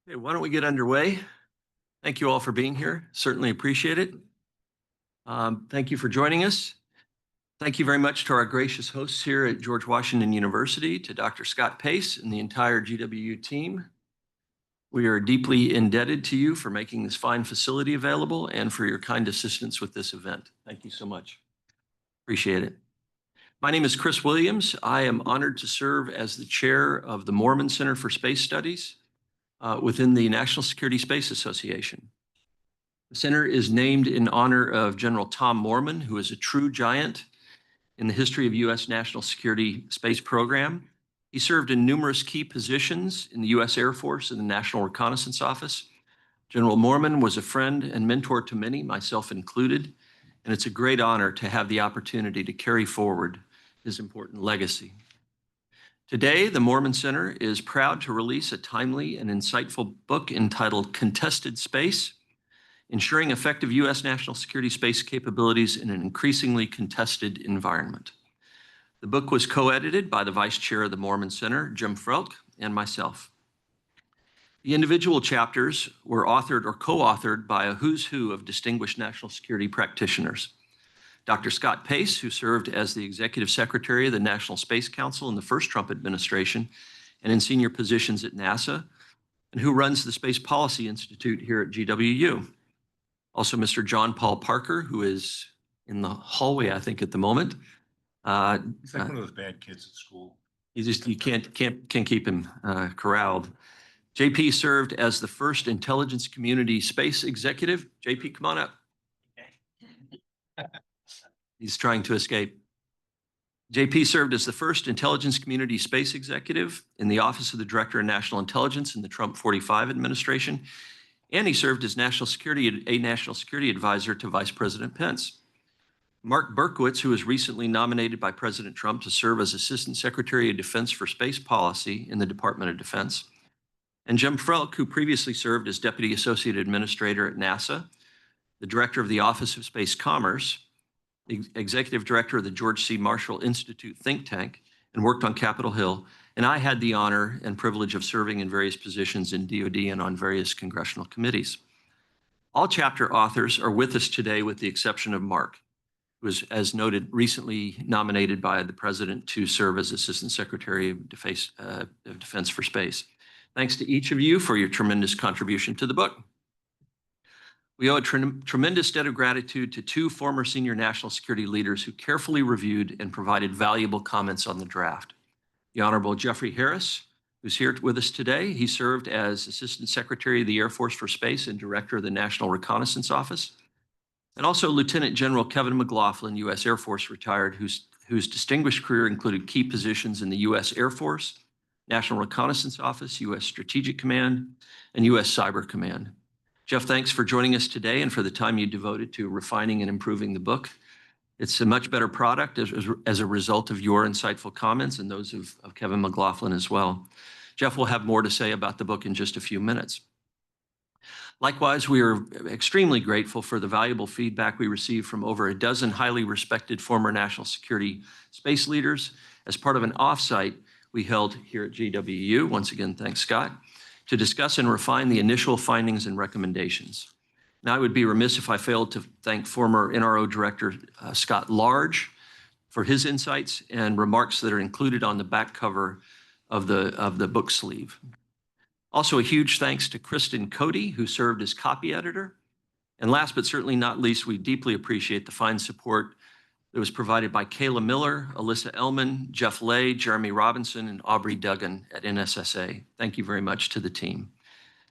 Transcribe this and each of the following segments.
Okay, why don't we get underway? Thank you all for being here. Certainly appreciate it. Thank you for joining us. Thank you very much to our gracious hosts here at George Washington University, to Dr. Scott Pace and the entire GWU team. We are deeply indebted to you for making this fine facility available and for your kind assistance with this event. Thank you so much. Appreciate it. My name is Chris Williams. I am honored to serve as the chair of the Moorman Center for Space Studies within the National Security Space Association. The center is named in honor of General Tom Moorman, who is a true giant in the history of U.S. national security space program. He served in numerous key positions in the U.S. Air Force and the National Reconnaissance Office. General Moorman was a friend and mentor to many, myself included, and it's a great honor to have the opportunity to carry forward his important legacy. Today, the Moorman Center is proud to release a timely and insightful book entitled Contested Space: Ensuring Effective U.S. National Security Space Capabilities in an Increasingly Contested Environment. The book was co-edited by the Vice Chair of the Moorman Center, Jim Frelk, and myself. The individual chapters were authored or co-authored by a who's who of distinguished national security practitioners. Dr. Scott Pace, who served as the Executive Secretary of the National Space Council in the first Trump administration and in senior positions at NASA, and who runs the Space Policy Institute here at GWU. Also, Mr. John Paul Parker, who is in the hallway, I think, at the moment. He's like one of those bad kids at school. You can't keep him corralled. JP served as the first intelligence community space executive. JP, come on up. He's trying to escape. JP served as the first intelligence community space executive in the Office of the Director of National Intelligence in the Trump 45 administration, and he served as national security advisor to Vice President Pence. Mark Berkowitz, who was recently nominated by President Trump to serve as Assistant Secretary of Defense for Space Policy in the Department of Defense, and Jim Frelk, who previously served as Deputy Associate Administrator at NASA, the Director of the Office of Space Commerce, the Executive Director of the George C. Marshall Institute think tank, and worked on Capitol Hill. And I had the honor and privilege of serving in various positions in DoD and on various congressional committees. All chapter authors are with us today with the exception of Mark, who was, as noted, recently nominated by the President to serve as Assistant Secretary of Defense for Space. Thanks to each of you for your tremendous contribution to the book. We owe a tremendous debt of gratitude to two former senior national security leaders who carefully reviewed and provided valuable comments on the draft. The Honorable Jeffrey Harris, who's here with us today. He served as Assistant Secretary of the Air Force for Space and Director of the National Reconnaissance Office. And also Lieutenant General Kevin McLaughlin, U.S. Air Force retired, whose distinguished career included key positions in the U.S. Air Force, National Reconnaissance Office, U.S. Strategic Command, and U.S. Cyber Command. Jeff, thanks for joining us today and for the time you devoted to refining and improving the book. It's a much better product as a result of your insightful comments and those of Kevin McLaughlin as well. Jeff will have more to say about the book in just a few minutes. Likewise, we are extremely grateful for the valuable feedback we received from over a dozen highly respected former national security space leaders as part of an offsite we held here at GWU. Once again, thanks, Scott, to discuss and refine the initial findings and recommendations. Now, I would be remiss if I failed to thank former NRO Director Scott Large for his insights and remarks that are included on the back cover of the book sleeve. Also, a huge thanks to Kristen Cody, who served as copy editor. And last but certainly not least, we deeply appreciate the fine support that was provided by Kayla Miller, Alyssa Ellman, Jeff Lay, Jeremy Robinson, and Aubrey Duggan at NSSA. Thank you very much to the team.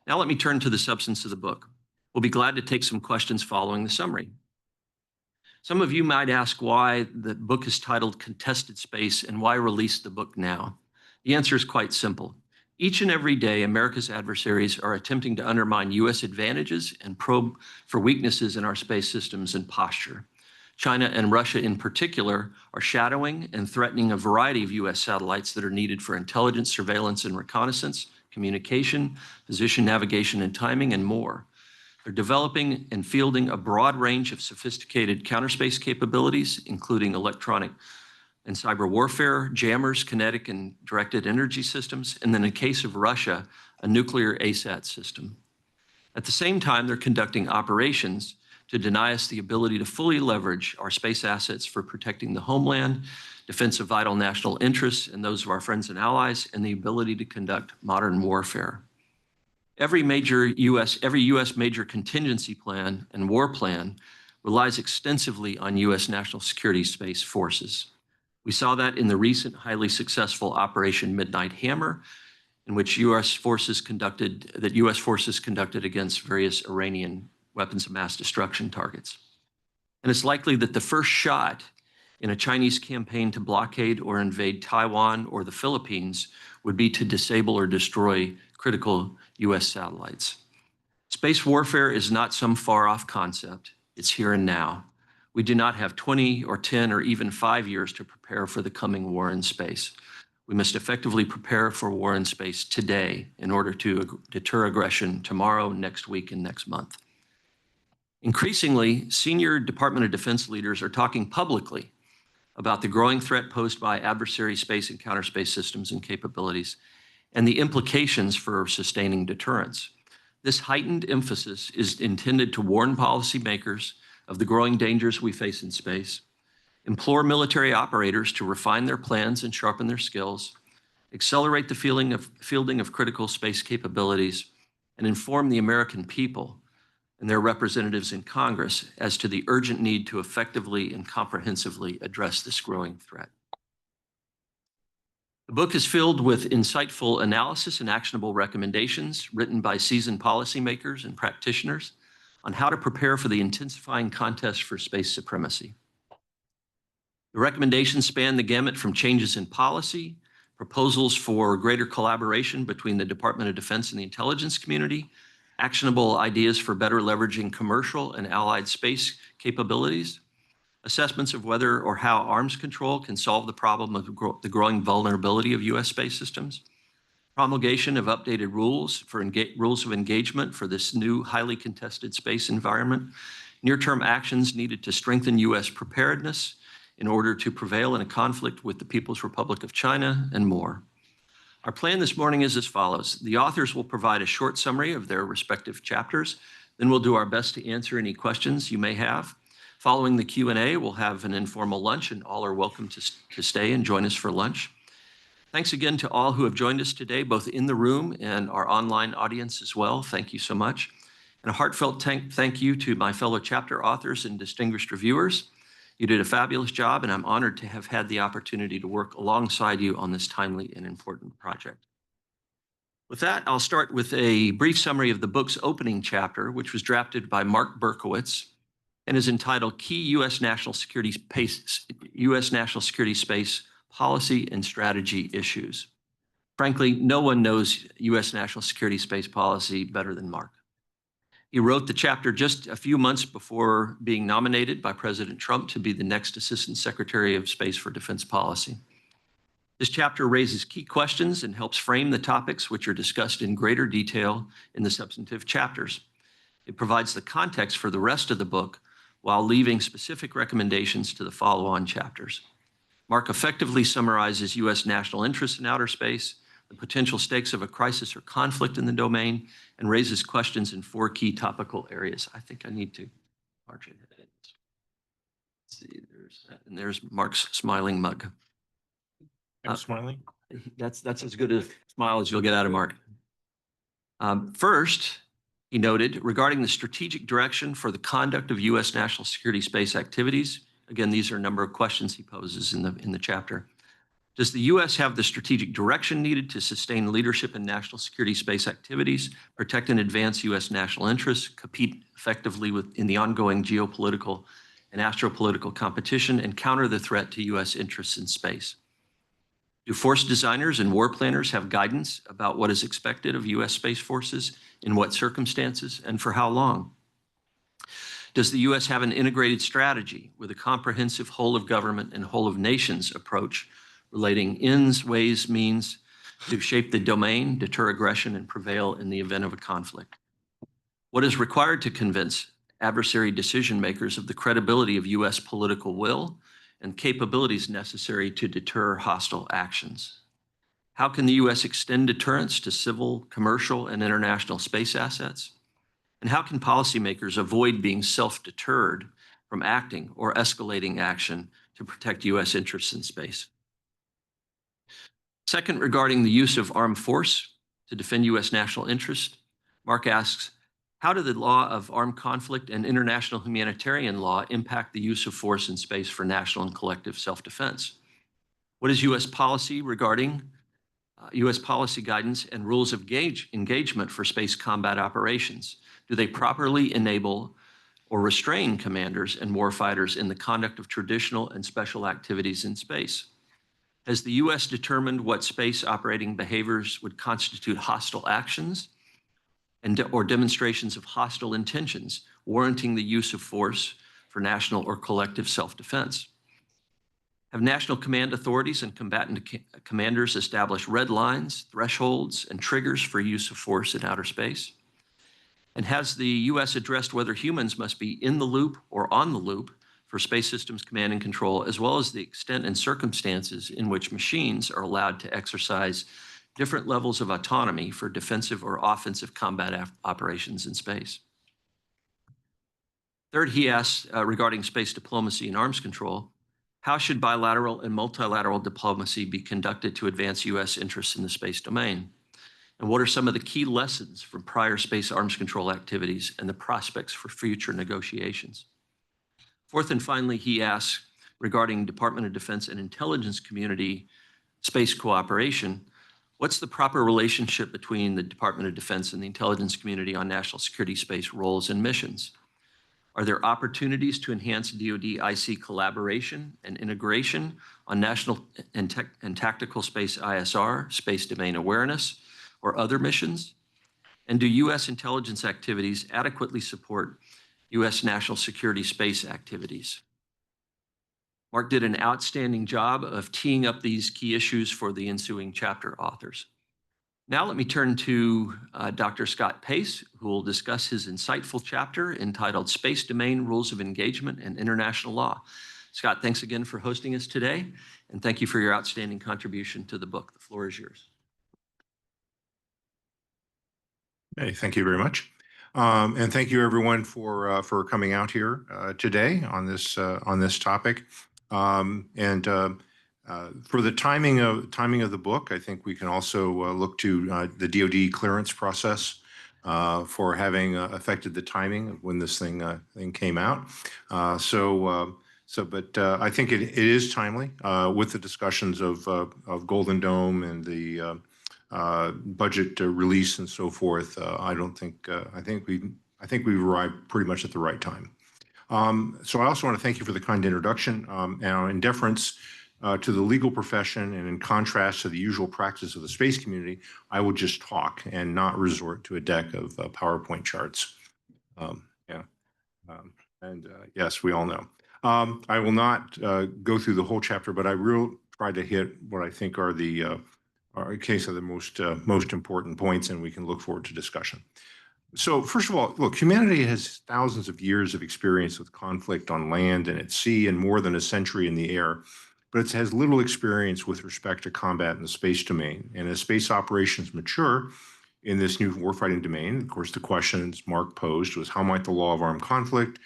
Now let me turn to the substance of the book. We'll be glad to take some questions following the summary. Some of you might ask why the book is titled Contested Space and why release the book now? The answer is quite simple. Each and every day, America's adversaries are attempting to undermine U.S. advantages and probe for weaknesses in our space systems and posture. China and Russia in particular are shadowing and threatening a variety of U.S. satellites that are needed for intelligence, surveillance, and reconnaissance, communication, position navigation and timing, and more. They're developing and fielding a broad range of sophisticated counterspace capabilities, including electronic and cyber warfare, jammers, kinetic and directed energy systems, and then in case of Russia, a nuclear ASAT system. At the same time, they're conducting operations to deny us the ability to fully leverage our space assets for protecting the homeland, defense of vital national interests and those of our friends and allies, and the ability to conduct modern warfare. Every U.S. major contingency plan and war plan relies extensively on U.S. national security space forces. We saw that in the recent highly successful Operation Midnight Hammer, in which U.S. forces conducted against various Iranian weapons of mass destruction targets. And it's likely that the first shot in a Chinese campaign to blockade or invade Taiwan or the Philippines would be to disable or destroy critical U.S. satellites. Space warfare is not some far-off concept. It's here and now. We do not have 20 or 10 or even 5 years to prepare for the coming war in space. We must effectively prepare for war in space today in order to deter aggression tomorrow, next week, and next month. Increasingly, senior Department of Defense leaders are talking publicly about the growing threat posed by adversary space and counter space systems and capabilities and the implications for sustaining deterrence. This heightened emphasis is intended to warn policymakers of the growing dangers we face in space, implore military operators to refine their plans and sharpen their skills, accelerate the fielding of critical space capabilities, and inform the American people and their representatives in Congress as to the urgent need to effectively and comprehensively address this growing threat. The book is filled with insightful analysis and actionable recommendations written by seasoned policymakers and practitioners on how to prepare for the intensifying contest for space supremacy. The recommendations span the gamut from changes in policy, proposals for greater collaboration between the Department of Defense and the intelligence community, actionable ideas for better leveraging commercial and allied space capabilities, assessments of whether or how arms control can solve the problem of the growing vulnerability of U.S. space systems, promulgation of updated rules of engagement for this new highly contested space environment, near-term actions needed to strengthen U.S. preparedness in order to prevail in a conflict with the People's Republic of China, and more. Our plan this morning is as follows. The authors will provide a short summary of their respective chapters, then we'll do our best to answer any questions you may have. Following the Q&A, we'll have an informal lunch, and all are welcome to stay and join us for lunch. Thanks again to all who have joined us today, both in the room and our online audience as well. Thank you so much. And a heartfelt thank you to my fellow chapter authors and distinguished reviewers. You did a fabulous job, and I'm honored to have had the opportunity to work alongside you on this timely and important project. With that, I'll start with a brief summary of the book's opening chapter, which was drafted by Mark Berkowitz and is entitled Key U.S. National Security Space Policy and Strategy Issues. Frankly, no one knows U.S. national security space policy better than Mark. He wrote the chapter just a few months before being nominated by President Trump to be the next Assistant Secretary of Space for Defense Policy. This chapter raises key questions and helps frame the topics which are discussed in greater detail in the substantive chapters. It provides the context for the rest of the book while leaving specific recommendations to the follow-on chapters. Mark effectively summarizes U.S. national interests in outer space, the potential stakes of a crisis or conflict in the domain, and raises questions in 4 key topical areas. I think I need to march ahead. Let's see, there's Mark's smiling mug. I'm smiling. That's as good a smile as you'll get out of Mark. First, he noted, regarding the strategic direction for the conduct of U.S. national security space activities, again, these are a number of questions he poses in the chapter. Does the U.S. have the strategic direction needed to sustain leadership in national security space activities, protect and advance U.S. national interests, compete effectively in the ongoing geopolitical and astropolitical competition, and counter the threat to U.S. interests in space? Do force designers and war planners have guidance about what is expected of U.S. Space Forces, in what circumstances, and for how long? Does the U.S. have an integrated strategy with a comprehensive whole of government and whole of nations approach relating ends, ways, means to shape the domain, deter aggression, and prevail in the event of a conflict? What is required to convince adversary decision makers of the credibility of U.S. political will and capabilities necessary to deter hostile actions? How can the U.S. extend deterrence to civil, commercial, and international space assets? And how can policymakers avoid being self-deterred from acting or escalating action to protect U.S. interests in space? Second, regarding the use of armed force to defend U.S. national interest, Mark asks, how do the law of armed conflict and international humanitarian law impact the use of force in space for national and collective self-defense? What is U.S. policy regarding U.S. policy guidance and rules of engagement for space combat operations? Do they properly enable or restrain commanders and warfighters in the conduct of traditional and special activities in space? Has the U.S. determined what space operating behaviors would constitute hostile actions or demonstrations of hostile intentions warranting the use of force for national or collective self-defense? Have national command authorities and combatant commanders established red lines, thresholds, and triggers for use of force in outer space? And has the U.S. addressed whether humans must be in the loop or on the loop for space systems command and control, as well as the extent and circumstances in which machines are allowed to exercise different levels of autonomy for defensive or offensive combat operations in space? Third, he asks regarding space diplomacy and arms control, how should bilateral and multilateral diplomacy be conducted to advance U.S. interests in the space domain? And what are some of the key lessons from prior space arms control activities and the prospects for future negotiations? Fourth and finally, he asks regarding Department of Defense and intelligence community space cooperation, what's the proper relationship between the Department of Defense and the intelligence community on national security space roles and missions? Are there opportunities to enhance DoD-IC collaboration and integration on national and tactical space ISR, space domain awareness, or other missions? And do U.S. intelligence activities adequately support U.S. national security space activities? Mark did an outstanding job of teeing up these key issues for the ensuing chapter authors. Now let me turn to Dr. Scott Pace, who will discuss his insightful chapter entitled Space Domain Rules of Engagement and International Law. Scott, thanks again for hosting us today, and thank you for your outstanding contribution to the book. The floor is yours. Hey, thank you very much. And thank you everyone for coming out here today on this topic. For the timing of the book, I think we can also look to the DoD clearance process for having affected the timing of when this thing came out. But I think it is timely with the discussions of Golden Dome and the budget release and so forth. I think we've arrived pretty much at the right time. So I also want to thank you for the kind introduction. Now, in deference to the legal profession and in contrast to the usual practice of the space community, I will just talk and not resort to a deck of PowerPoint charts. Yes, we all know. I will not go through the whole chapter, but I will try to hit what I think are the most important points, and we can look forward to discussion. So first of all, look, humanity has thousands of years of experience with conflict on land and at sea and more than a century in the air, but it has little experience with respect to combat in the space domain. And as space operations mature in this new warfighting domain, of course, the questions Mark posed was how might the law of armed conflict,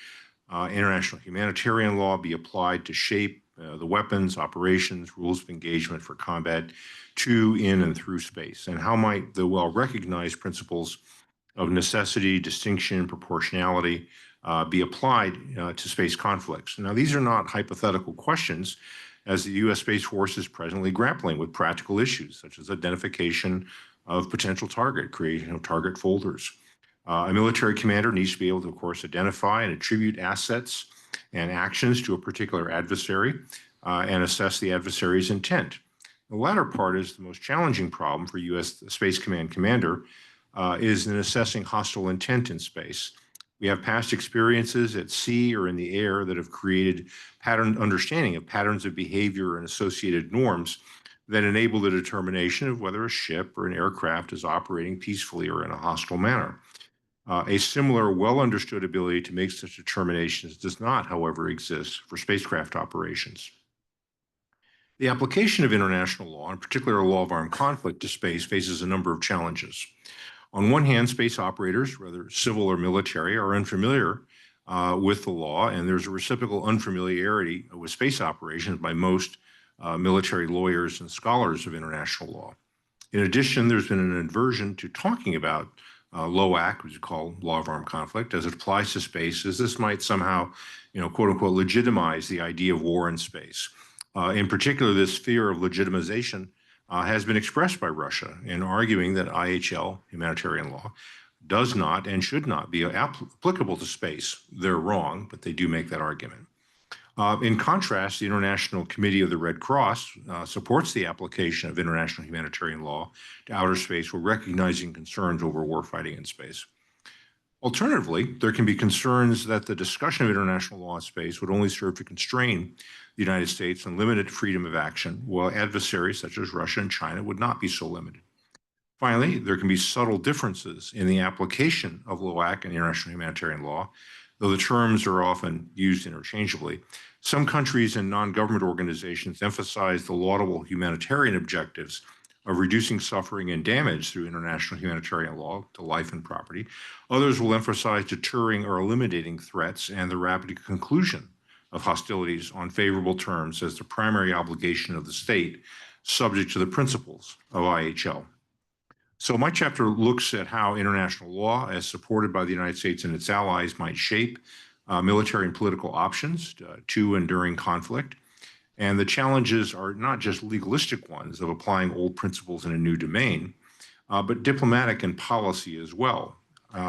international humanitarian law be applied to shape the weapons, operations, rules of engagement for combat to, in, and through space? And how might the well-recognized principles of necessity, distinction, proportionality be applied to space conflicts? Now, these are not hypothetical questions, as the U.S. Space Force is presently grappling with practical issues, such as identification of potential target, creation of target folders. A military commander needs to be able to, of course, identify and attribute assets and actions to a particular adversary and assess the adversary's intent. The latter part is the most challenging problem for U.S. Space Command commander is in assessing hostile intent in space. We have past experiences at sea or in the air that have created understanding of patterns of behavior and associated norms that enable the determination of whether a ship or an aircraft is operating peacefully or in a hostile manner. A similar well-understood ability to make such determinations does not, however, exist for spacecraft operations. The application of international law, in particular law of armed conflict, to space faces a number of challenges. On one hand, space operators, whether civil or military, are unfamiliar with the law, and there's a reciprocal unfamiliarity with space operations by most military lawyers and scholars of international law. In addition, there's been an aversion to talking about LOAC, which is called Law of Armed Conflict, as it applies to space, as this might somehow, quote unquote, legitimize the idea of war in space. In particular, this fear of legitimization has been expressed by Russia in arguing that IHL, humanitarian law, does not and should not be applicable to space. They're wrong, but they do make that argument. In contrast, the International Committee of the Red Cross supports the application of international humanitarian law to outer space while recognizing concerns over warfighting in space. Alternatively, there can be concerns that the discussion of international law in space would only serve to constrain the United States and limit freedom of action, while adversaries such as Russia and China would not be so limited. Finally, there can be subtle differences in the application of LOAC and international humanitarian law, though the terms are often used interchangeably. Some countries and non-government organizations emphasize the laudable humanitarian objectives of reducing suffering and damage through international humanitarian law to life and property. Others will emphasize deterring or eliminating threats and the rapid conclusion of hostilities on favorable terms as the primary obligation of the state, subject to the principles of IHL. So my chapter looks at how international law, as supported by the United States and its allies, might shape military and political options to and during conflict. And the challenges are not just legalistic ones of applying old principles in a new domain, but diplomatic and policy as well.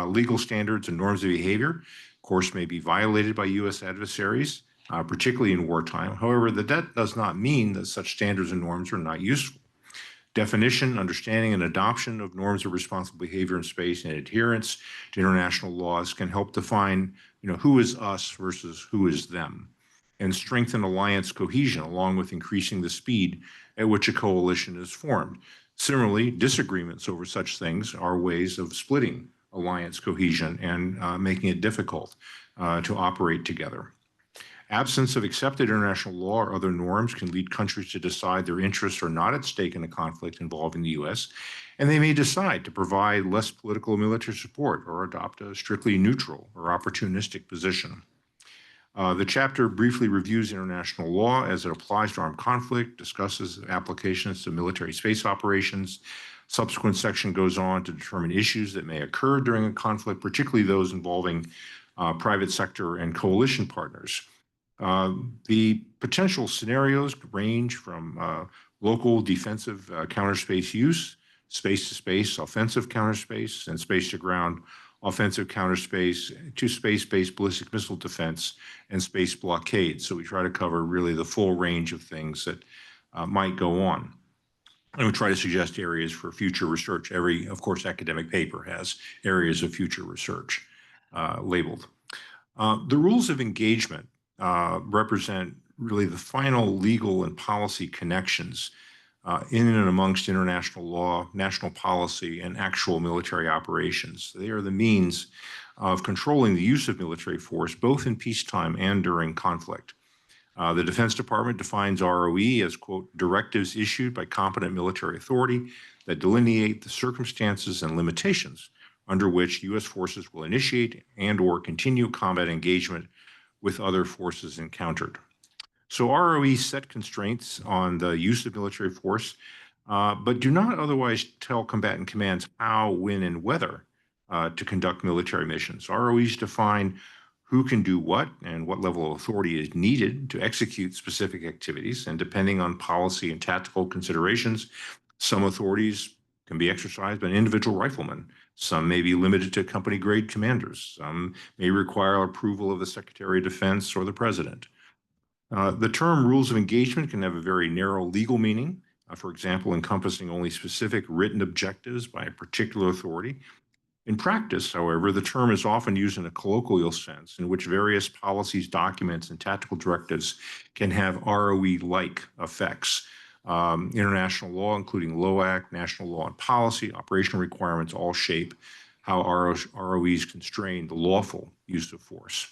Legal standards and norms of behavior, of course, may be violated by U.S. adversaries, particularly in wartime. However, that does not mean that such standards and norms are not useful. Definition, understanding, and adoption of norms of responsible behavior in space and adherence to international laws can help define, who is us versus who is them, and strengthen alliance cohesion along with increasing the speed at which a coalition is formed. Similarly, disagreements over such things are ways of splitting alliance cohesion and making it difficult to operate together. Absence of accepted international law or other norms can lead countries to decide their interests are not at stake in a conflict involving the U.S., and they may decide to provide less political and military support or adopt a strictly neutral or opportunistic position. The chapter briefly reviews international law as it applies to armed conflict, discusses applications to military space operations. Subsequent section goes on to determine issues that may occur during a conflict, particularly those involving private sector and coalition partners. The potential scenarios range from local defensive counterspace use, space-to-space offensive counterspace, and space-to-ground offensive counterspace to space-based ballistic missile defense and space blockade. So we try to cover really the full range of things that might go on. And we try to suggest areas for future research. Every, of course, academic paper has areas of future research labeled. The rules of engagement represent really the final legal and policy connections in and amongst international law, national policy, and actual military operations. They are the means of controlling the use of military force, both in peacetime and during conflict. The Defense Department defines ROE as, quote, directives issued by competent military authority that delineate the circumstances and limitations under which U.S. forces will initiate and or continue combat engagement with other forces encountered. So ROE set constraints on the use of military force, but do not otherwise tell combatant commands how, when, and whether to conduct military missions. ROEs define who can do what and what level of authority is needed to execute specific activities. And depending on policy and tactical considerations, some authorities can be exercised by an individual rifleman. Some may be limited to company grade commanders. Some may require approval of the Secretary of Defense or the President. The term rules of engagement can have a very narrow legal meaning, for example, encompassing only specific written objectives by a particular authority. In practice, however, the term is often used in a colloquial sense in which various policies, documents, and tactical directives can have ROE-like effects. International law, including LOAC, national law and policy, operational requirements all shape how ROEs constrain the lawful use of force.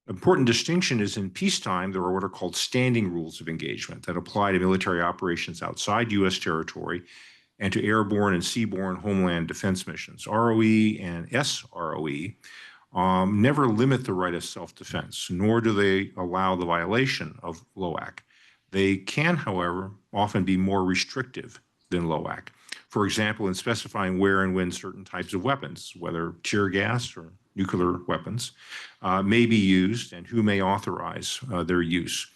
Important distinction is in peacetime, there are what are called standing rules of engagement that apply to military operations outside U.S. territory and to airborne and seaborne homeland defense missions. ROE and SROE never limit the right of self-defense, nor do they allow the violation of LOAC. They can, however, often be more restrictive than LOAC. For example, in specifying where and when certain types of weapons, whether tear gas or nuclear weapons, may be used and who may authorize their use.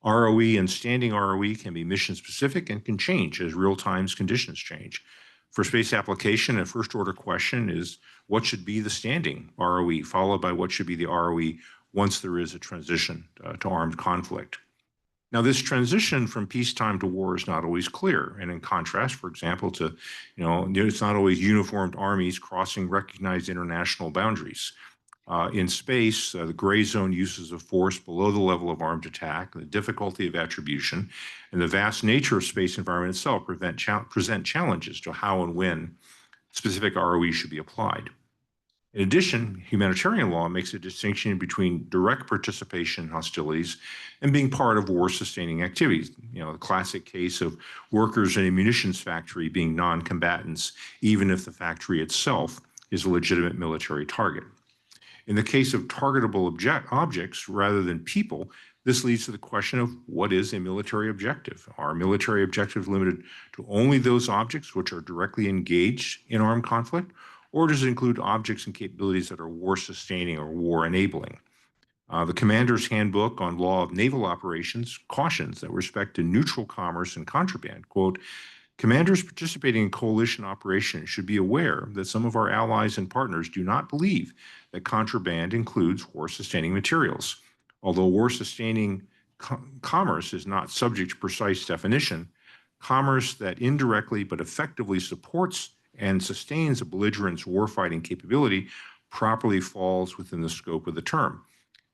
ROE and standing ROE can be mission specific and can change as real-time conditions change. For space application, a first order question is what should be the standing ROE, followed by what should be the ROE once there is a transition to armed conflict. Now, this transition from peacetime to war is not always clear. And in contrast, for example, to, it's not always uniformed armies crossing recognized international boundaries. In space, the gray zone uses of force below the level of armed attack, the difficulty of attribution, and the vast nature of space environment itself present challenges to how and when specific ROE should be applied. In addition, humanitarian law makes a distinction between direct participation in hostilities and being part of war-sustaining activities. The classic case of workers in a munitions factory being non-combatants, even if the factory itself is a legitimate military target. In the case of targetable objects rather than people, this leads to the question of what is a military objective? Are military objectives limited to only those objects which are directly engaged in armed conflict? Or does it include objects and capabilities that are war-sustaining or war-enabling? The Commander's Handbook on Law of Naval Operations cautions that with respect to neutral commerce and contraband, quote, commanders participating in coalition operations should be aware that some of our allies and partners do not believe that contraband includes war-sustaining materials. Although war-sustaining commerce is not subject to precise definition, commerce that indirectly but effectively supports and sustains a belligerent's warfighting capability properly falls within the scope of the term.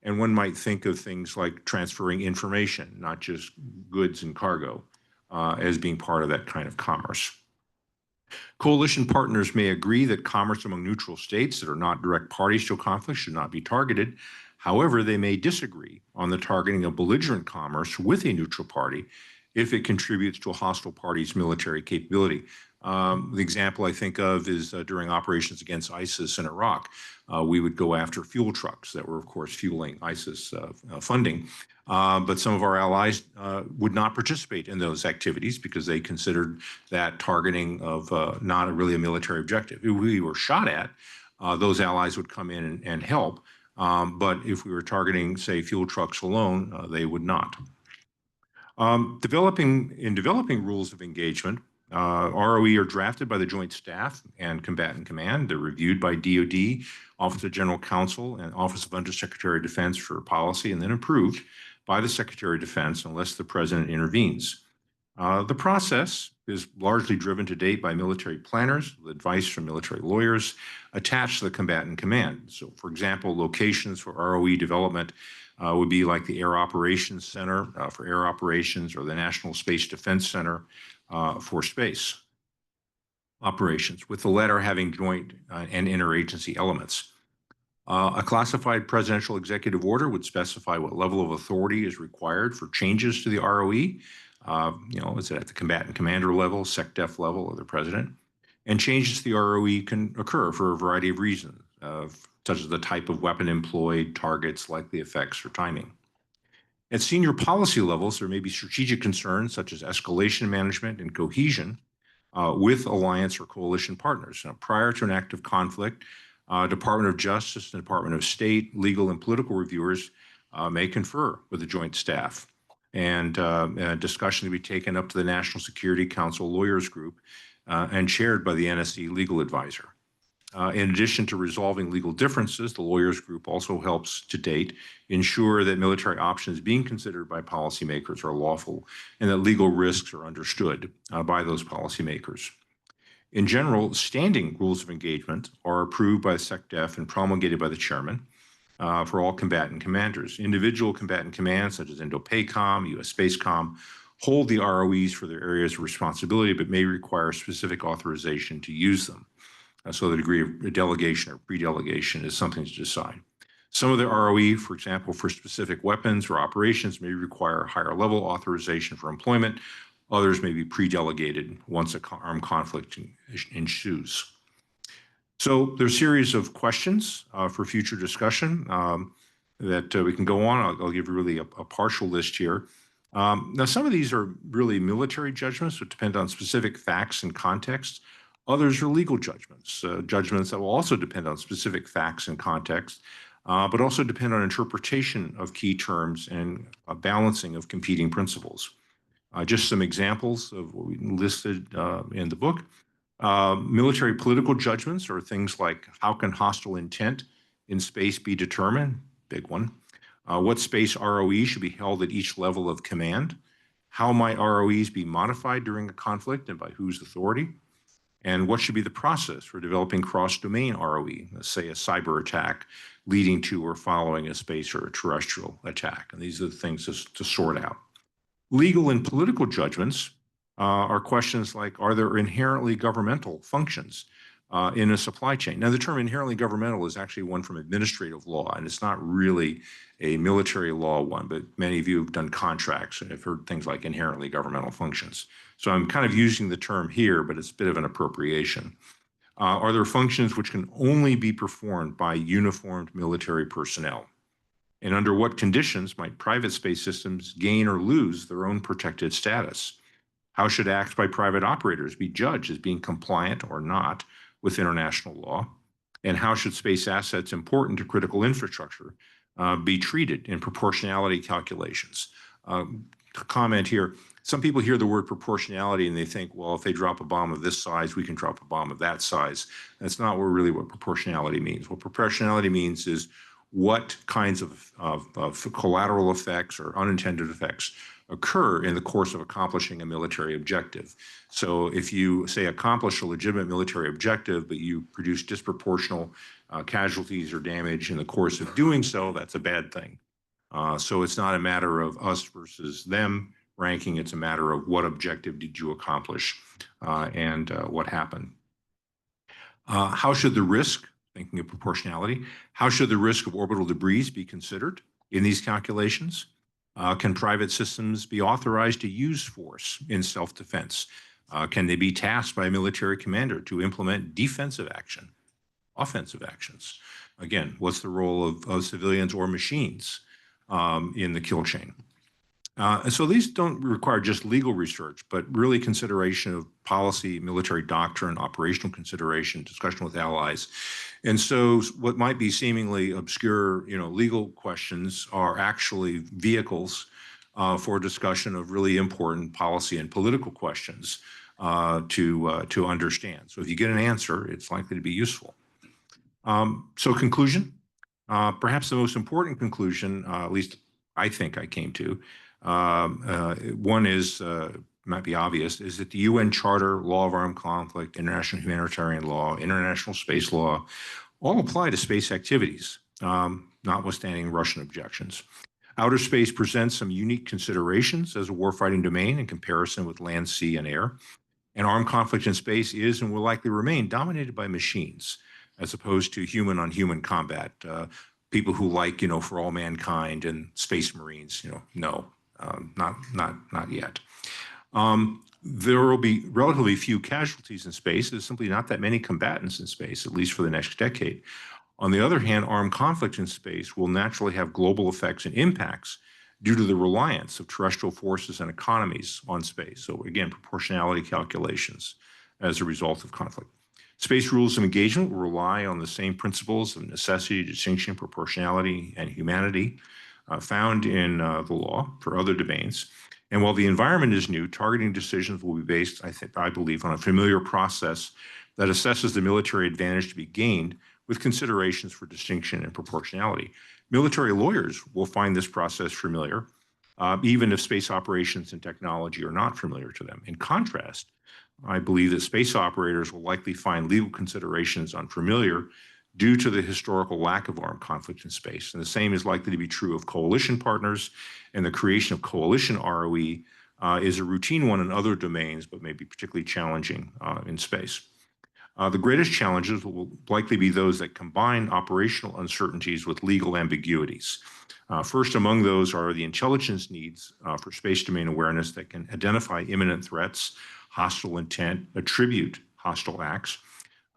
And one might think of things like transferring information, not just goods and cargo, as being part of that kind of commerce. Coalition partners may agree that commerce among neutral states that are not direct parties to a conflict should not be targeted. However, they may disagree on the targeting of belligerent commerce with a neutral party if it contributes to a hostile party's military capability. The example I think of is during operations against ISIS in Iraq. We would go after fuel trucks that were, of course, fueling ISIS funding. But some of our allies would not participate in those activities because they considered that targeting of not really a military objective. If we were shot at, those allies would come in and help. But if we were targeting, say, fuel trucks alone, they would not. Developing rules of engagement, ROE are drafted by the Joint Staff and Combatant Command. They're reviewed by DoD, Office of General Counsel, and Office of Undersecretary of Defense for Policy, and then approved by the Secretary of Defense unless the President intervenes. The process is largely driven to date by military planners with advice from military lawyers attached to the Combatant Command. So, for example, locations for ROE development would be like the Air Operations Center for Air Operations or the National Space Defense Center for space operations, with the latter having joint and interagency elements. A classified presidential executive order would specify what level of authority is required for changes to the ROE. Is it at the combatant commander level, SecDef level, or the president? And changes to the ROE can occur for a variety of reasons, such as the type of weapon employed, targets, likely effects, or timing. At senior policy levels, there may be strategic concerns such as escalation management and cohesion with alliance or coalition partners. Now, prior to an active conflict, Department of Justice and Department of State, legal and political reviewers may confer with the Joint Staff. And discussion to be taken up to the National Security Council Lawyers Group and chaired by the NSC legal advisor. In addition to resolving legal differences, the lawyers group also helps to date ensure that military options being considered by policymakers are lawful and that legal risks are understood by those policymakers. In general, standing rules of engagement are approved by the SecDef and promulgated by the chairman for all combatant commanders. Individual combatant commands such as INDOPACOM, U.S. Spacecom, hold the ROEs for their areas of responsibility, but may require specific authorization to use them. So the degree of delegation or pre-delegation is something to decide. Some of the ROE, for example, for specific weapons or operations may require higher level authorization for employment. Others may be pre-delegated once an armed conflict ensues. So there's a series of questions for future discussion that we can go on. I'll give you really a partial list here. Now, some of these are really military judgments that depend on specific facts and context. Others are legal judgments, judgments that will also depend on specific facts and context, but also depend on interpretation of key terms and a balancing of competing principles. Just some examples of what we listed in the book. Military political judgments are things like how can hostile intent in space be determined? Big one. What space ROE should be held at each level of command? How might ROEs be modified during a conflict and by whose authority? And what should be the process for developing cross-domain ROE, let's say a cyber attack leading to or following a space or a terrestrial attack? And these are the things to sort out. Legal and political judgments are questions like, are there inherently governmental functions in a supply chain? Now, the term inherently governmental is actually one from administrative law, and it's not really a military law one, but many of you have done contracts and have heard things like inherently governmental functions. So I'm kind of using the term here, but it's a bit of an appropriation. Are there functions which can only be performed by uniformed military personnel? And under what conditions might private space systems gain or lose their own protected status? How should acts by private operators be judged as being compliant or not with international law? And how should space assets important to critical infrastructure be treated in proportionality calculations? To comment here, some people hear the word proportionality and they think, well, if they drop a bomb of this size, we can drop a bomb of that size. That's not really what proportionality means. What proportionality means is what kinds of collateral effects or unintended effects occur in the course of accomplishing a military objective. So if you, say, accomplish a legitimate military objective, but you produce disproportional casualties or damage in the course of doing so, that's a bad thing. So it's not a matter of us versus them ranking. It's a matter of what objective did you accomplish and what happened. How should the risk, thinking of proportionality, how should the risk of orbital debris be considered in these calculations? Can private systems be authorized to use force in self-defense? Can they be tasked by a military commander to implement defensive action, offensive actions? Again, what's the role of civilians or machines in the kill chain? And so these don't require just legal research, but really consideration of policy, military doctrine, operational consideration, discussion with allies. And so what might be seemingly obscure, legal questions are actually vehicles for discussion of really important policy and political questions to understand. So if you get an answer, it's likely to be useful. So conclusion, perhaps the most important conclusion, at least I think I came to, one is, might be obvious, is that the UN Charter, Law of Armed Conflict, International Humanitarian Law, International Space Law, all apply to space activities, notwithstanding Russian objections. Outer space presents some unique considerations as a warfighting domain in comparison with land, sea, and air. And armed conflict in space is and will likely remain dominated by machines, as opposed to human-on-human combat. People who like, for all mankind and space marines, no. Not yet. There will be relatively few casualties in space. There's simply not that many combatants in space, at least for the next decade. On the other hand, armed conflict in space will naturally have global effects and impacts due to the reliance of terrestrial forces and economies on space. So again, proportionality calculations as a result of conflict. Space rules of engagement will rely on the same principles of necessity, distinction, proportionality, and humanity found in the law for other domains. And while the environment is new, targeting decisions will be based, I believe, on a familiar process that assesses the military advantage to be gained with considerations for distinction and proportionality. Military lawyers will find this process familiar, even if space operations and technology are not familiar to them. In contrast, I believe that space operators will likely find legal considerations unfamiliar due to the historical lack of armed conflict in space. And the same is likely to be true of coalition partners, and the creation of coalition ROE is a routine one in other domains, but may be particularly challenging in space. The greatest challenges will likely be those that combine operational uncertainties with legal ambiguities. First among those are the intelligence needs for space domain awareness that can identify imminent threats, hostile intent, attribute hostile acts,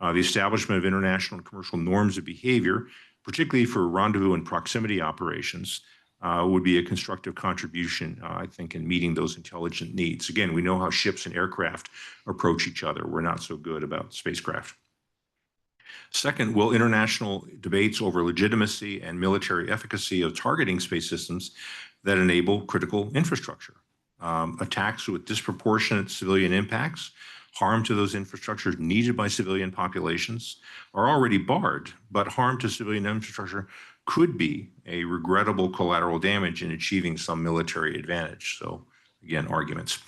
the establishment of international and commercial norms of behavior, particularly for rendezvous and proximity operations, would be a constructive contribution, I think, in meeting those intelligent needs. Again, we know how ships and aircraft approach each other. We're not so good about spacecraft. Second, will international debates over legitimacy and military efficacy of targeting space systems that enable critical infrastructure? Attacks with disproportionate civilian impacts, harm to those infrastructures needed by civilian populations are already barred, but harm to civilian infrastructure could be a regrettable collateral damage in achieving some military advantage. So again, arguments.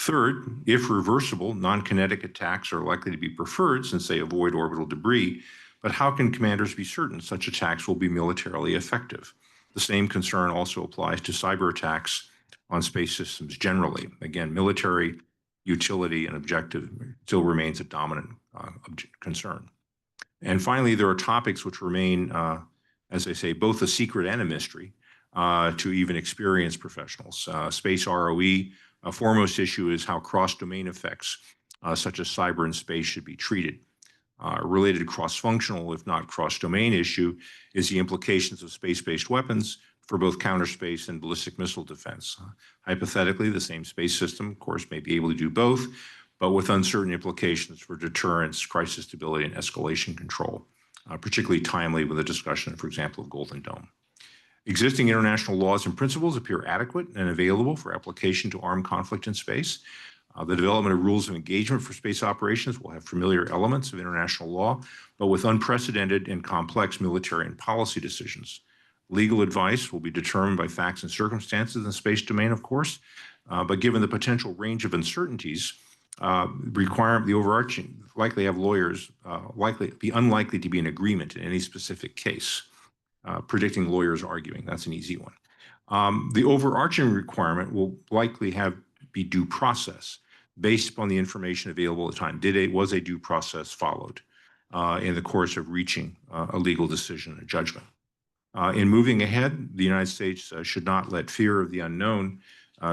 Third, if reversible, non-kinetic attacks are likely to be preferred since they avoid orbital debris, but how can commanders be certain such attacks will be militarily effective? The same concern also applies to cyber attacks on space systems generally. Again, military utility and objective still remains a dominant concern. And finally, there are topics which remain, as I say, both a secret and a mystery to even experienced professionals. Space ROE, a foremost issue is how cross-domain effects, such as cyber and space, should be treated. A related cross-functional, if not cross-domain issue, is the implications of space-based weapons for both counterspace and ballistic missile defense. Hypothetically, the same space system, of course, may be able to do both, but with uncertain implications for deterrence, crisis stability, and escalation control, particularly timely with a discussion, for example, of Golden Dome. Existing international laws and principles appear adequate and available for application to armed conflict in space. The development of rules of engagement for space operations will have familiar elements of international law, but with unprecedented and complex military and policy decisions. Legal advice will be determined by facts and circumstances in the space domain, of course, but given the potential range of uncertainties, the overarching likely have lawyers unlikely to be in agreement in any specific case. Predicting lawyers arguing, that's an easy one. The overarching requirement will likely be due process based upon the information available at the time. Was a due process followed in the course of reaching a legal decision, a judgment? In moving ahead, the United States should not let fear of the unknown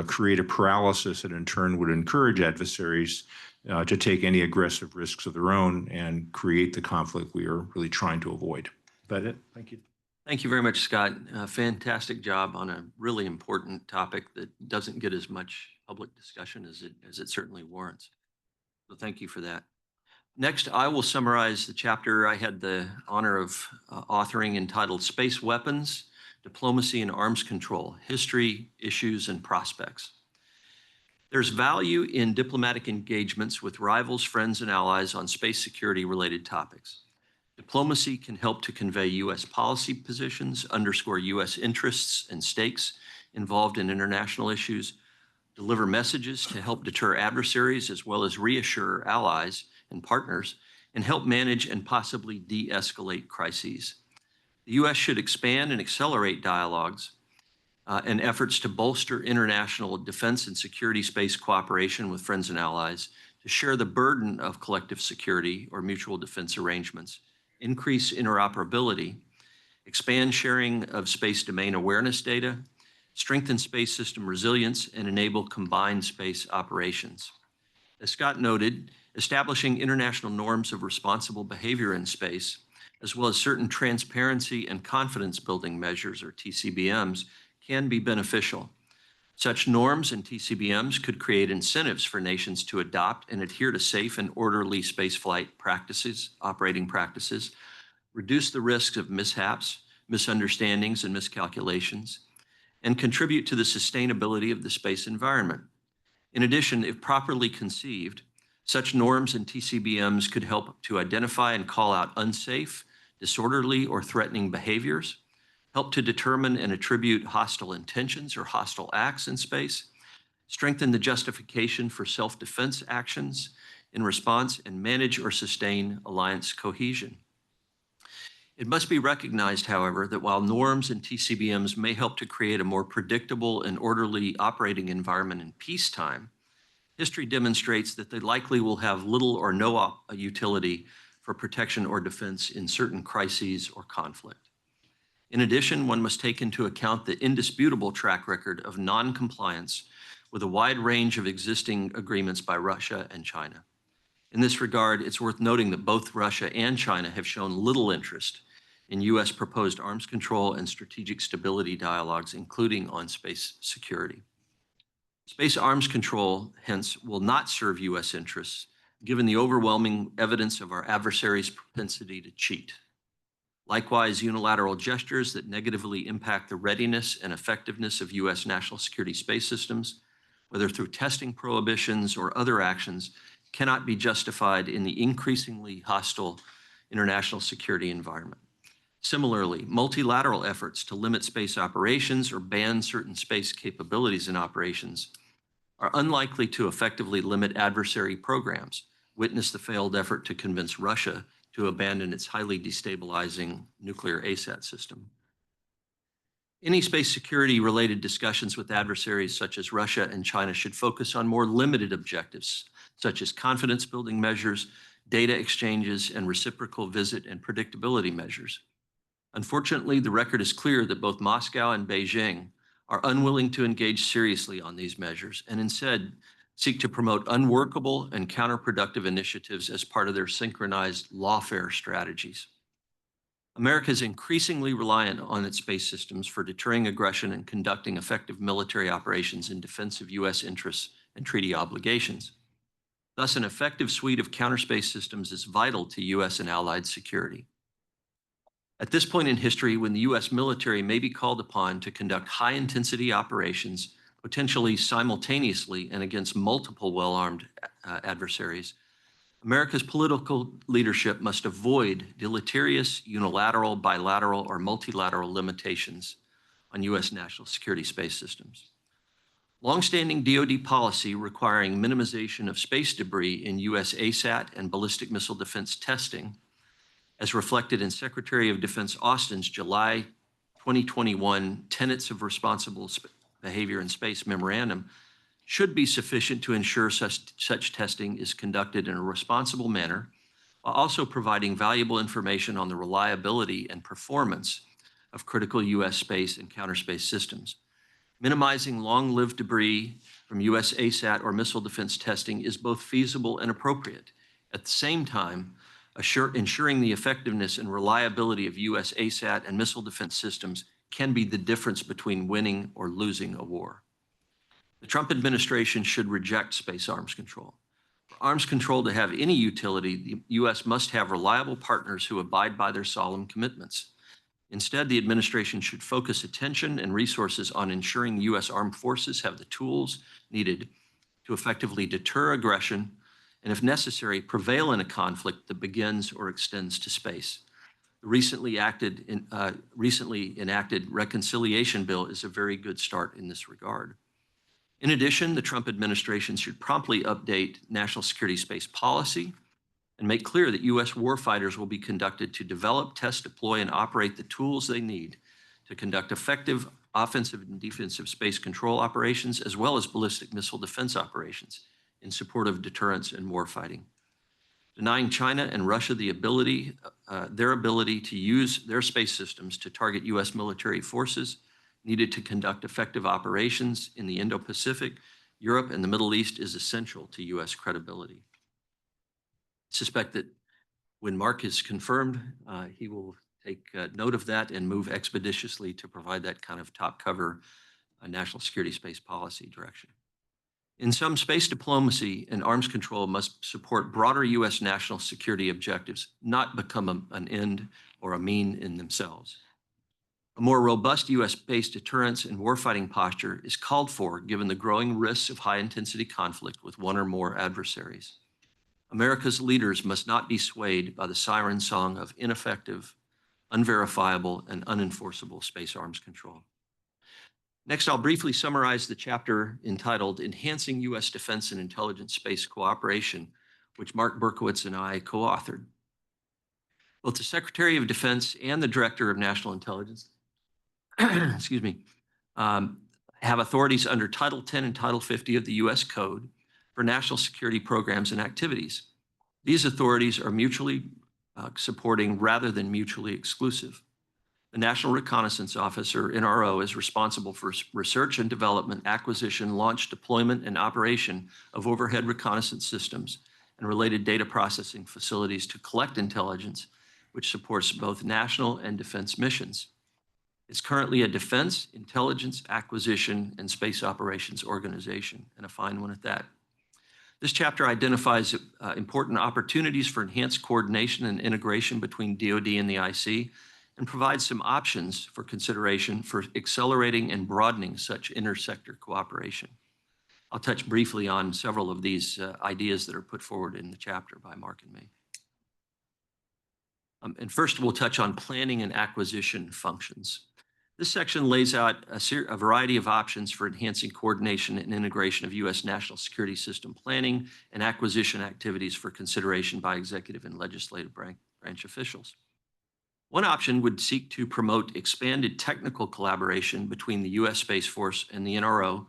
create a paralysis that in turn would encourage adversaries to take any aggressive risks of their own and create the conflict we are really trying to avoid. Is that it? Thank you. Thank you very much, Scott. Fantastic job on a really important topic that doesn't get as much public discussion as it certainly warrants. So thank you for that. Next, I will summarize the chapter I had the honor of authoring entitled Space Weapons, Diplomacy and Arms Control, History, Issues, and Prospects. There's value in diplomatic engagements with rivals, friends, and allies on space security-related topics. Diplomacy can help to convey U.S. policy positions, underscore U.S. interests and stakes involved in international issues, deliver messages to help deter adversaries as well as reassure allies and partners, and help manage and possibly de-escalate crises. The U.S. should expand and accelerate dialogues and efforts to bolster international defense and security space cooperation with friends and allies, to share the burden of collective security or mutual defense arrangements, increase interoperability, expand sharing of space domain awareness data, strengthen space system resilience, and enable combined space operations. As Scott noted, establishing international norms of responsible behavior in space, as well as certain transparency and confidence building measures, or TCBMs, can be beneficial. Such norms and TCBMs could create incentives for nations to adopt and adhere to safe and orderly spaceflight practices, operating practices, reduce the risks of mishaps, misunderstandings, and miscalculations, and contribute to the sustainability of the space environment. In addition, if properly conceived, such norms and TCBMs could help to identify and call out unsafe, disorderly, or threatening behaviors, help to determine and attribute hostile intentions or hostile acts in space, strengthen the justification for self-defense actions in response, and manage or sustain alliance cohesion. It must be recognized, however, that while norms and TCBMs may help to create a more predictable and orderly operating environment in peacetime, history demonstrates that they likely will have little or no utility for protection or defense in certain crises or conflict. In addition, one must take into account the indisputable track record of non-compliance with a wide range of existing agreements by Russia and China. In this regard, it's worth noting that both Russia and China have shown little interest in U.S. proposed arms control and strategic stability dialogues, including on space security. Space arms control, hence, will not serve U.S. interests, given the overwhelming evidence of our adversaries' propensity to cheat. Likewise, unilateral gestures that negatively impact the readiness and effectiveness of U.S. national security space systems, whether through testing prohibitions or other actions, cannot be justified in the increasingly hostile international security environment. Similarly, multilateral efforts to limit space operations or ban certain space capabilities and operations are unlikely to effectively limit adversary programs. Witness the failed effort to convince Russia to abandon its highly destabilizing nuclear ASAT system. Any space security-related discussions with adversaries such as Russia and China should focus on more limited objectives, such as confidence-building measures, data exchanges, and reciprocal visit and predictability measures. Unfortunately, the record is clear that both Moscow and Beijing are unwilling to engage seriously on these measures and instead seek to promote unworkable and counterproductive initiatives as part of their synchronized lawfare strategies. America is increasingly reliant on its space systems for deterring aggression and conducting effective military operations in defense of U.S. interests and treaty obligations. Thus, an effective suite of counterspace systems is vital to U.S. and allied security. At this point in history, when the U.S. military may be called upon to conduct high-intensity operations, potentially simultaneously and against multiple well-armed adversaries, America's political leadership must avoid deleterious unilateral, bilateral, or multilateral limitations on U.S. national security space systems. Longstanding DoD policy requiring minimization of space debris in U.S. ASAT and ballistic missile defense testing, as reflected in Secretary of Defense Austin's July 2021 Tenets of Responsible Behavior in Space Memorandum, should be sufficient to ensure such testing is conducted in a responsible manner, while also providing valuable information on the reliability and performance of critical U.S. space and counterspace systems. Minimizing long-lived debris from U.S. ASAT or missile defense testing is both feasible and appropriate. At the same time, ensuring the effectiveness and reliability of U.S. ASAT and missile defense systems can be the difference between winning or losing a war. The Trump administration should reject space arms control. For arms control to have any utility, the U.S. must have reliable partners who abide by their solemn commitments. Instead, the administration should focus attention and resources on ensuring U.S. armed forces have the tools needed to effectively deter aggression and, if necessary, prevail in a conflict that begins or extends to space. The recently enacted reconciliation bill is a very good start in this regard. In addition, the Trump administration should promptly update national security space policy and make clear that U.S. warfighters will be conducted to develop, test, deploy, and operate the tools they need to conduct effective offensive and defensive space control operations, as well as ballistic missile defense operations in support of deterrence and warfighting. Denying China and Russia their ability to use their space systems to target U.S. military forces needed to conduct effective operations in the Indo-Pacific, Europe, and the Middle East is essential to U.S. credibility. I suspect that when Mark is confirmed, he will take note of that and move expeditiously to provide that kind of top cover national security space policy direction. In sum, space diplomacy and arms control must support broader U.S. national security objectives, not become an end or a mean in themselves. A more robust U.S.-based deterrence and warfighting posture is called for given the growing risks of high-intensity conflict with one or more adversaries. America's leaders must not be swayed by the siren song of ineffective, unverifiable, and unenforceable space arms control. Next, I'll briefly summarize the chapter entitled Enhancing U.S. Defense and Intelligence Space Cooperation, which Mark Berkowitz and I co-authored. Both the Secretary of Defense and the Director of National Intelligence have authorities under Title 10 and Title 50 of the U.S. Code for national security programs and activities. These authorities are mutually supporting rather than mutually exclusive. The National Reconnaissance Office, or NRO, is responsible for research and development, acquisition, launch, deployment, and operation of overhead reconnaissance systems and related data processing facilities to collect intelligence, which supports both national and defense missions. It's currently a defense, intelligence, acquisition, and space operations organization, and a fine one at that. This chapter identifies important opportunities for enhanced coordination and integration between DoD and the IC, and provides some options for consideration for accelerating and broadening such intersector cooperation. I'll touch briefly on several of these ideas that are put forward in the chapter by Mark and me. And first, we'll touch on planning and acquisition functions. This section lays out a variety of options for enhancing coordination and integration of U.S. national security system planning and acquisition activities for consideration by executive and legislative branch officials. One option would seek to promote expanded technical collaboration between the U.S. Space Force and the NRO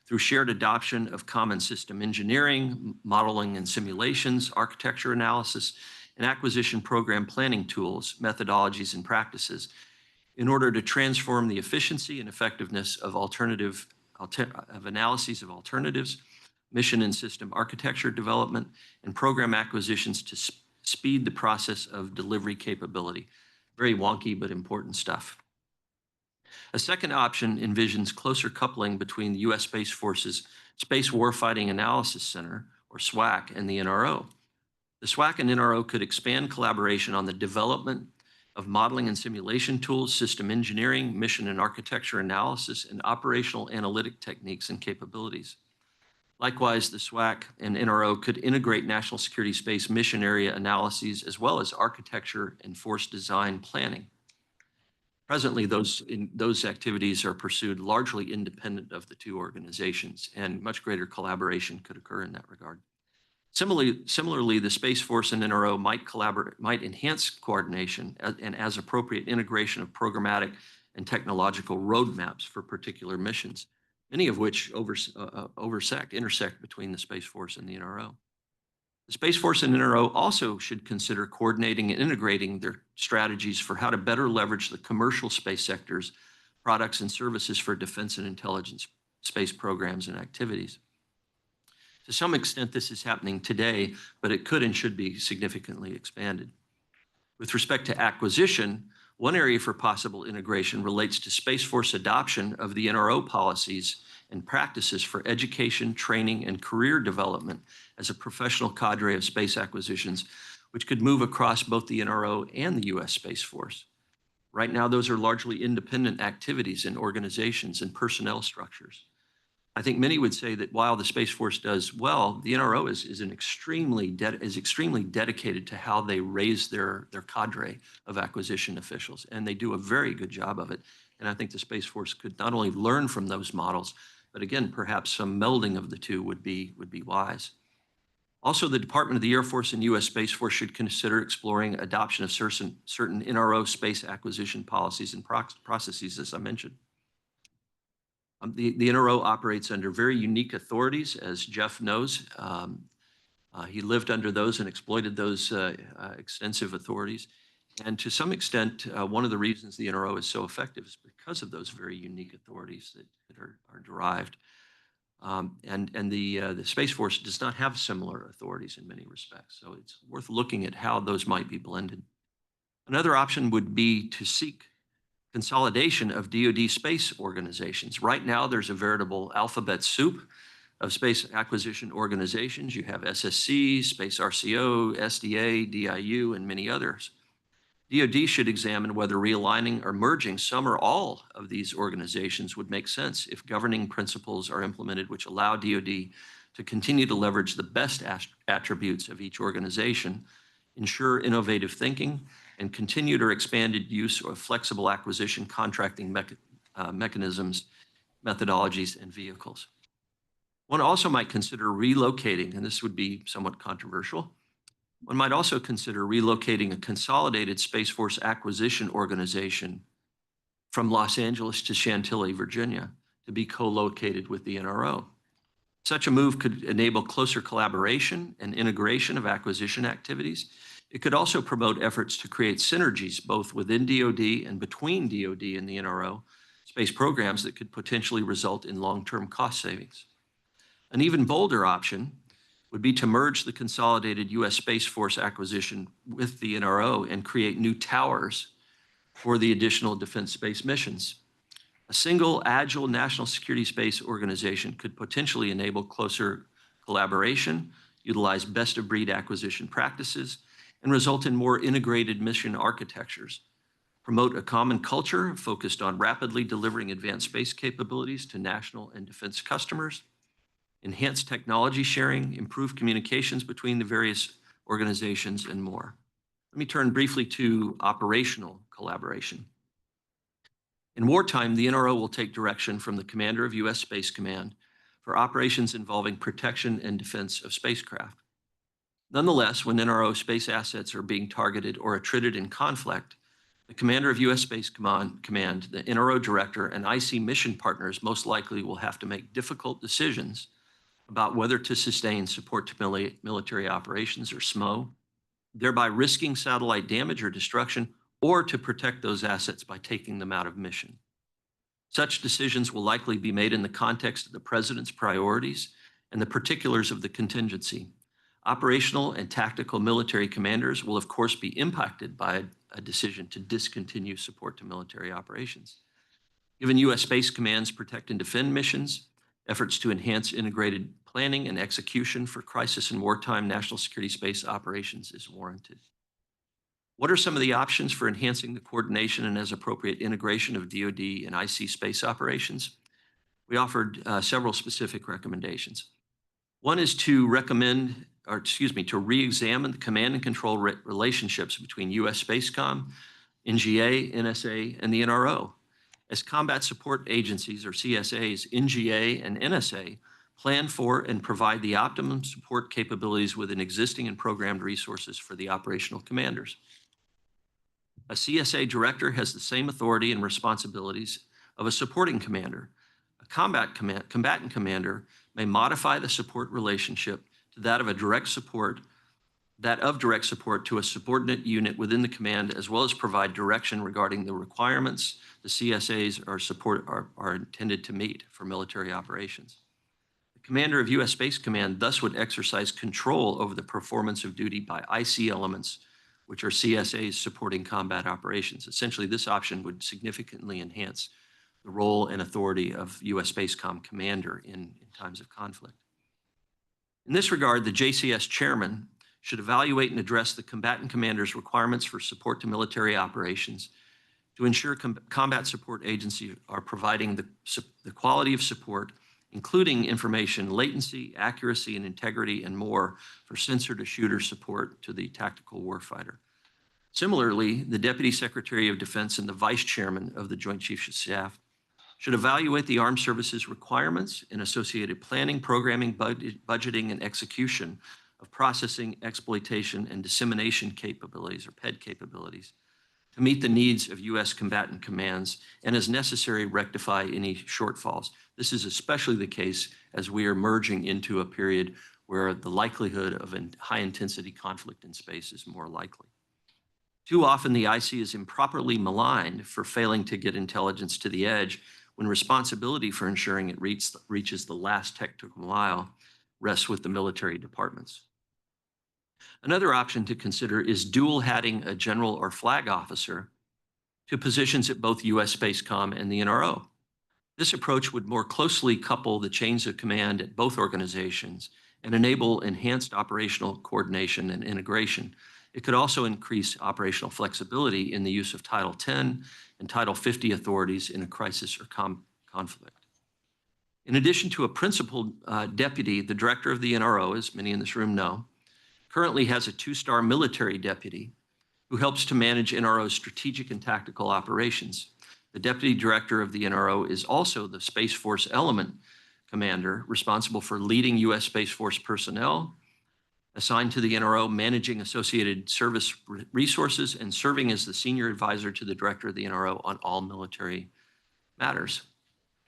through shared adoption of common system engineering, modeling and simulations, architecture analysis, and acquisition program planning tools, methodologies, and practices in order to transform the efficiency and effectiveness of analyses of alternatives, mission and system architecture development, and program acquisitions to speed the process of delivery capability. Very wonky, but important stuff. A second option envisions closer coupling between the U.S. Space Force's Space Warfighting Analysis Center, or SWAC, and the NRO. The SWAC and NRO could expand collaboration on the development of modeling and simulation tools, system engineering, mission and architecture analysis, and operational analytic techniques and capabilities. Likewise, the SWAC and NRO could integrate national security space mission area analyses as well as architecture and force design planning. Presently, those activities are pursued largely independent of the two organizations, and much greater collaboration could occur in that regard. Similarly, the Space Force and NRO might enhance coordination and, as appropriate, integration of programmatic and technological roadmaps for particular missions, many of which intersect between the Space Force and the NRO. The Space Force and NRO also should consider coordinating and integrating their strategies for how to better leverage the commercial space sector's products and services for defense and intelligence space programs and activities. To some extent, this is happening today, but it could and should be significantly expanded. With respect to acquisition, one area for possible integration relates to Space Force adoption of the NRO policies and practices for education, training, and career development as a professional cadre of space acquisitions, which could move across both the NRO and the U.S. Space Force. Right now, those are largely independent activities in organizations and personnel structures. I think many would say that while the Space Force does well, the NRO is extremely dedicated to how they raise their cadre of acquisition officials, and they do a very good job of it. And I think the Space Force could not only learn from those models, but again, perhaps some melding of the two would be wise. Also, the Department of the Air Force and U.S. Space Force should consider exploring adoption of certain NRO space acquisition policies and processes, as I mentioned. The NRO operates under very unique authorities, as Jeff knows. He lived under those and exploited those extensive authorities. And to some extent, one of the reasons the NRO is so effective is because of those very unique authorities that are derived. And the Space Force does not have similar authorities in many respects. So it's worth looking at how those might be blended. Another option would be to seek consolidation of DoD space organizations. Right now, there's a veritable alphabet soup of space acquisition organizations. You have SSC, Space RCO, SDA, DIU, and many others. DoD should examine whether realigning or merging some or all of these organizations would make sense if governing principles are implemented which allow DoD to continue to leverage the best attributes of each organization, ensure innovative thinking, and continued or expanded use of flexible acquisition contracting mechanisms, methodologies, and vehicles. One also might consider relocating, and this would be somewhat controversial. One might also consider relocating a consolidated Space Force acquisition organization from Los Angeles to Chantilly, Virginia, to be co-located with the NRO. Such a move could enable closer collaboration and integration of acquisition activities. It could also promote efforts to create synergies both within DoD and between DoD and the NRO space programs that could potentially result in long-term cost savings. An even bolder option would be to merge the consolidated U.S. Space Force acquisition with the NRO and create new towers for the additional defense space missions. A single, agile national security space organization could potentially enable closer collaboration, utilize best-of-breed acquisition practices, and result in more integrated mission architectures, promote a common culture focused on rapidly delivering advanced space capabilities to national and defense customers, enhance technology sharing, improve communications between the various organizations, and more. Let me turn briefly to operational collaboration. In wartime, the NRO will take direction from the commander of U.S. Space Command for operations involving protection and defense of spacecraft. Nonetheless, when NRO space assets are being targeted or attrited in conflict, the commander of U.S. Space Command, the NRO director, and IC mission partners most likely will have to make difficult decisions about whether to sustain support to military operations or SMO, thereby risking satellite damage or destruction, or to protect those assets by taking them out of mission. Such decisions will likely be made in the context of the president's priorities and the particulars of the contingency. Operational and tactical military commanders will, of course, be impacted by a decision to discontinue support to military operations. Given U.S. Space Command's protect and defend missions, efforts to enhance integrated planning and execution for crisis and wartime national security space operations is warranted. What are some of the options for enhancing the coordination and as appropriate integration of DoD and IC space operations? We offered several specific recommendations. One is to re-examine the command and control relationships between U.S. Spacecom, NGA, NSA, and the NRO. As combat support agencies, or CSAs, NGA and NSA plan for and provide the optimum support capabilities within existing and programmed resources for the operational commanders. A CSA director has the same authority and responsibilities of a supporting commander. A combatant commander may modify the support relationship to that of direct support to a subordinate unit within the command, as well as provide direction regarding the requirements the CSAs are intended to meet for military operations. The commander of U.S. Space Command thus would exercise control over the performance of duty by IC elements, which are CSAs supporting combat operations. Essentially, this option would significantly enhance the role and authority of U.S. Spacecom commander in times of conflict. In this regard, the JCS chairman should evaluate and address the combatant commander's requirements for support to military operations to ensure combat support agencies are providing the quality of support, including information latency, accuracy, and integrity, and more for sensor-to-shooter support to the tactical warfighter. Similarly, the Deputy Secretary of Defense and the Vice Chairman of the Joint Chiefs of Staff should evaluate the armed services requirements and associated planning, programming, budgeting, and execution of processing, exploitation, and dissemination capabilities, or PED capabilities, to meet the needs of U.S. combatant commands and, as necessary, rectify any shortfalls. This is especially the case as we are merging into a period where the likelihood of a high-intensity conflict in space is more likely. Too often, the IC is improperly maligned for failing to get intelligence to the edge when responsibility for ensuring it reaches the last technical mile rests with the military departments. Another option to consider is dual-hatting a general or flag officer to positions at both U.S. Spacecom and the NRO. This approach would more closely couple the chains of command at both organizations and enable enhanced operational coordination and integration. It could also increase operational flexibility in the use of Title 10 and Title 50 authorities in a crisis or conflict. In addition to a principal deputy, the director of the NRO, as many in this room know, currently has a 2-star military deputy who helps to manage NRO's strategic and tactical operations. The deputy director of the NRO is also the Space Force Element Commander, responsible for leading U.S. Space Force personnel assigned to the NRO, managing associated service resources, and serving as the senior advisor to the director of the NRO on all military matters.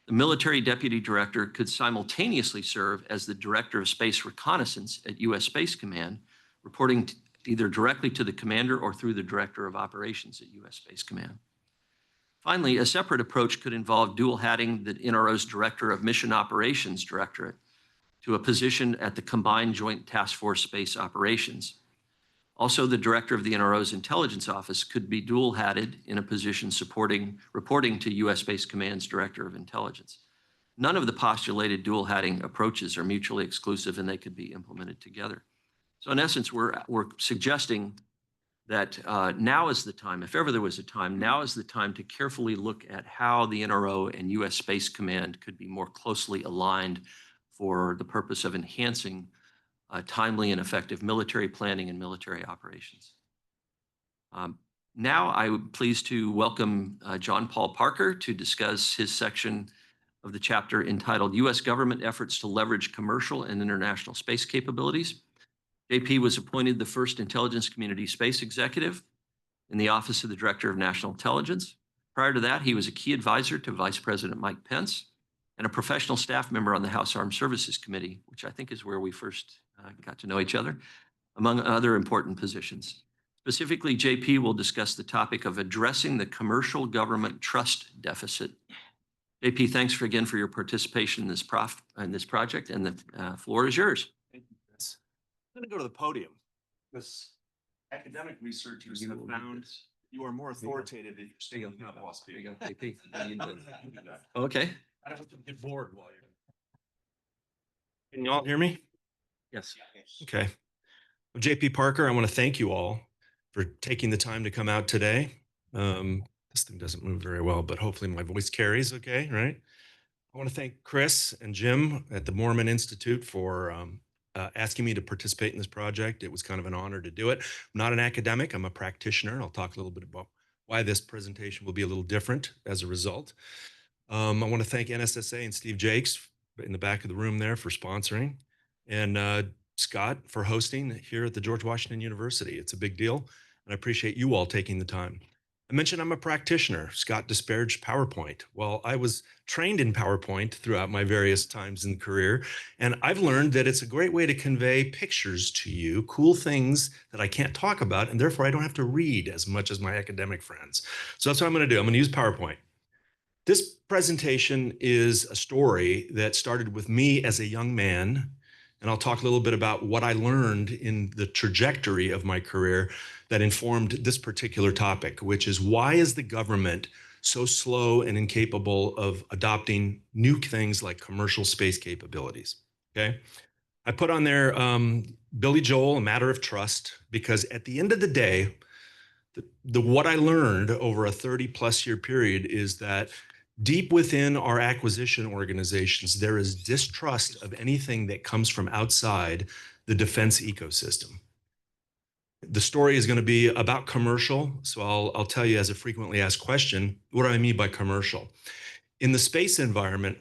The military deputy director could simultaneously serve as the director of space reconnaissance at U.S. Space Command, reporting either directly to the commander or through the director of operations at U.S. Space Command. Finally, a separate approach could involve dual hatting the NRO's Director of Mission Operations Directorate to a position at the Combined Joint Task Force Space Operations. Also, the director of the NRO's Intelligence Office could be dual hatted in a position reporting to U.S. Space Command's Director of Intelligence. None of the postulated dual hatting approaches are mutually exclusive, and they could be implemented together. So in essence, we're suggesting that now is the time, if ever there was a time, now is the time to carefully look at how the NRO and U.S. Space Command could be more closely aligned for the purpose of enhancing timely and effective military planning and military operations. Now I'm pleased to welcome John Paul Parker to discuss his section of the chapter entitled U.S. Government Efforts to Leverage Commercial and International Space Capabilities. JP was appointed the first intelligence community space executive in the Office of the Director of National Intelligence. Prior to that, he was a key advisor to Vice President Mike Pence and a professional staff member on the House Armed Services Committee, which I think is where we first got to know each other, among other important positions. Specifically, JP will discuss the topic of addressing the commercial government trust deficit. JP, thanks again for your participation in this project, and the floor is yours. Thank you, Chris. I'm going to go to the podium because academic researchers have found you are more authoritative if you're standing up while speaking. JP. Okay. I don't want to get bored while you're. Can you all hear me? Yes. Okay. I'm JP Parker. I want to thank you all for taking the time to come out today. This thing doesn't move very well, but hopefully my voice carries okay, right? I want to thank Chris and Jim at the Mormon Institute for asking me to participate in this project. It was kind of an honor to do it. I'm not an academic, I'm a practitioner. I'll talk a little bit about why this presentation will be a little different as a result. I want to thank NSSA and Steve Jakes in the back of the room there for sponsoring, and Scott for hosting here at the George Washington University. It's a big deal, and I appreciate you all taking the time. I mentioned I'm a practitioner. Scott disparaged PowerPoint. Well, I was trained in PowerPoint throughout my various times in career, and I've learned that it's a great way to convey pictures to you, cool things that I can't talk about, and therefore I don't have to read as much as my academic friends. So that's what I'm going to do. I'm going to use PowerPoint. This presentation is a story that started with me as a young man, and I'll talk a little bit about what I learned in the trajectory of my career that informed this particular topic, which is why is the government so slow and incapable of adopting new things like commercial space capabilities, okay? I put on there Billy Joel, A Matter of Trust, because at the end of the day, what I learned over a 30+ year period is that deep within our acquisition organizations, there is distrust of anything that comes from outside the defense ecosystem. The story is going to be about commercial, so I'll tell you as a frequently asked question, what do I mean by commercial? In the space environment,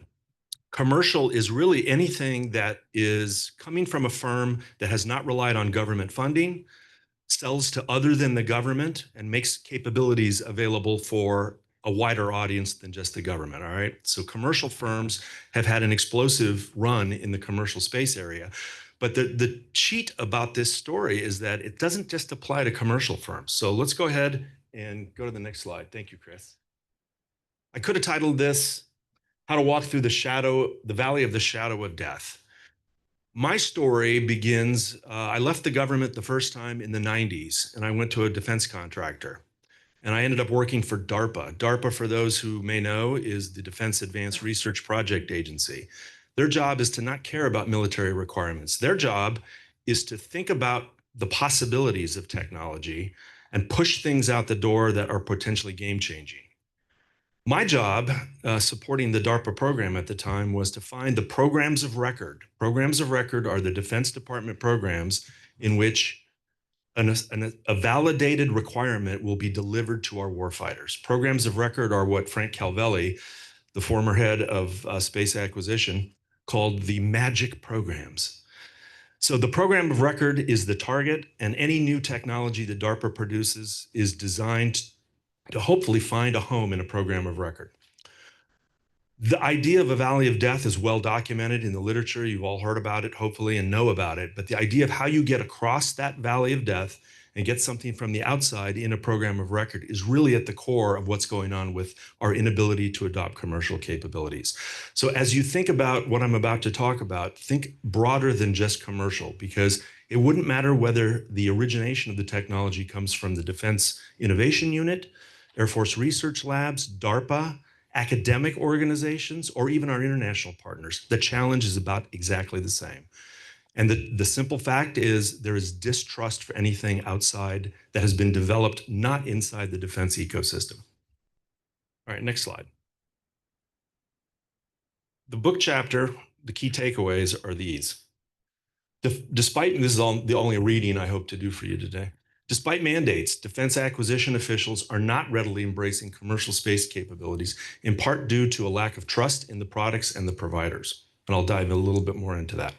commercial is really anything that is coming from a firm that has not relied on government funding, sells to other than the government, and makes capabilities available for a wider audience than just the government, all right? So commercial firms have had an explosive run in the commercial space area. But the cheat about this story is that it doesn't just apply to commercial firms. So let's go ahead and go to the next slide. Thank you, Chris. I could have titled this, How to Walk Through the Valley of the Shadow of Death. My story begins, I left the government the first time in the 90s, and I went to a defense contractor. And I ended up working for DARPA. DARPA, for those who may know, is the Defense Advanced Research Project Agency. Their job is to not care about military requirements. Their job is to think about the possibilities of technology and push things out the door that are potentially game-changing. My job, supporting the DARPA program at the time, was to find the programs of record. Programs of record are the Defense Department programs in which a validated requirement will be delivered to our warfighters. Programs of record are what Frank Calvelli, the former head of space acquisition, called the magic programs. So the program of record is the target, and any new technology that DARPA produces is designed to hopefully find a home in a program of record. The idea of a valley of death is well documented in the literature. You've all heard about it, hopefully, and know about it. But the idea of how you get across that valley of death and get something from the outside in a program of record is really at the core of what's going on with our inability to adopt commercial capabilities. So as you think about what I'm about to talk about, think broader than just commercial, because it wouldn't matter whether the origination of the technology comes from the Defense Innovation Unit, Air Force Research Labs, DARPA, academic organizations, or even our international partners. The challenge is about exactly the same. And the simple fact is there is distrust for anything outside that has been developed not inside the defense ecosystem. All right, next slide. The book chapter, the key takeaways are these. Despite, and this is the only reading I hope to do for you today, despite mandates, defense acquisition officials are not readily embracing commercial space capabilities, in part due to a lack of trust in the products and the providers. And I'll dive a little bit more into that.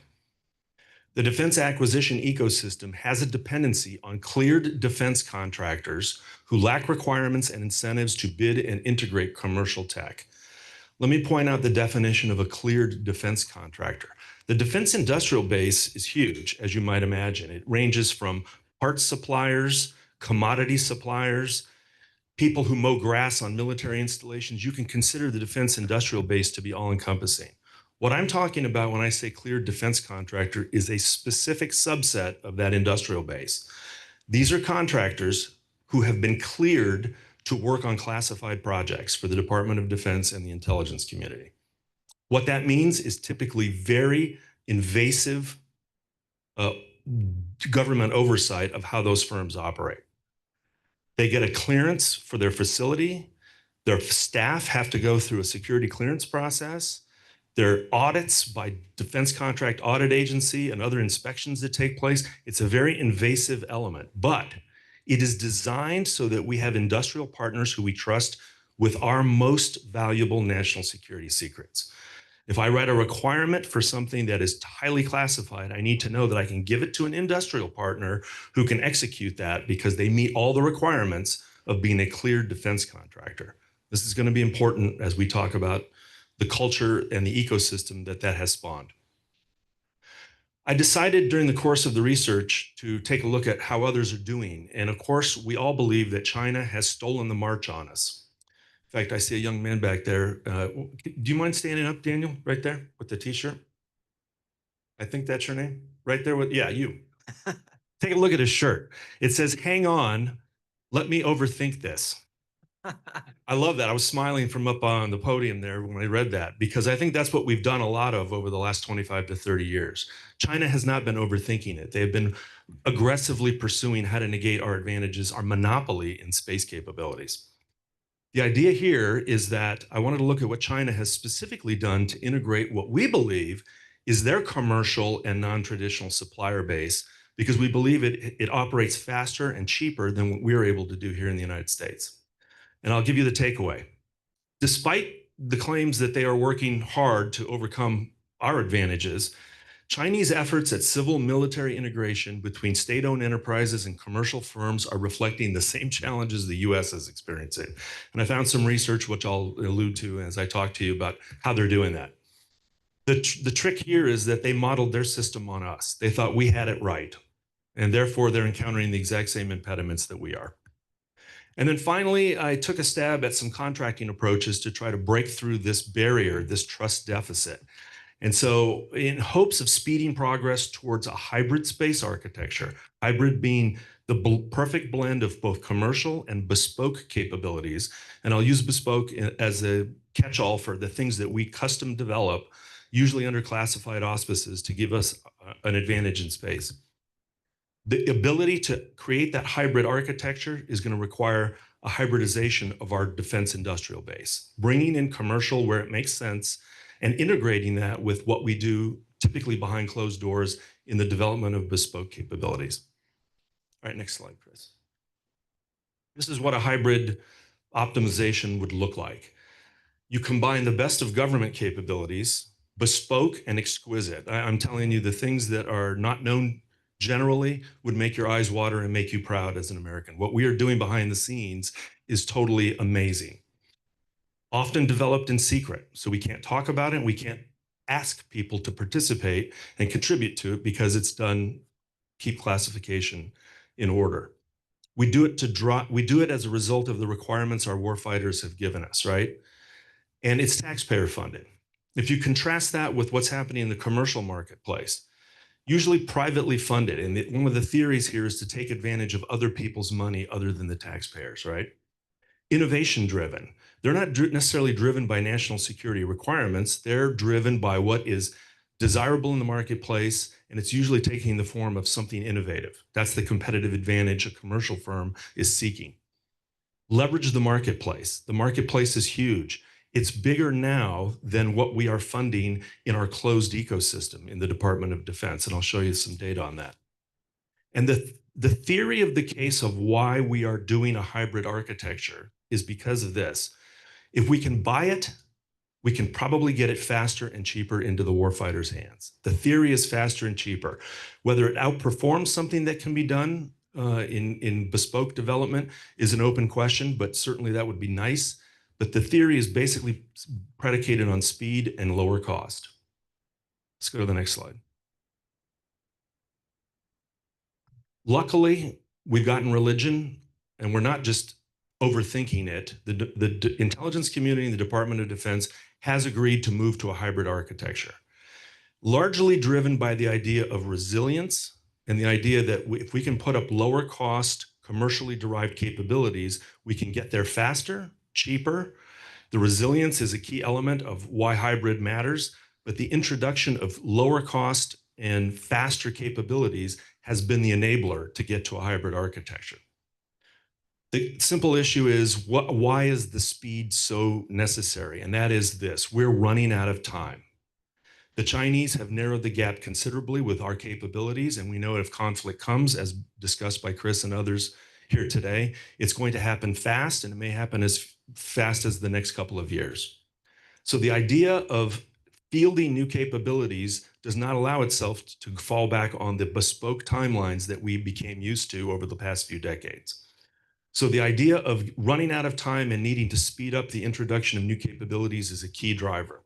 The defense acquisition ecosystem has a dependency on cleared defense contractors who lack requirements and incentives to bid and integrate commercial tech. Let me point out the definition of a cleared defense contractor. The defense industrial base is huge, as you might imagine. It ranges from parts suppliers, commodity suppliers, people who mow grass on military installations. You can consider the defense industrial base to be all-encompassing. What I'm talking about when I say cleared defense contractor is a specific subset of that industrial base. These are contractors who have been cleared to work on classified projects for the Department of Defense and the intelligence community. What that means is typically very invasive government oversight of how those firms operate. They get a clearance for their facility. Their staff have to go through a security clearance process. There are audits by Defense Contract Audit Agency and other inspections that take place. It's a very invasive element, but it is designed so that we have industrial partners who we trust with our most valuable national security secrets. If I write a requirement for something that is highly classified, I need to know that I can give it to an industrial partner who can execute that because they meet all the requirements of being a cleared defense contractor. This is going to be important as we talk about the culture and the ecosystem that has spawned. I decided during the course of the research to take a look at how others are doing. And of course, we all believe that China has stolen the march on us. In fact, I see a young man back there. Do you mind standing up, Daniel, right there with the t-shirt? I think that's your name, right there with, yeah, you. Take a look at his shirt. It says, "Hang on, let me overthink this." I love that. I was smiling from up on the podium there when I read that, because I think that's what we've done a lot of over the last 25 to 30 years. China has not been overthinking it. They have been aggressively pursuing how to negate our advantages, our monopoly in space capabilities. The idea here is that I wanted to look at what China has specifically done to integrate what we believe is their commercial and non-traditional supplier base, because we believe it operates faster and cheaper than what we're able to do here in the United States. And I'll give you the takeaway. Despite the claims that they are working hard to overcome our advantages, Chinese efforts at civil-military integration between state-owned enterprises and commercial firms are reflecting the same challenges the US is experiencing. And I found some research, which I'll allude to as I talk to you about how they're doing that. The trick here is that they modeled their system on us. They thought we had it right, and therefore they're encountering the exact same impediments that we are. And then finally, I took a stab at some contracting approaches to try to break through this barrier, this trust deficit. And so in hopes of speeding progress towards a hybrid space architecture, hybrid being the perfect blend of both commercial and bespoke capabilities, and I'll use bespoke as a catch-all for the things that we custom develop, usually under classified auspices, to give us an advantage in space. The ability to create that hybrid architecture is going to require a hybridization of our defense industrial base, bringing in commercial where it makes sense and integrating that with what we do typically behind closed doors in the development of bespoke capabilities. All right, next slide, Chris. This is what a hybrid optimization would look like. You combine the best of government capabilities, bespoke and exquisite. I'm telling you, the things that are not known generally would make your eyes water and make you proud as an American. What we are doing behind the scenes is totally amazing. often developed in secret. So we can't talk about it, and we can't ask people to participate and contribute to it because it's done, keep classification in order. We do it as a result of the requirements our warfighters have given us, right? And it's taxpayer funded. If you contrast that with what's happening in the commercial marketplace, usually privately funded, and one of the theories here is to take advantage of other people's money other than the taxpayers, right? Innovation driven. They're not necessarily driven by national security requirements. They're driven by what is desirable in the marketplace, and it's usually taking the form of something innovative. That's the competitive advantage a commercial firm is seeking. Leverage the marketplace. The marketplace is huge. It's bigger now than what we are funding in our closed ecosystem in the Department of Defense, and I'll show you some data on that. And the theory of the case of why we are doing a hybrid architecture is because of this. If we can buy it, we can probably get it faster and cheaper into the warfighter's hands. The theory is faster and cheaper. Whether it outperforms something that can be done in bespoke development is an open question, but certainly that would be nice. But the theory is basically predicated on speed and lower cost. Let's go to the next slide. Luckily, we've gotten religion, and we're not just overthinking it. The intelligence community and the Department of Defense has agreed to move to a hybrid architecture, largely driven by the idea of resilience and the idea that if we can put up lower cost, commercially derived capabilities, we can get there faster, cheaper. The resilience is a key element of why hybrid matters, but the introduction of lower cost and faster capabilities has been the enabler to get to a hybrid architecture. The simple issue is, why is the speed so necessary? And that is this: we're running out of time. The Chinese have narrowed the gap considerably with our capabilities, and we know if conflict comes, as discussed by Chris and others here today, it's going to happen fast, and it may happen as fast as the next couple of years. So the idea of fielding new capabilities does not allow itself to fall back on the bespoke timelines that we became used to over the past few decades. So the idea of running out of time and needing to speed up the introduction of new capabilities is a key driver.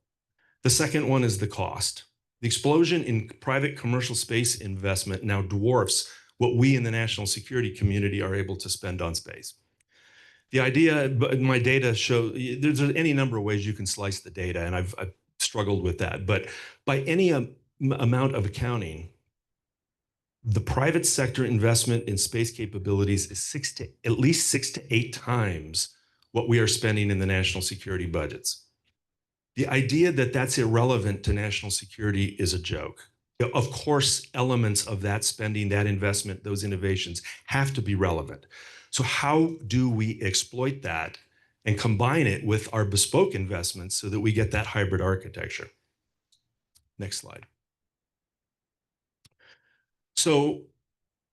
The second one is the cost. The explosion in private commercial space investment now dwarfs what we in the national security community are able to spend on space. The idea, my data show, there's any number of ways you can slice the data, and I've struggled with that. But by any amount of accounting, the private sector investment in space capabilities is at least 6 to 8 times what we are spending in the national security budgets. The idea that that's irrelevant to national security is a joke. Of course, elements of that spending, that investment, those innovations have to be relevant. So how do we exploit that and combine it with our bespoke investments so that we get that hybrid architecture? Next slide. So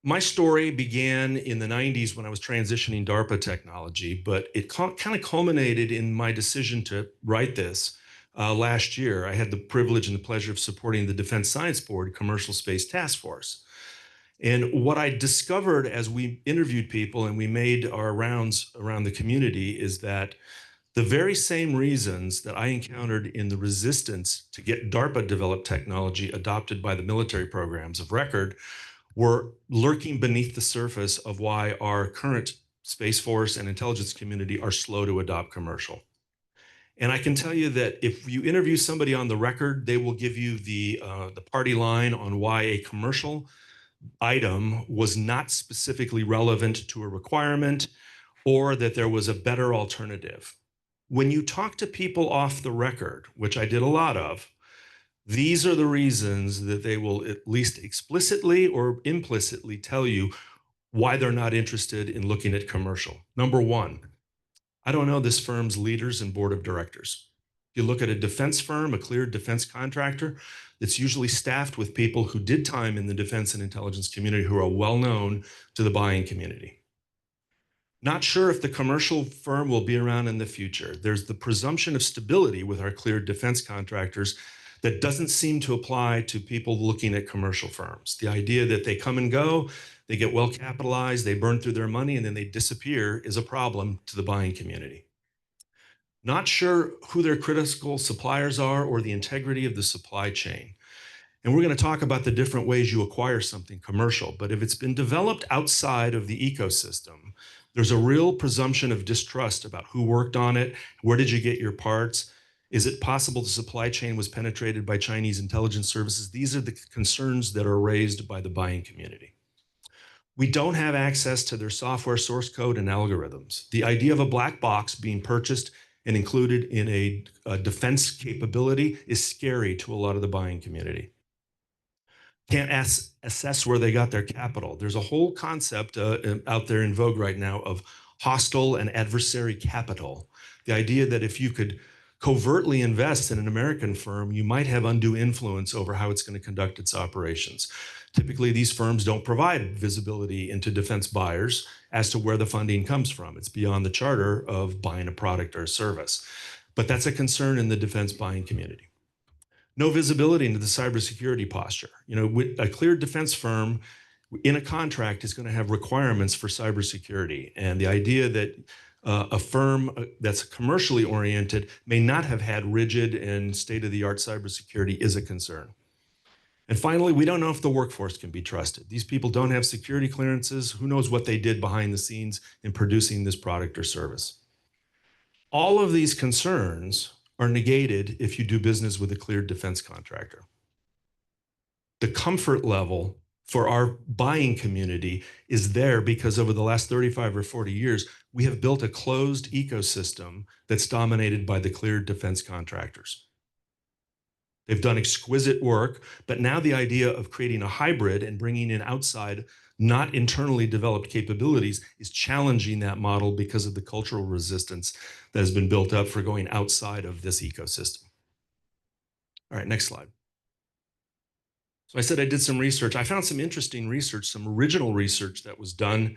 my story began in the 90s when I was transitioning DARPA technology, but it kind of culminated in my decision to write this last year. I had the privilege and the pleasure of supporting the Defense Science Board Commercial Space Task Force. And what I discovered as we interviewed people and we made our rounds around the community is that the very same reasons that I encountered in the resistance to get DARPA developed technology adopted by the military programs of record were lurking beneath the surface of why our current Space Force and intelligence community are slow to adopt commercial. And I can tell you that if you interview somebody on the record, they will give you the party line on why a commercial item was not specifically relevant to a requirement or that there was a better alternative. When you talk to people off the record, which I did a lot of, these are the reasons that they will at least explicitly or implicitly tell you why they're not interested in looking at commercial. Number one, I don't know this firm's leaders and board of directors. If you look at a defense firm, a cleared defense contractor, it's usually staffed with people who did time in the defense and intelligence community who are well known to the buying community. Not sure if the commercial firm will be around in the future. There's the presumption of stability with our cleared defense contractors that doesn't seem to apply to people looking at commercial firms. The idea that they come and go, they get well capitalized, they burn through their money, and then they disappear is a problem to the buying community. not sure who their critical suppliers are or the integrity of the supply chain. And we're going to talk about the different ways you acquire something commercial. But if it's been developed outside of the ecosystem, there's a real presumption of distrust about who worked on it, where did you get your parts, is it possible the supply chain was penetrated by Chinese intelligence services? These are the concerns that are raised by the buying community. We don't have access to their software source code and algorithms. The idea of a black box being purchased and included in a defense capability is scary to a lot of the buying community. Can't assess where they got their capital. There's a whole concept out there in vogue right now of hostile and adversary capital. The idea that if you could covertly invest in an American firm, you might have undue influence over how it's going to conduct its operations. Typically, these firms don't provide visibility into defense buyers as to where the funding comes from. It's beyond the charter of buying a product or a service. But that's a concern in the defense buying community. No visibility into the cybersecurity posture. You know, a cleared defense firm in a contract is going to have requirements for cybersecurity. And the idea that a firm that's commercially oriented may not have had rigid and state-of-the-art cybersecurity is a concern. And finally, we don't know if the workforce can be trusted. These people don't have security clearances. Who knows what they did behind the scenes in producing this product or service? All of these concerns are negated if you do business with a cleared defense contractor. The comfort level for our buying community is there because over the last 35 or 40 years, we have built a closed ecosystem that's dominated by the cleared defense contractors. They've done exquisite work, but now the idea of creating a hybrid and bringing in outside, not internally developed capabilities is challenging that model because of the cultural resistance that has been built up for going outside of this ecosystem. All right, next slide. So I said I did some research. I found some interesting research, some original research that was done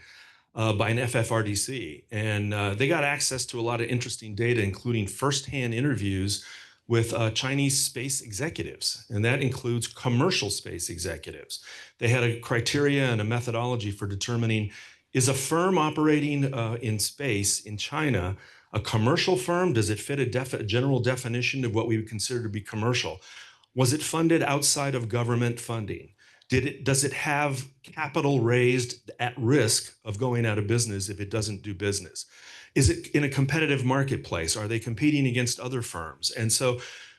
by an FFRDC. And they got access to a lot of interesting data, including firsthand interviews with Chinese space executives, and that includes commercial space executives. They had a criteria and a methodology for determining, is a firm operating in space in China a commercial firm? Does it fit a general definition of what we would consider to be commercial? Was it funded outside of government funding? Does it have capital raised at risk of going out of business if it doesn't do business? Is it in a competitive marketplace? Are they competing against other firms? And so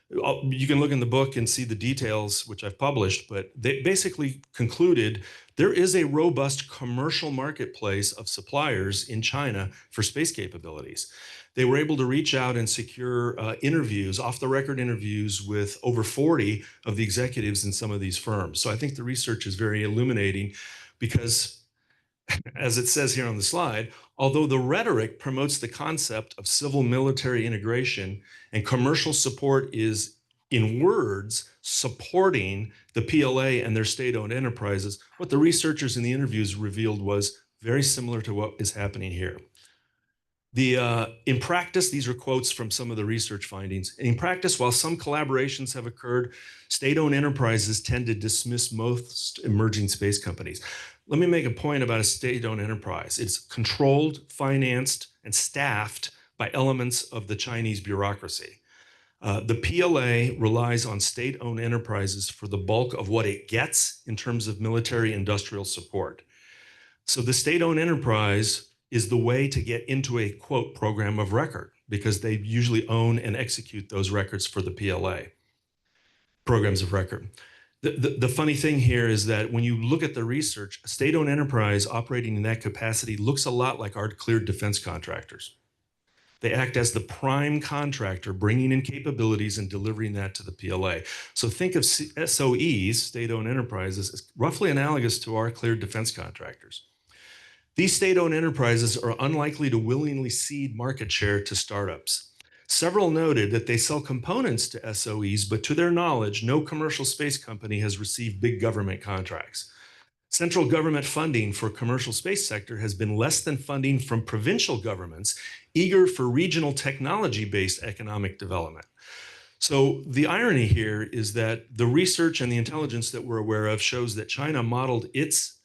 you can look in the book and see the details, which I've published, but they basically concluded there is a robust commercial marketplace of suppliers in China for space capabilities. They were able to reach out and secure interviews, off-the-record interviews with over 40 of the executives in some of these firms. So I think the research is very illuminating because, as it says here on the slide, although the rhetoric promotes the concept of civil-military integration and commercial support is, in words, supporting the PLA and their state-owned enterprises, what the researchers in the interviews revealed was very similar to what is happening here. In practice, these are quotes from some of the research findings. In practice, while some collaborations have occurred, state-owned enterprises tend to dismiss most emerging space companies. Let me make a point about a state-owned enterprise. It's controlled, financed, and staffed by elements of the Chinese bureaucracy. The PLA relies on state-owned enterprises for the bulk of what it gets in terms of military industrial support. So the state-owned enterprise is the way to get into a, quote, program of record, because they usually own and execute those records for the PLA, programs of record. The funny thing here is that when you look at the research, a state-owned enterprise operating in that capacity looks a lot like our cleared defense contractors. They act as the prime contractor, bringing in capabilities and delivering that to the PLA. So think of SOEs, state-owned enterprises, as roughly analogous to our cleared defense contractors. These state-owned enterprises are unlikely to willingly cede market share to startups. Several noted that they sell components to SOEs, but to their knowledge, no commercial space company has received big government contracts. Central government funding for commercial space sector has been less than funding from provincial governments eager for regional technology-based economic development. So the irony here is that the research and the intelligence that we're aware of shows that China modeled its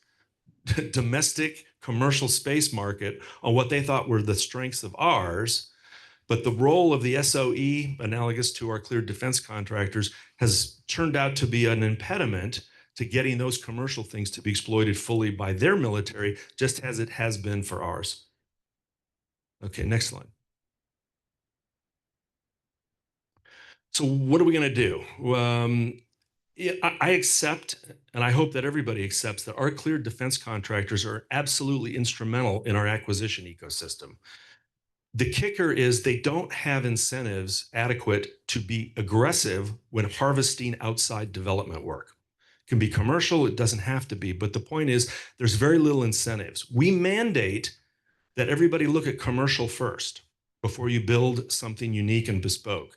domestic commercial space market on what they thought were the strengths of ours, But the role of the SOE, analogous to our cleared defense contractors, has turned out to be an impediment to getting those commercial things to be exploited fully by their military, just as it has been for ours. Okay, next slide. So what are we going to do? I accept, and I hope that everybody accepts, that our cleared defense contractors are absolutely instrumental in our acquisition ecosystem. The kicker is they don't have incentives adequate to be aggressive when harvesting outside development work. It can be commercial, it doesn't have to be, but the point is there's very little incentives. We mandate that everybody look at commercial first before you build something unique and bespoke.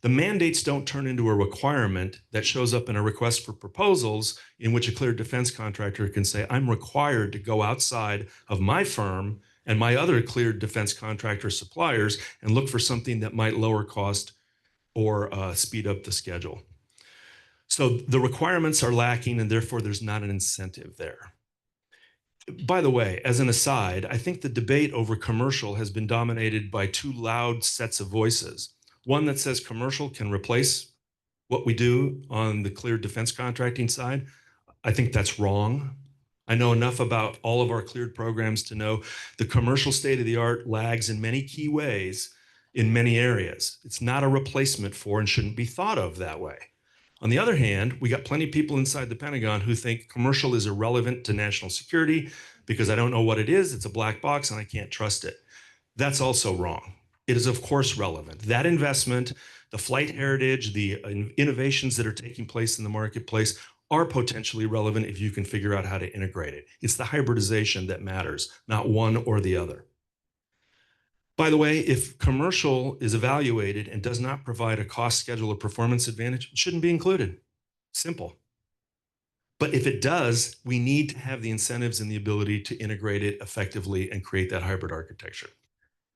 The mandates don't turn into a requirement that shows up in a request for proposals in which a cleared defense contractor can say, I'm required to go outside of my firm and my other cleared defense contractor suppliers and look for something that might lower cost or speed up the schedule. So the requirements are lacking, and therefore there's not an incentive there. By the way, as an aside, I think the debate over commercial has been dominated by two loud sets of voices. One that says commercial can replace what we do on the cleared defense contracting side. I think that's wrong. I know enough about all of our cleared programs to know the commercial state of the art lags in many key ways in many areas. It's not a replacement for and shouldn't be thought of that way. On the other hand, we got plenty of people inside the Pentagon who think commercial is irrelevant to national security because I don't know what it is, it's a black box and I can't trust it. That's also wrong. It is of course relevant. That investment, the flight heritage, the innovations that are taking place in the marketplace are potentially relevant if you can figure out how to integrate it. It's the hybridization that matters, not one or the other. By the way, if commercial is evaluated and does not provide a cost, schedule, or performance advantage, it shouldn't be included. Simple. But if it does, we need to have the incentives and the ability to integrate it effectively and create that hybrid architecture.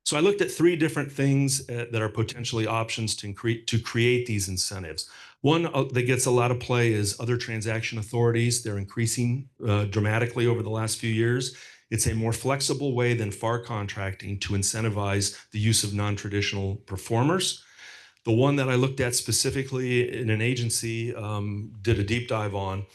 So I looked at three different things that are potentially options to create these incentives. One that gets a lot of play is other transaction authorities. They're increasing dramatically over the last few years. It's a more flexible way than FAR contracting to incentivize the use of non-traditional performers. The one that I looked at specifically in an agency, did a deep dive on,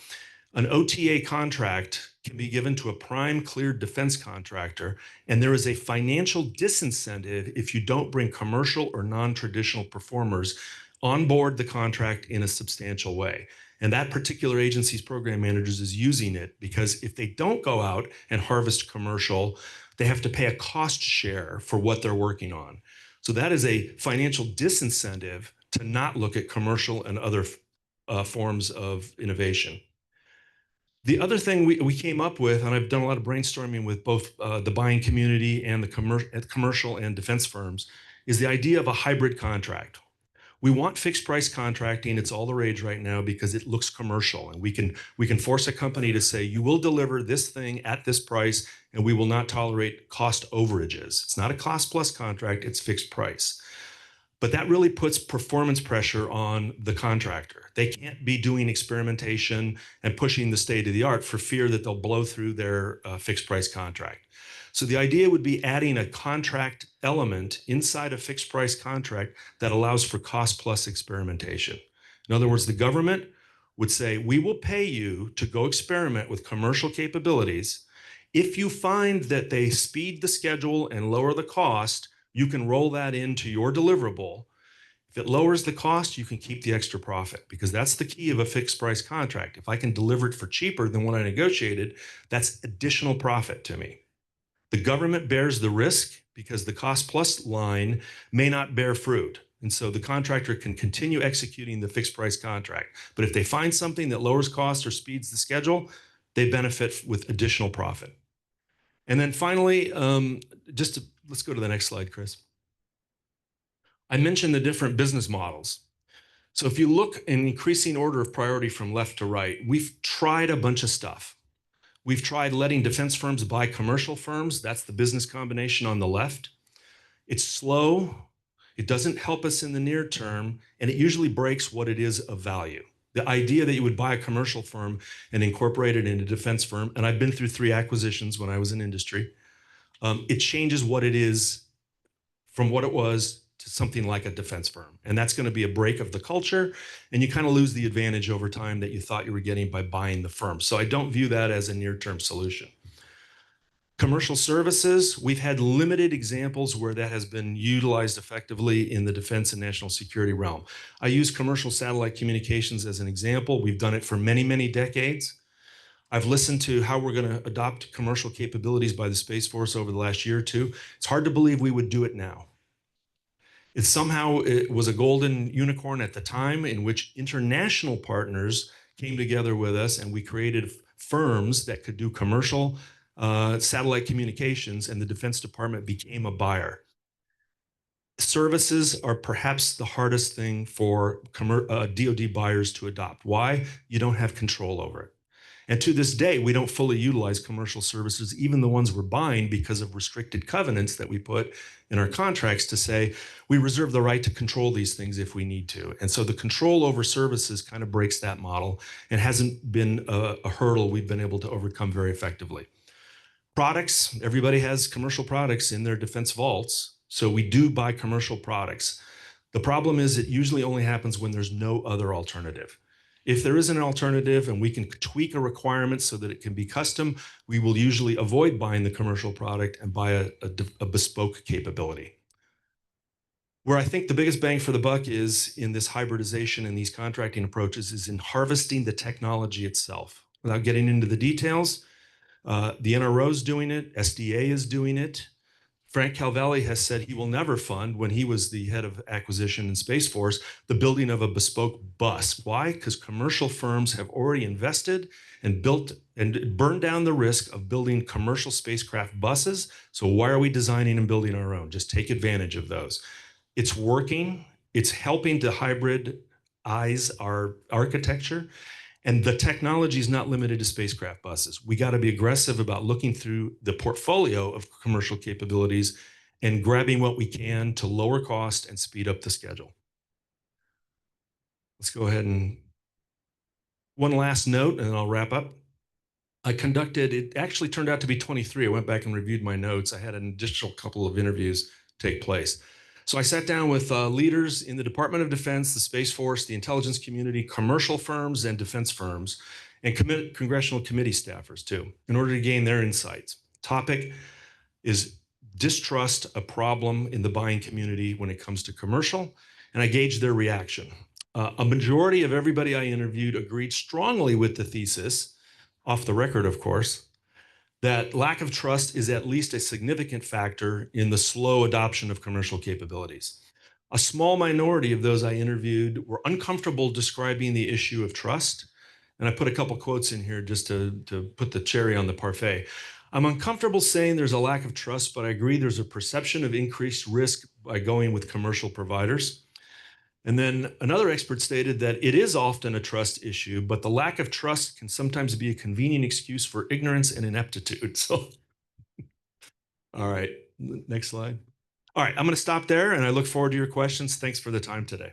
an OTA contract can be given to a prime cleared defense contractor, and there is a financial disincentive if you don't bring commercial or non-traditional performers on board the contract in a substantial way. And that particular agency's program managers is using it because if they don't go out and harvest commercial, they have to pay a cost share for what they're working on. So that is a financial disincentive to not look at commercial and other forms of innovation. The other thing we came up with, and I've done a lot of brainstorming with both the buying community and the commercial and defense firms, is the idea of a hybrid contract. We want fixed price contracting. It's all the rage right now because it looks commercial, and we can force a company to say, you will deliver this thing at this price and we will not tolerate cost overages. It's not a cost plus contract, it's fixed price. But that really puts performance pressure on the contractor. They can't be doing experimentation and pushing the state of the art for fear that they'll blow through their fixed price contract. So the idea would be adding a contract element inside a fixed price contract that allows for cost plus experimentation. In other words, the government would say, we will pay you to go experiment with commercial capabilities. If you find that they speed the schedule and lower the cost, you can roll that into your deliverable. If it lowers the cost, you can keep the extra profit, because that's the key of a fixed price contract. If I can deliver it for cheaper than what I negotiated, that's additional profit to me. The government bears the risk because the cost plus line may not bear fruit. And so the contractor can continue executing the fixed price contract. But if they find something that lowers costs or speeds the schedule, they benefit with additional profit. And then finally, let's go to the next slide, Chris. I mentioned the different business models. So if you look in increasing order of priority from left to right, we've tried a bunch of stuff. We've tried letting defense firms buy commercial firms. That's the business combination on the left. It's slow. It doesn't help us in the near term, and it usually breaks what it is of value. The idea that you would buy a commercial firm and incorporate it in a defense firm, and I've been through 3 acquisitions when I was in industry, it changes what it is from what it was to something like a defense firm. And that's going to be a break of the culture. And you kind of lose the advantage over time that you thought you were getting by buying the firm. So I don't view that as a near-term solution. Commercial services, we've had limited examples where that has been utilized effectively in the defense and national security realm. I use commercial satellite communications as an example. We've done it for many, many decades. I've listened to how we're going to adopt commercial capabilities by the Space Force over the last year or two. It's hard to believe we would do it now. It was a golden unicorn at the time in which international partners came together with us and we created firms that could do commercial satellite communications, and the Defense Department became a buyer. Services are perhaps the hardest thing for DoD buyers to adopt. Why? You don't have control over it. And to this day, we don't fully utilize commercial services, even the ones we're buying, because of restricted covenants that we put in our contracts to say we reserve the right to control these things if we need to. And so the control over services kind of breaks that model and hasn't been a hurdle we've been able to overcome very effectively. Products, everybody has commercial products in their defense vaults, so we do buy commercial products. The problem is it usually only happens when there's no other alternative. If there is an alternative and we can tweak a requirement so that it can be custom, we will usually avoid buying the commercial product and buy a bespoke capability. Where I think the biggest bang for the buck is in this hybridization and these contracting approaches is in harvesting the technology itself. Without getting into the details, the NRO is doing it, SDA is doing it. Frank Calvelli has said he will never fund, when he was the head of acquisition in Space Force, the building of a bespoke bus. Why? Because commercial firms have already invested and built and burned down the risk of building commercial spacecraft buses. So why are we designing and building our own? Just take advantage of those. It's working. It's helping to hybridize our architecture. And the technology is not limited to spacecraft buses. We got to be aggressive about looking through the portfolio of commercial capabilities and grabbing what we can to lower cost and speed up the schedule. Let's go ahead and one last note, and then I'll wrap up. It actually turned out to be 23. I went back and reviewed my notes. I had an additional couple of interviews take place. So I sat down with leaders in the Department of Defense, the Space Force, the intelligence community, commercial firms, and defense firms, and congressional committee staffers too, in order to gain their insights. Topic is distrust a problem in the buying community when it comes to commercial, and I gauged their reaction. A majority of everybody I interviewed agreed strongly with the thesis, off the record, of course, that lack of trust is at least a significant factor in the slow adoption of commercial capabilities. A small minority of those I interviewed were uncomfortable describing the issue of trust. And I put a couple quotes in here just to put the cherry on the parfait. I'm uncomfortable saying there's a lack of trust, but I agree there's a perception of increased risk by going with commercial providers. And then another expert stated that it is often a trust issue, but the lack of trust can sometimes be a convenient excuse for ignorance and ineptitude. So, all right, next slide. All right, I'm going to stop there, and I look forward to your questions. Thanks for the time today.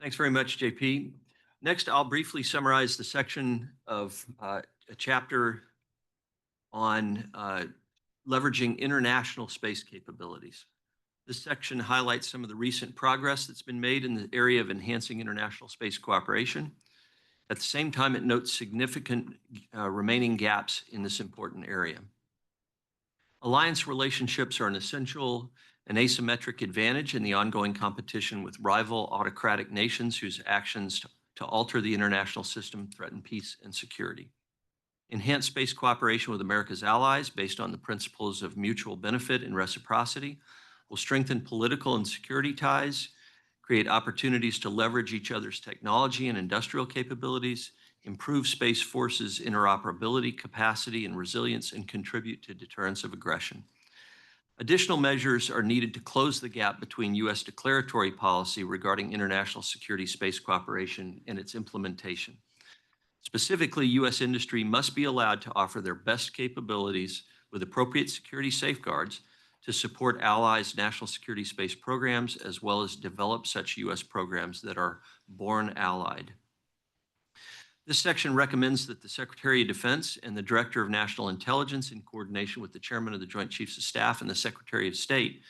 Thanks very much, JP. Next, I'll briefly summarize the section of a chapter on leveraging international space capabilities. This section highlights some of the recent progress that's been made in the area of enhancing international space cooperation. At the same time, it notes significant remaining gaps in this important area. Alliance relationships are an essential and asymmetric advantage in the ongoing competition with rival autocratic nations whose actions to alter the international system threaten peace and security. Enhanced space cooperation with America's allies based on the principles of mutual benefit and reciprocity will strengthen political and security ties, create opportunities to leverage each other's technology and industrial capabilities, improve Space Force's interoperability capacity and resilience, and contribute to deterrence of aggression. Additional measures are needed to close the gap between U.S. declaratory policy regarding international security space cooperation and its implementation. Specifically, U.S. industry must be allowed to offer their best capabilities with appropriate security safeguards to support allies' national security space programs, as well as develop such U.S. programs that are born allied. This section recommends that the Secretary of Defense and the Director of National Intelligence, in coordination with the Chairman of the Joint Chiefs of Staff and the Secretary of State,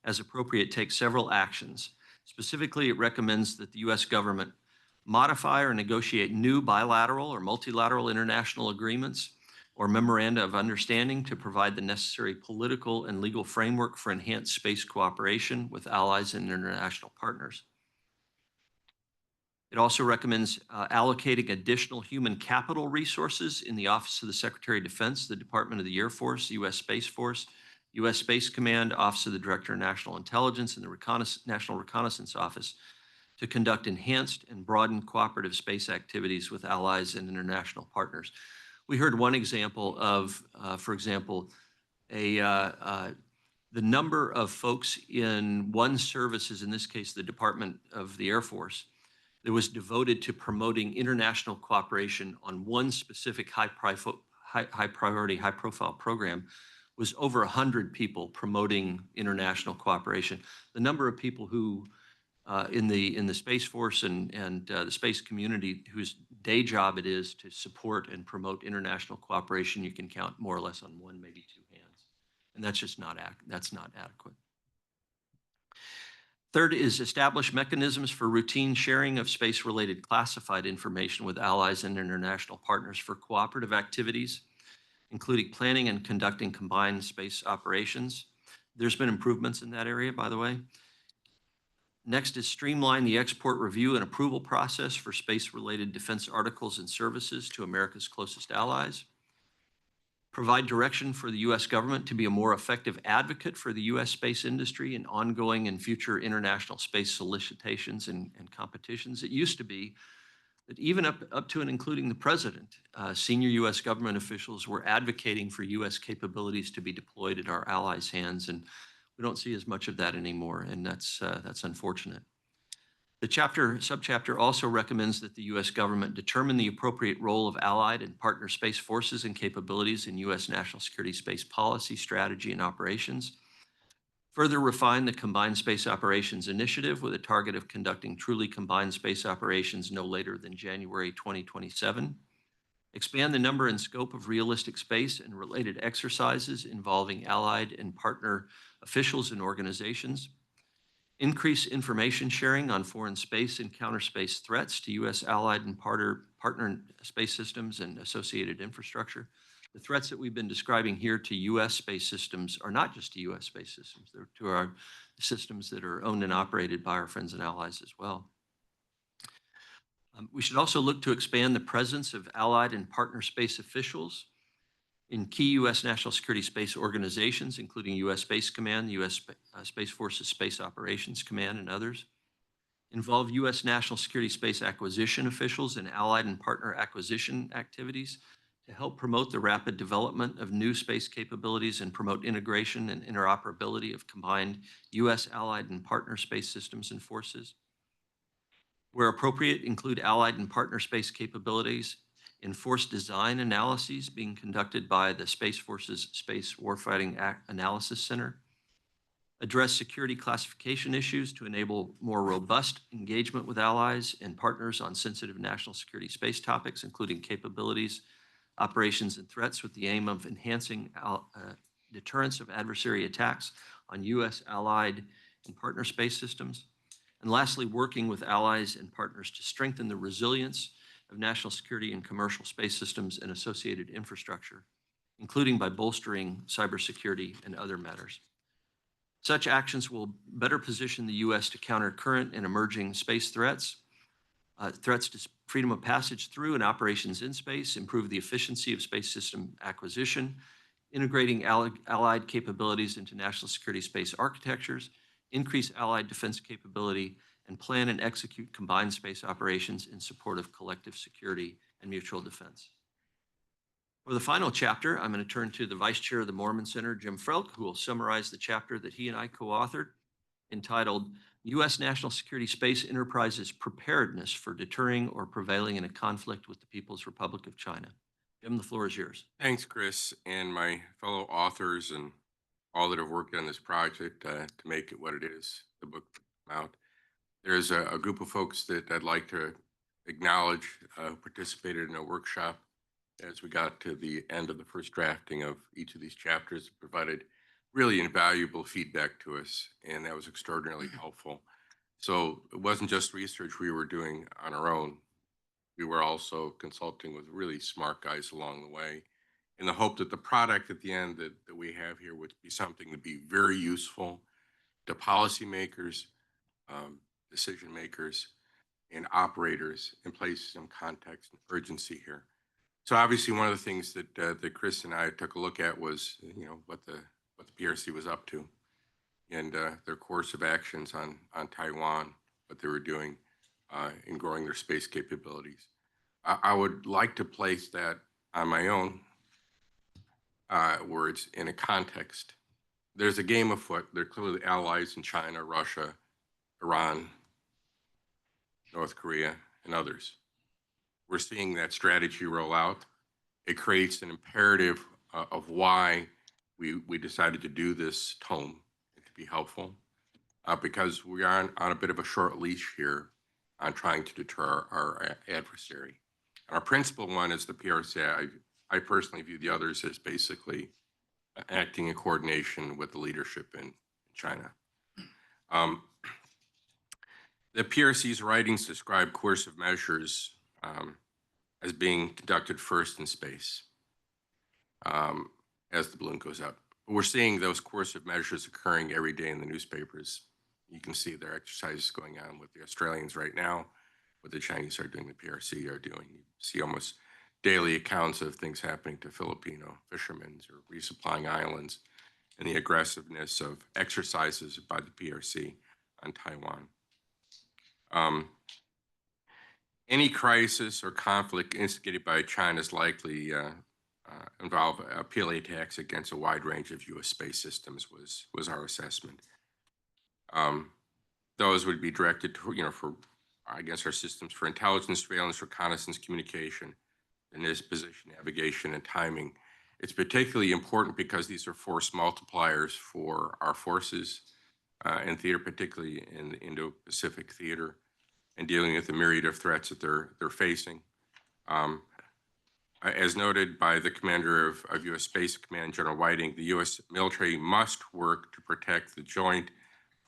as appropriate, take several actions. Specifically, it recommends that the U.S. government modify or negotiate new bilateral or multilateral international agreements or memoranda of understanding to provide the necessary political and legal framework for enhanced space cooperation with allies and international partners. It also recommends allocating additional human capital resources in the Office of the Secretary of Defense, the Department of the Air Force, U.S. Space Force, U.S. Space Command, Office of the Director of National Intelligence, and the National Reconnaissance Office to conduct enhanced and broadened cooperative space activities with allies and international partners. We heard one example of, for example, the number of folks in one service, in this case, the Department of the Air Force, that was devoted to promoting international cooperation on one specific high priority, high profile program was over 100 people promoting international cooperation. The number of people who in the Space Force and the space community whose day job it is to support and promote international cooperation, you can count more or less on one, maybe two hands. And that's just not adequate. Third is establish mechanisms for routine sharing of space-related classified information with allies and international partners for cooperative activities, including planning and conducting combined space operations. There's been improvements in that area, by the way. Next is streamline the export review and approval process for space-related defense articles and services to America's closest allies. Provide direction for the U.S. government to be a more effective advocate for the U.S. space industry in ongoing and future international space solicitations and competitions. It used to be that even up to and including the president, senior U.S. government officials were advocating for U.S. capabilities to be deployed in our allies' hands, and we don't see as much of that anymore, and that's unfortunate. The subchapter also recommends that the U.S. government determine the appropriate role of allied and partner space forces and capabilities in U.S. national security space policy, strategy, and operations. Further refine the Combined Space Operations Initiative with a target of conducting truly combined space operations no later than January 2027. Expand the number and scope of realistic space and related exercises involving allied and partner officials and organizations. Increase information sharing on foreign space and counter space threats to U.S. allied and partner space systems and associated infrastructure. The threats that we've been describing here to U.S. space systems are not just to U.S. space systems, they're to our systems that are owned and operated by our friends and allies as well. We should also look to expand the presence of allied and partner space officials in key U.S. national security space organizations, including U.S. Space Command, U.S. Space Forces Space Operations Command, and others. Involve U.S. national security space acquisition officials in allied and partner acquisition activities to help promote the rapid development of new space capabilities and promote integration and interoperability of combined U.S. allied and partner space systems and forces. Where appropriate, include allied and partner space capabilities in force design analyses being conducted by the Space Forces Space Warfighting Analysis Center. Address security classification issues to enable more robust engagement with allies and partners on sensitive national security space topics, including capabilities, operations, and threats, with the aim of enhancing deterrence of adversary attacks on U.S. allied and partner space systems. And lastly, working with allies and partners to strengthen the resilience of national security and commercial space systems and associated infrastructure, including by bolstering cybersecurity and other matters. Such actions will better position the U.S. to counter current and emerging space threats, threats to freedom of passage through and operations in space, improve the efficiency of space system acquisition, integrating allied capabilities into national security space architectures, increase allied defense capability, and plan and execute combined space operations in support of collective security and mutual defense. For the final chapter, I'm going to turn to the Vice Chair of the Mormon Center, Jim Frelk, who will summarize the chapter that he and I co-authored, entitled U.S. National Security Space Enterprises Preparedness for Deterring or Prevailing in a Conflict with the People's Republic of China. Jim, the floor is yours. Thanks, Chris, and my fellow authors and all that have worked on this project to make it what it is, the book out. There's a group of folks that I'd like to acknowledge who participated in a workshop as we got to the end of the first drafting of each of these chapters. It provided really invaluable feedback to us, and that was extraordinarily helpful. So it wasn't just research we were doing on our own. We were also consulting with really smart guys along the way in the hope that the product at the end that we have here would be something to be very useful to policymakers, decision makers, and operators, and place some context and urgency here. So obviously, one of the things that Chris and I took a look at was, what the PRC was up to, and their course of actions on Taiwan, what they were doing in growing their space capabilities. I would like to place that on my own words in a context. There's a game afoot. They're clearly allies in China, Russia, Iran, North Korea, and others. We're seeing that strategy roll out. It creates an imperative of why we decided to do this tome and to be helpful, because we are on a bit of a short leash here on trying to deter our adversary. And our principal one is the PRC. I personally view the others as basically acting in coordination with the leadership in China. The PRC's writings describe coercive measures as being conducted first in space as the balloon goes up. We're seeing those coercive measures occurring every day in the newspapers. You can see there are exercises going on with the Australians right now, what the Chinese are doing, the PRC are doing. You see almost daily accounts of things happening to Filipino fishermen or resupplying islands, and the aggressiveness of exercises by the PRC on Taiwan. Any crisis or conflict instigated by China is likely involve PLA attacks against a wide range of U.S. space systems was our assessment. Those would be directed to, for against our systems for intelligence, surveillance, reconnaissance, communication, and disposition, navigation, and timing. It's particularly important because these are force multipliers for our forces in theater, particularly in the Indo-Pacific theater, and dealing with the myriad of threats that they're facing. As noted by the commander of U.S. Space Command, General Whiting, the U.S. military must work to protect the joint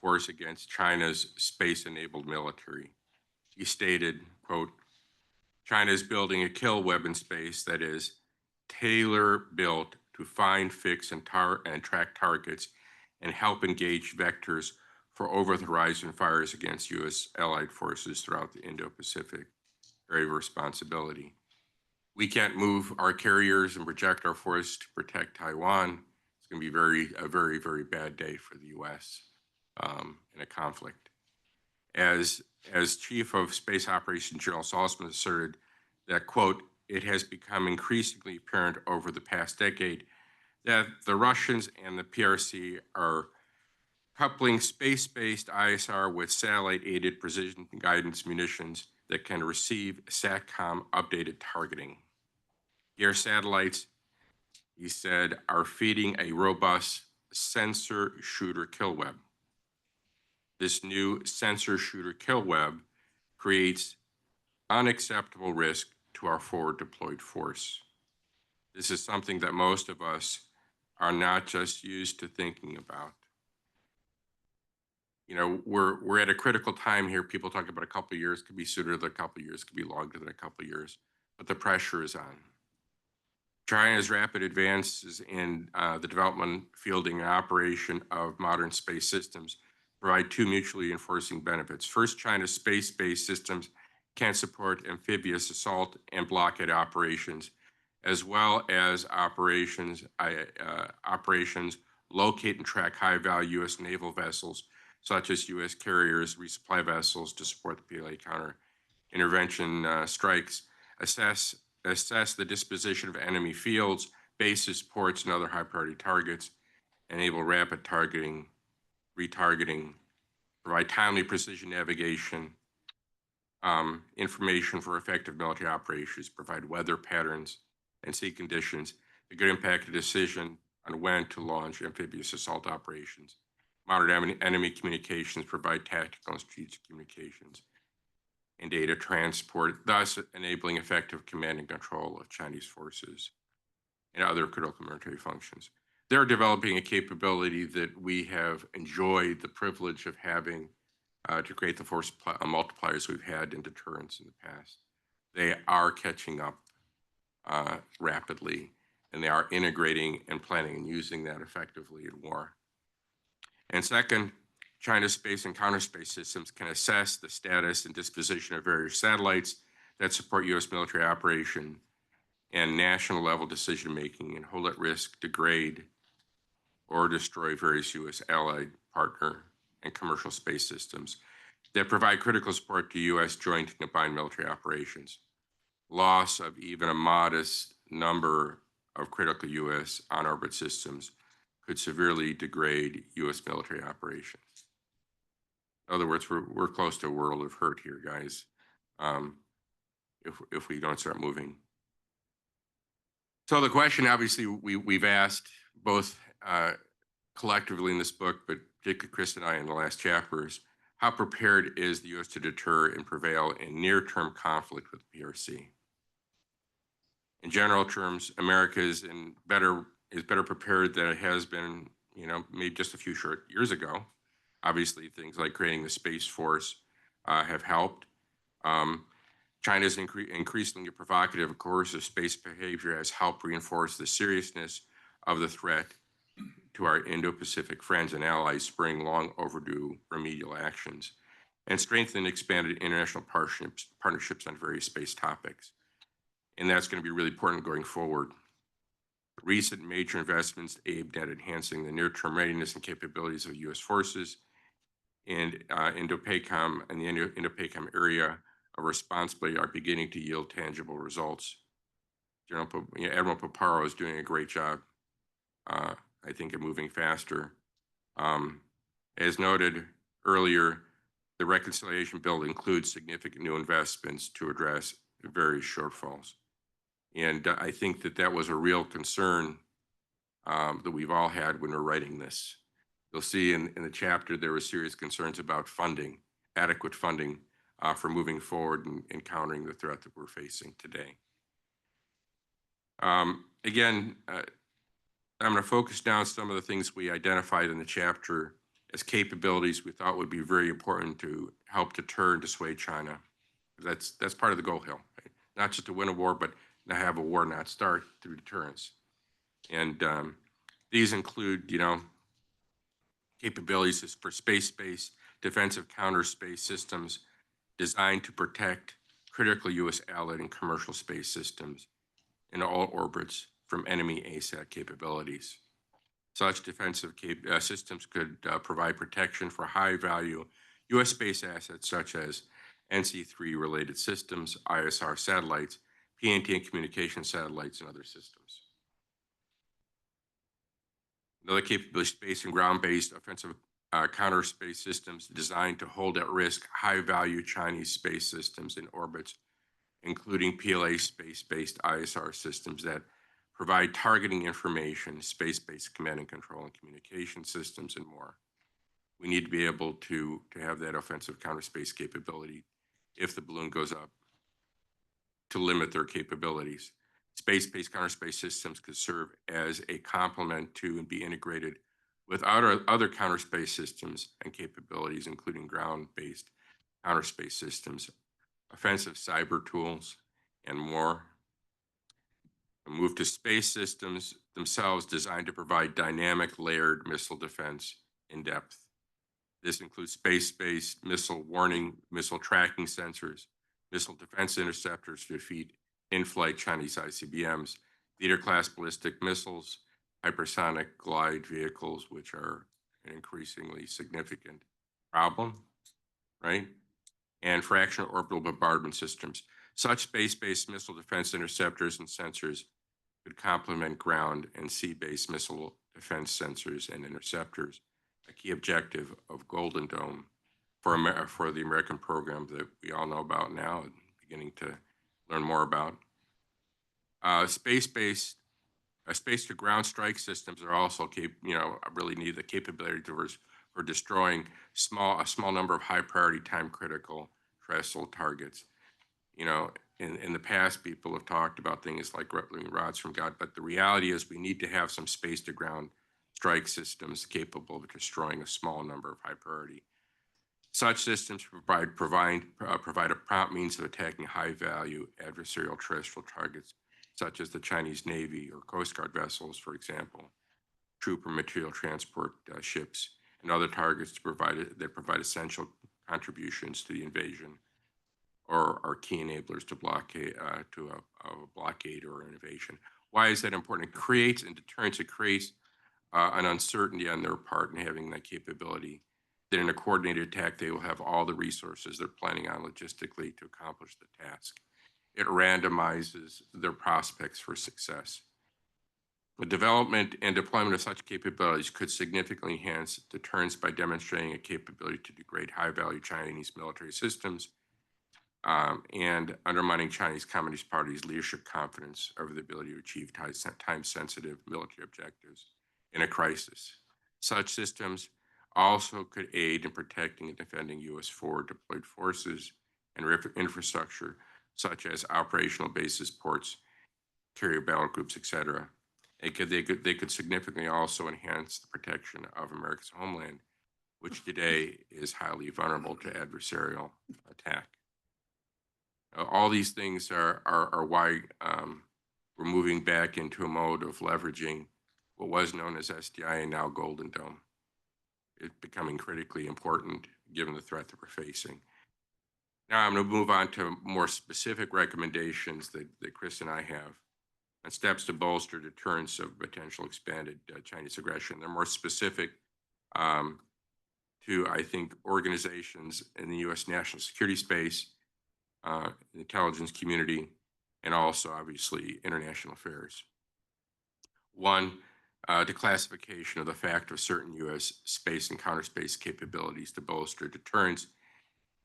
force against China's space-enabled military. He stated, quote, China is building a kill web in space that is tailor-built to find, fix, and track targets and help engage vectors for over-the-horizon fires against U.S. allied forces throughout the Indo-Pacific area of responsibility. We can't move our carriers and project our force to protect Taiwan. It's going to be a very, very bad day for the U.S. In a conflict. As Chief of Space Operations General Saltzman asserted that, quote, it has become increasingly apparent over the past decade that the Russians and the PRC are coupling space-based ISR with satellite-aided precision guidance munitions that can receive SATCOM updated targeting. Their satellites, he said, are feeding a robust sensor shooter kill web. This new sensor shooter kill web creates unacceptable risk to our forward deployed force. This is something that most of us are not just used to thinking about. We're at a critical time here. People talk about a couple of years, could be sooner than a couple of years, could be longer than a couple of years, but the pressure is on. China's rapid advances in the development, fielding, and operation of modern space systems provide two mutually enforcing benefits. First, China's space-based systems can support amphibious assault and blockade operations, as well as operations locate and track high-value U.S. naval vessels, such as U.S. carriers, resupply vessels to support the PLA counter-intervention strikes, assess the disposition of enemy fields, bases, ports, and other high-priority targets, enable rapid targeting, retargeting, provide timely precision navigation, information for effective military operations, provide weather patterns and sea conditions that could impact a decision on when to launch amphibious assault operations. Modern enemy communications provide tactical and strategic communications. and data transport, thus enabling effective command and control of Chinese forces and other critical military functions. They're developing a capability that we have enjoyed the privilege of having to create the force multipliers we've had in deterrence in the past. They are catching up rapidly, and they are integrating and planning and using that effectively in war. And second, China's space and counterspace systems can assess the status and disposition of various satellites that support U.S. military operation and national level decision-making and hold at risk, degrade, or destroy various U.S. allied, partner, and commercial space systems that provide critical support to U.S. joint and combined military operations. Loss of even a modest number of critical U.S. on-orbit systems could severely degrade U.S. military operations. In other words, we're close to a world of hurt here, guys, if we don't start moving. So the question, obviously, we've asked both collectively in this book, but particularly Chris and I in the last chapters, how prepared is the U.S. to deter and prevail in near-term conflict with the PRC? In general terms, America is better prepared than it has been, maybe just a few short years ago. Obviously, things like creating the Space Force have helped. China's increasingly provocative, of course, of space behavior has helped reinforce the seriousness of the threat to our Indo-Pacific friends and allies, spurring long overdue remedial actions, and strengthened and expanded international partnerships on various space topics. And that's going to be really important going forward. Recent major investments aimed at enhancing the near-term readiness and capabilities of U.S. forces and Indo-PACOM and the Indo-PACOM area of responsibility are beginning to yield tangible results. Admiral Paparo is doing a great job, I think, of moving faster. As noted earlier, the reconciliation bill includes significant new investments to address various shortfalls. And I think that was a real concern that we've all had when we're writing this. You'll see in the chapter there were serious concerns about funding, adequate funding for moving forward and countering the threat that we're facing today. Again, I'm going to focus now on some of the things we identified in the chapter as capabilities we thought would be very important to help deter and dissuade China. That's part of the goal here, right? Not just to win a war, but to have a war not start through deterrence. And these include, capabilities for space-based defensive counter-space systems designed to protect critical U.S. allied and commercial space systems in all orbits from enemy ASAT capabilities. Such defensive systems could provide protection for high-value U.S. space assets such as NC-3 related systems, ISR satellites, PNT and communication satellites, and other systems. Another capability, space and ground-based offensive counter-space systems designed to hold at risk high-value Chinese space systems in orbits, including PLA space-based ISR systems that provide targeting information, space-based command and control and communication systems, and more. We need to be able to have that offensive counter-space capability if the balloon goes up to limit their capabilities. Space-based counter-space systems could serve as a complement to and be integrated with other counter-space systems and capabilities, including ground-based counter-space systems, offensive cyber tools, and more. A move to space systems themselves designed to provide dynamic layered missile defense in depth. This includes space-based missile warning, missile tracking sensors, missile defense interceptors to defeat in-flight Chinese ICBMs, theater-class ballistic missiles, hypersonic glide vehicles, which are an increasingly significant problem, right? And fractional orbital bombardment systems. Such space-based missile defense interceptors and sensors could complement ground and sea-based missile defense sensors and interceptors, a key objective of Golden Dome for the American program that we all know about now and beginning to learn more about. Space-based space-to-ground strike systems are also really need the capability for destroying a small number of high-priority, time-critical terrestrial targets. You know, in the past, people have talked about things like rods from God, but the reality is we need to have some space-to-ground strike systems capable of destroying a small number of high priority. Such systems provide a prompt means of attacking high-value adversarial terrestrial targets, such as the Chinese Navy or Coast Guard vessels, for example, troop or material transport ships, and other targets that provide essential contributions to the invasion or are key enablers to blockade a blockade or an invasion. Why is that important? It creates in deterrence. It creates an uncertainty on their part in having that capability. That in a coordinated attack, they will have all the resources they're planning on logistically to accomplish the task. It randomizes their prospects for success. The development and deployment of such capabilities could significantly enhance deterrence by demonstrating a capability to degrade high-value Chinese military systems and undermining Chinese Communist Party's leadership confidence over the ability to achieve time-sensitive military objectives in a crisis. Such systems also could aid in protecting and defending U.S. forward deployed forces and infrastructure, such as operational bases, ports, carrier battle groups, etc. They could significantly also enhance the protection of America's homeland, which today is highly vulnerable to adversarial attack. All these things are why we're moving back into a mode of leveraging what was known as SDI and now Golden Dome. It's becoming critically important given the threat that we're facing. Now I'm going to move on to more specific recommendations that Chris and I have on steps to bolster deterrence of potential expanded Chinese aggression. They're more specific to, I think, organizations in the U.S. national security space, the intelligence community, and also, obviously, international affairs. One, declassification of the fact of certain U.S. space and counterspace capabilities to bolster deterrence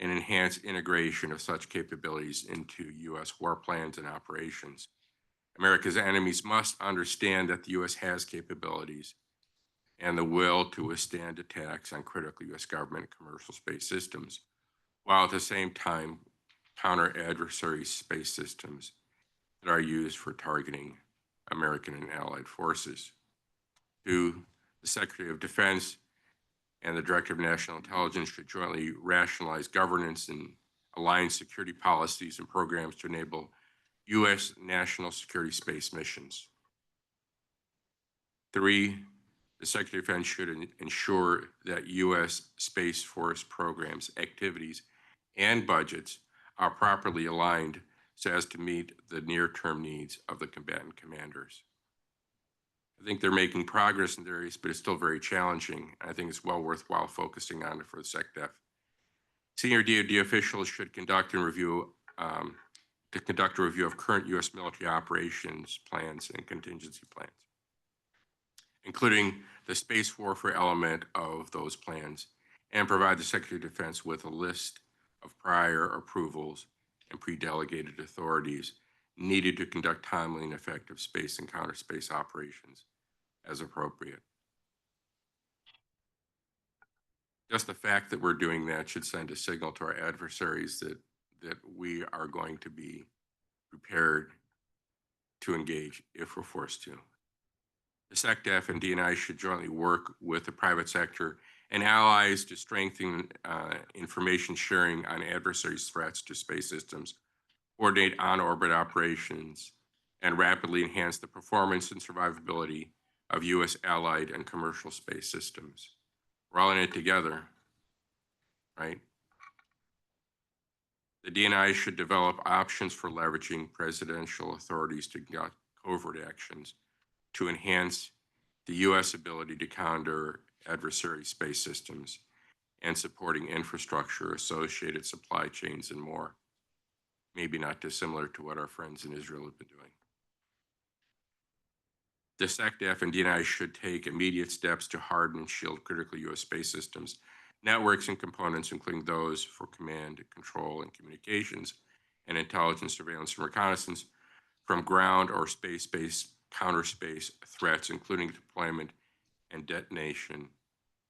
and enhance integration of such capabilities into U.S. war plans and operations. America's enemies must understand that the U.S. has capabilities and the will to withstand attacks on critical U.S. government and commercial space systems, while at the same time counter adversary space systems that are used for targeting American and allied forces. Two, the Secretary of Defense and the Director of National Intelligence should jointly rationalize governance and align security policies and programs to enable U.S. national security space missions. Three, the Secretary of Defense should ensure that U.S. Space Force programs, activities, and budgets are properly aligned so as to meet the near-term needs of the combatant commanders. I think they're making progress in their areas, but it's still very challenging. I think it's well worthwhile focusing on it for the SecDef. Senior DoD officials should conduct a review of current U.S. military operations plans and contingency plans, including the space warfare element of those plans, and provide the Secretary of Defense with a list of prior approvals and pre-delegated authorities needed to conduct timely and effective space and counterspace operations as appropriate. Just the fact that we're doing that should send a signal to our adversaries that we are going to be prepared to engage if we're forced to. The SecDef and DNI should jointly work with the private sector and allies to strengthen information sharing on adversaries' threats to space systems, coordinate on-orbit operations, and rapidly enhance the performance and survivability of U.S. allied and commercial space systems. We're all in it together, right? The DNI should develop options for leveraging presidential authorities to conduct covert actions to enhance the U.S. ability to counter adversary space systems and supporting infrastructure, associated supply chains, and more. Maybe not dissimilar to what our friends in Israel have been doing. The SecDef and DNI should take immediate steps to harden and shield critical U.S. space systems, networks, and components, including those for command, control, and communications, and intelligence, surveillance, and reconnaissance from ground or space-based counterspace threats, including deployment and detonation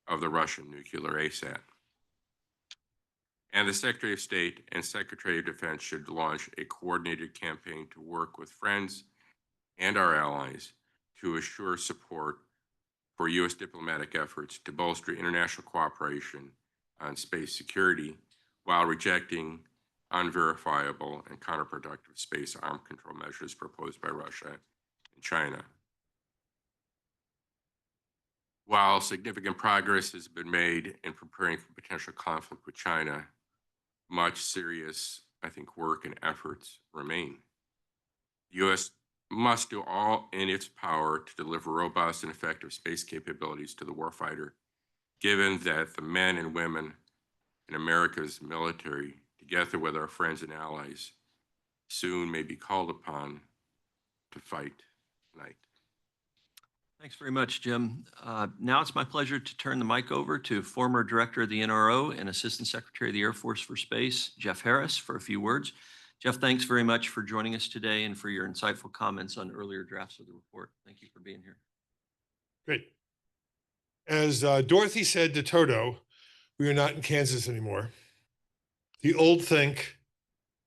of the Russian nuclear ASAT. And the Secretary of State and Secretary of Defense should launch a coordinated campaign to work with friends and our allies to assure support for U.S. diplomatic efforts to bolster international cooperation on space security while rejecting unverifiable and counterproductive space arms control measures proposed by Russia and China. While significant progress has been made in preparing for potential conflict with China, much serious, I think, work and efforts remain. The U.S. must do all in its power to deliver robust and effective space capabilities to the warfighter, given that the men and women in America's military, together with our friends and allies, soon may be called upon to fight tonight. Thanks very much, Jim. Now it's my pleasure to turn the mic over to former Director of the NRO and Assistant Secretary of the Air Force for Space, Jeff Harris, for a few words. Jeff, thanks very much for joining us today and for your insightful comments on earlier drafts of the report. Thank you for being here. Great. As Dorothy said to Toto, we are not in Kansas anymore. The old think,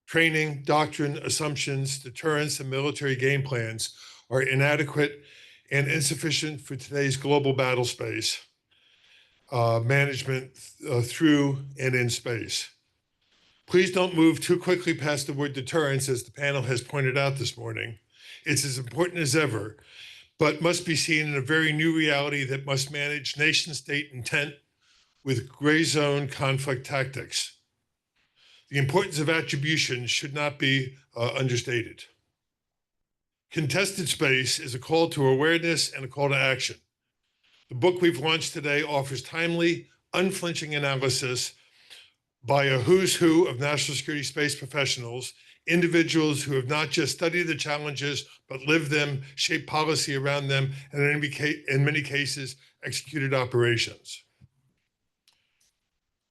training, doctrine, assumptions, deterrence, and military game plans are inadequate and insufficient for today's global battle space management through and in space. Please don't move too quickly past the word deterrence, as the panel has pointed out this morning. It's as important as ever, but must be seen in a very new reality that must manage nation-state intent with gray zone conflict tactics. The importance of attribution should not be understated. Contested space is a call to awareness and a call to action. The book we've launched today offers timely, unflinching analysis by a who's who of national security space professionals, individuals who have not just studied the challenges, but lived them, shaped policy around them, and in many cases, executed operations.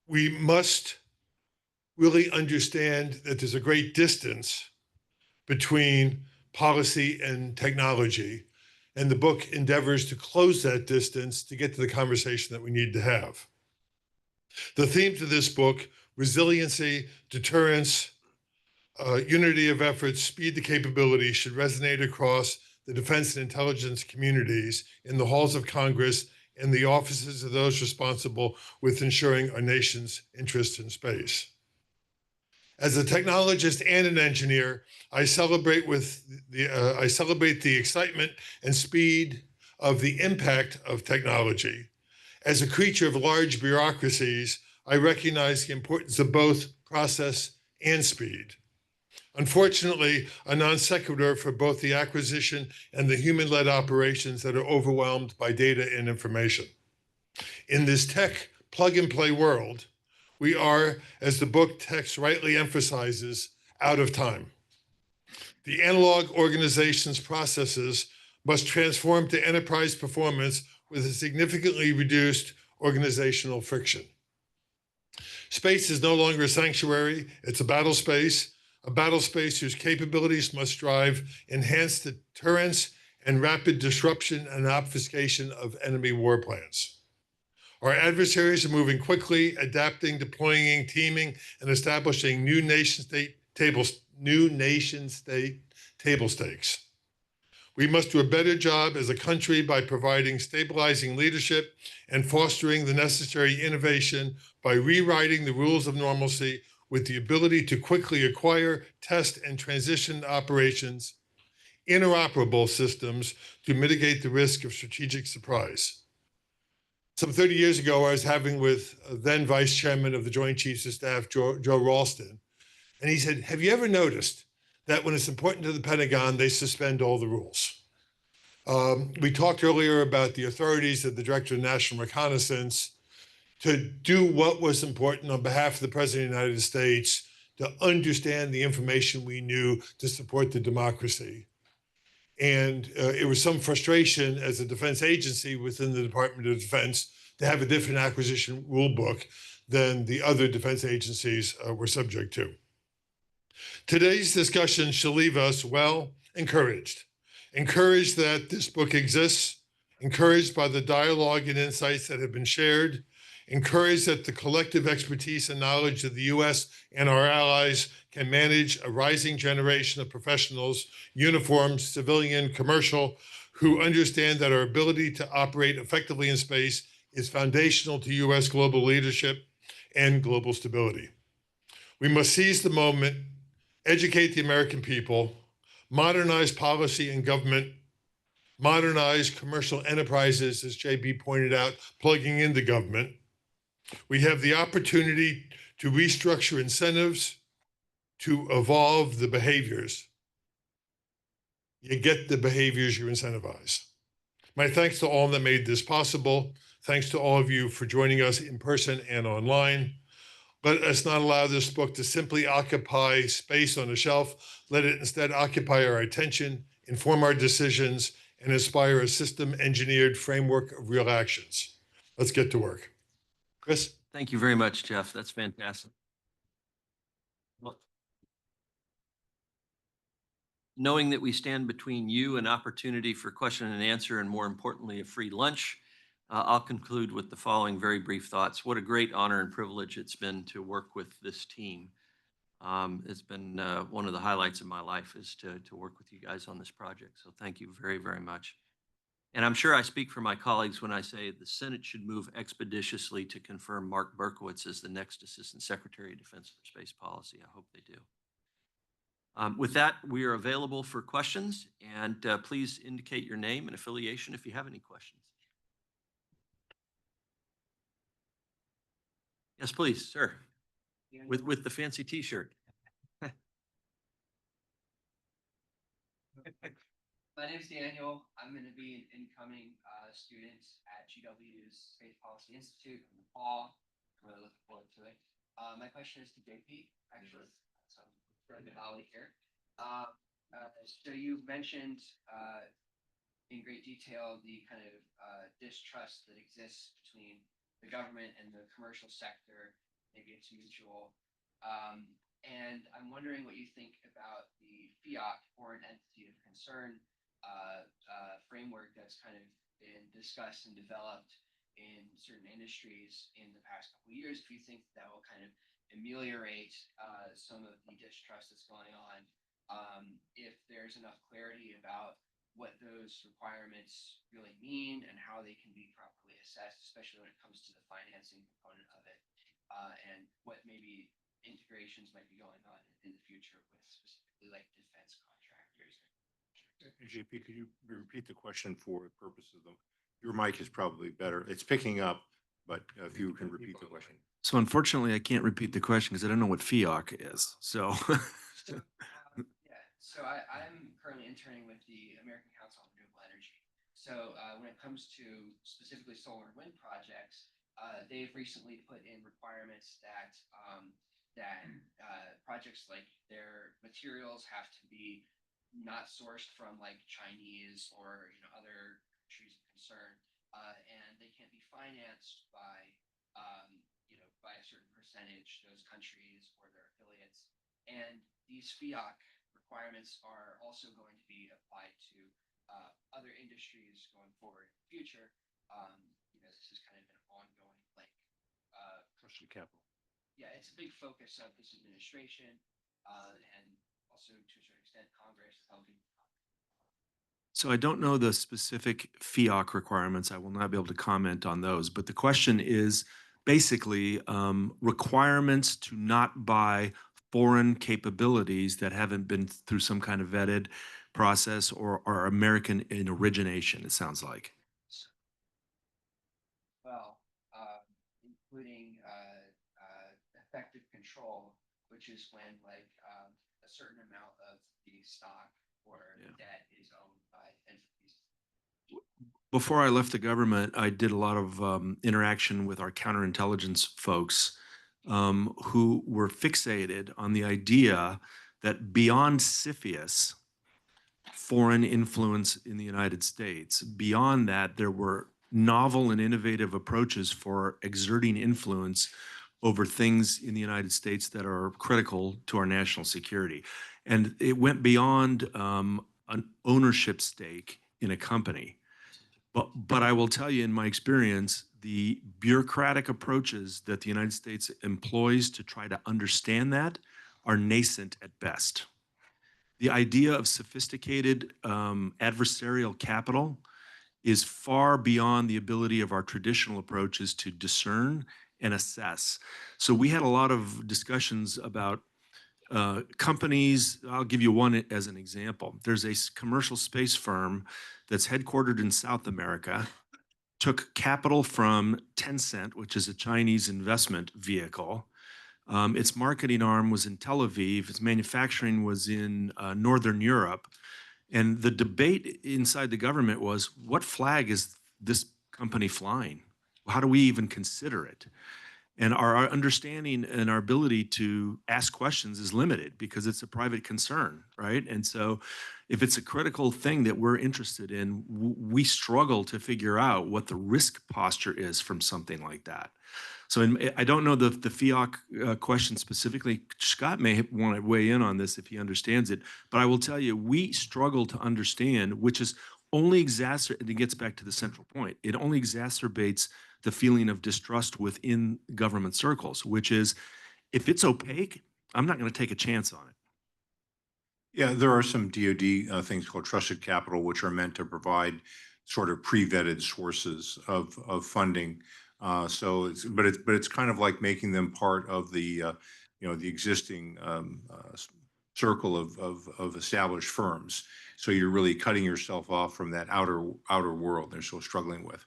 We must really understand that there's a great distance between policy and technology, and the book endeavors to close that distance to get to the conversation that we need to have. The themes of this book, resiliency, deterrence, unity of efforts, speed to capability, should resonate across the defense and intelligence communities in the halls of Congress and the offices of those responsible with ensuring our nation's interests in space. As a technologist and an engineer, I celebrate the excitement and speed of the impact of technology. As a creature of large bureaucracies, I recognize the importance of both process and speed. Unfortunately, a non sequitur for both the acquisition and the human-led operations that are overwhelmed by data and information. In this tech plug-and-play world, we are, as the book text rightly emphasizes, out of time. The analog organization's processes must transform to enterprise performance with a significantly reduced organizational friction. Space is no longer a sanctuary, it's a battle space whose capabilities must drive enhanced deterrence and rapid disruption and obfuscation of enemy war plans. Our adversaries are moving quickly, adapting, deploying, teaming, and establishing new nation-state table stakes. We must do a better job as a country by providing stabilizing leadership and fostering the necessary innovation by rewriting the rules of normalcy with the ability to quickly acquire, test, and transition operations, interoperable systems to mitigate the risk of strategic surprise. Some 30 years ago, I was having with then Vice Chairman of the Joint Chiefs of Staff, Joe Ralston, and he said, have you ever noticed that when it's important to the Pentagon, they suspend all the rules? We talked earlier about the authorities of the Director of National Reconnaissance to do what was important on behalf of the President of the United States, to understand the information we knew to support the democracy. And it was some frustration as a defense agency within the Department of Defense to have a different acquisition rule book than the other defense agencies were subject to. Today's discussion shall leave us well encouraged that this book exists, encouraged by the dialogue and insights that have been shared, encouraged that the collective expertise and knowledge of the U.S. and our allies can manage a rising generation of professionals, uniformed, civilian, commercial, who understand that our ability to operate effectively in space is foundational to U.S. global leadership and global stability. We must seize the moment, educate the American people, modernize policy and government, modernize commercial enterprises, as JB pointed out, plugging into government. We have the opportunity to restructure incentives, to evolve the behaviors. You get the behaviors you incentivize. My thanks to all that made this possible. Thanks to all of you for joining us in person and online. Let us not allow this book to simply occupy space on a shelf. Let it instead occupy our attention, inform our decisions, and inspire a system-engineered framework of real actions. Let's get to work. Chris? Thank you very much, Jeff. That's fantastic. Well, knowing that we stand between you and opportunity for question and answer, and more importantly, a free lunch, I'll conclude with the following very brief thoughts. What a great honor and privilege it's been to work with this team. It's been one of the highlights of my life is to work with you guys on this project. So thank you very, very much. And I'm sure I speak for my colleagues when I say the Senate should move expeditiously to confirm Mark Berkowitz as the next Assistant Secretary of Defense for Space Policy. I hope they do. With that, we are available for questions, and please indicate your name and affiliation if you have any questions. Yes, please, sir. With the fancy T-shirt. My name is Daniel. I'm going to be an incoming student at GW's Space Policy Institute in the fall. I'm really looking forward to it. My question is to JP, actually. So I'm from Holly here. So you mentioned in great detail the kind of distrust that exists between the government and the commercial sector. Maybe it's mutual. And I'm wondering what you think about the FIOC, Foreign Entity of Concern, framework that's kind of been discussed and developed in certain industries in the past couple of years. If you think that will kind of ameliorate some of the distrust that's going on, if there's enough clarity about what those requirements really mean and how they can be properly assessed, especially when it comes to the financing component of it, and what maybe integrations might be going on in the future with specifically like defense contractors. JP, could you repeat the question for purposes of your mic is probably better. It's picking up, but if you can repeat the question. So unfortunately, I can't repeat the question because I don't know what FIOC is. So So I'm currently interning with the American Council on Renewable Energy. So when it comes to specifically solar and wind projects, they've recently put in requirements that projects like their materials have to be not sourced from like Chinese or other countries of concern, and they can't be financed by by a certain percentage, those countries or their affiliates. And these FIOC requirements are also going to be applied to other industries going forward in the future. This is kind of an ongoing Trust the capital. Yeah, it's a big focus of this administration, and also to a certain extent Congress helping. So I don't know the specific FIOC requirements. I will not be able to comment on those. But the question is basically requirements to not buy foreign capabilities that haven't been through some kind of vetted process or are American in origination, it sounds like. Well, including effective control, which is when like a certain amount of the stock or debt is owned by entities. Before I left the government, I did a lot of interaction with our counterintelligence folks who were fixated on the idea that beyond CFIUS, foreign influence in the United States, beyond that, there were novel and innovative approaches for exerting influence over things in the United States that are critical to our national security. And it went beyond an ownership stake in a company. But I will tell you, in my experience, the bureaucratic approaches that the United States employs to try to understand that are nascent at best. The idea of sophisticated adversarial capital is far beyond the ability of our traditional approaches to discern and assess. So we had a lot of discussions about companies. I'll give you one as an example. There's a commercial space firm that's headquartered in South America, took capital from Tencent, which is a Chinese investment vehicle. Its marketing arm was in Tel Aviv. Its manufacturing was in Northern Europe. And the debate inside the government was, what flag is this company flying? How do we even consider it? And our understanding and our ability to ask questions is limited because it's a private concern, right? And so if it's a critical thing that we're interested in, we struggle to figure out what the risk posture is from something like that. So I don't know the FIOC question specifically. Scott may want to weigh in on this if he understands it, but I will tell you, we struggle to understand, which is only and it gets back to the central point, it only exacerbates the feeling of distrust within government circles, which is, if it's opaque, I'm not going to take a chance on it. Yeah, there are some DoD things called trusted capital, which are meant to provide sort of pre-vetted sources of funding. But it's kind of like making them part of the the existing circle of established firms. So you're really cutting yourself off from that outer world they're still struggling with.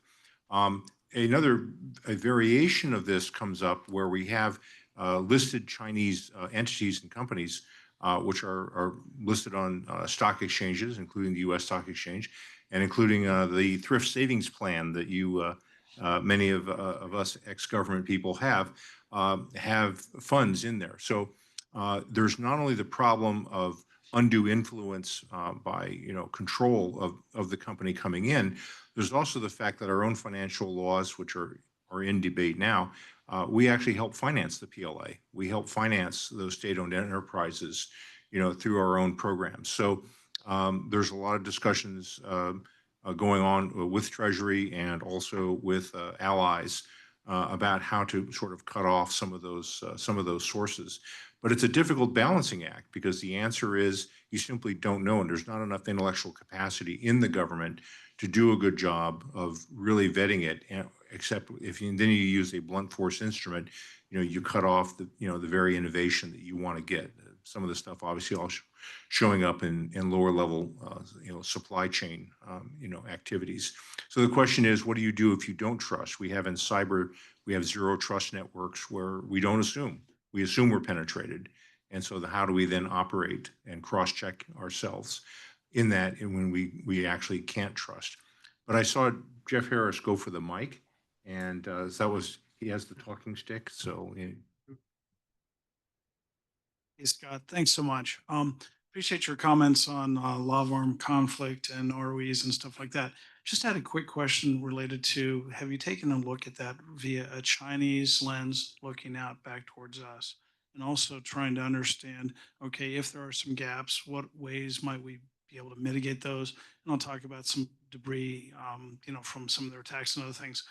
A variation of this comes up where we have listed Chinese entities and companies which are listed on stock exchanges, including the U.S. Stock Exchange, and including the thrift savings plan that many of us ex-government people have funds in there. So there's not only the problem of undue influence by control of the company coming in. There's also the fact that our own financial laws, which are in debate now, we actually help finance the PLA. We help finance those state-owned enterprises, through our own programs. So there's a lot of discussions going on with Treasury and also with allies about how to sort of cut off some of those sources. But it's a difficult balancing act because the answer is you simply don't know, and there's not enough intellectual capacity in the government to do a good job of really vetting it. Except then you use a blunt force instrument, you cut off the very innovation that you want to get. Some of the stuff obviously all showing up in lower level supply chain activities. So the question is, what do you do if you don't trust? We have in cyber, we have zero trust networks where we don't assume. We assume we're penetrated. And so how do we then operate and cross-check ourselves in that and when we actually can't trust? But I saw Jeff Harris go for the mic, and he has the talking stick. So Hey, Scott, thanks so much. Appreciate your comments on law of armed conflict and ROEs and stuff like that. Just had a quick question related to, have you taken a look at that via a Chinese lens, looking out back towards us, and also trying to understand, okay, if there are some gaps, what ways might we be able to mitigate those? And I'll talk about some debris, from some of their attacks and other things.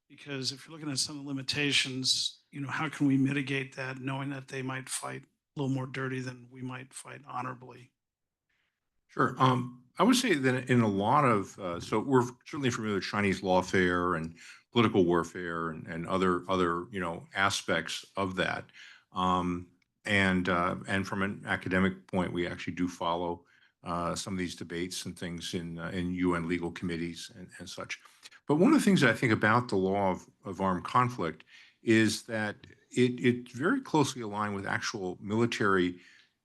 Because if you're looking at some of the limitations, how can we mitigate that, knowing that they might fight a little more dirty than we might fight honorably? Sure. I would say that in a lot of, so we're certainly familiar with Chinese lawfare and political warfare and other aspects of that. And from an academic point, we actually do follow some of these debates and things in UN legal committees and such. But one of the things I think about the law of armed conflict is that it's very closely aligned with actual military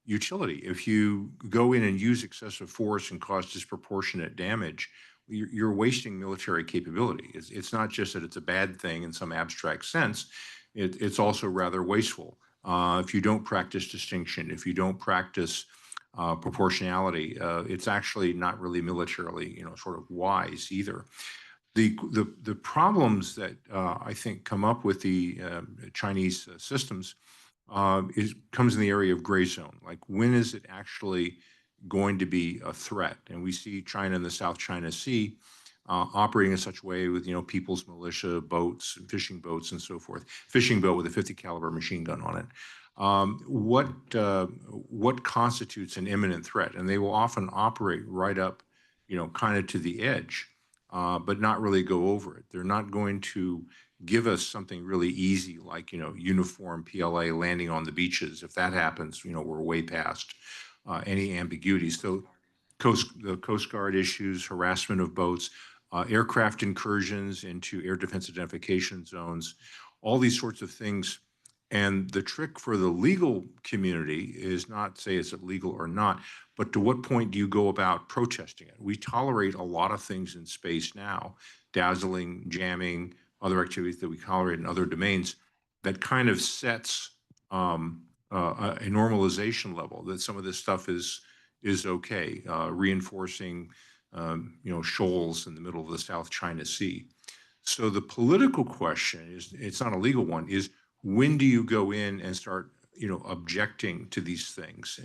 utility. If you go in and use excessive force and cause disproportionate damage, you're wasting military capability. It's not just that it's a bad thing in some abstract sense. It's also rather wasteful. If you don't practice distinction, if you don't practice proportionality, it's actually not really militarily, sort of wise either. The problems that I think come up with the Chinese systems comes in the area of gray zone. Like, when is it actually going to be a threat? And we see China in the South China Sea operating in such a way with, people's militia boats and fishing boats and so forth. Fishing boat with a 50 caliber machine gun on it. What constitutes an imminent threat? And they will often operate right up, kind of to the edge, but not really go over it. They're not going to give us something really easy like, uniform PLA landing on the beaches. If that happens, we're way past any ambiguities. So the Coast Guard issues, harassment of boats, aircraft incursions into air defense identification zones, all these sorts of things. And the trick for the legal community is not say is it legal or not, but to what point do you go about protesting it? We tolerate a lot of things in space now, dazzling, jamming, other activities that we tolerate in other domains that kind of sets a normalization level that some of this stuff is okay, reinforcing shoals in the middle of the South China Sea. So the political question is, it's not a legal one, is when do you go in and start, objecting to these things?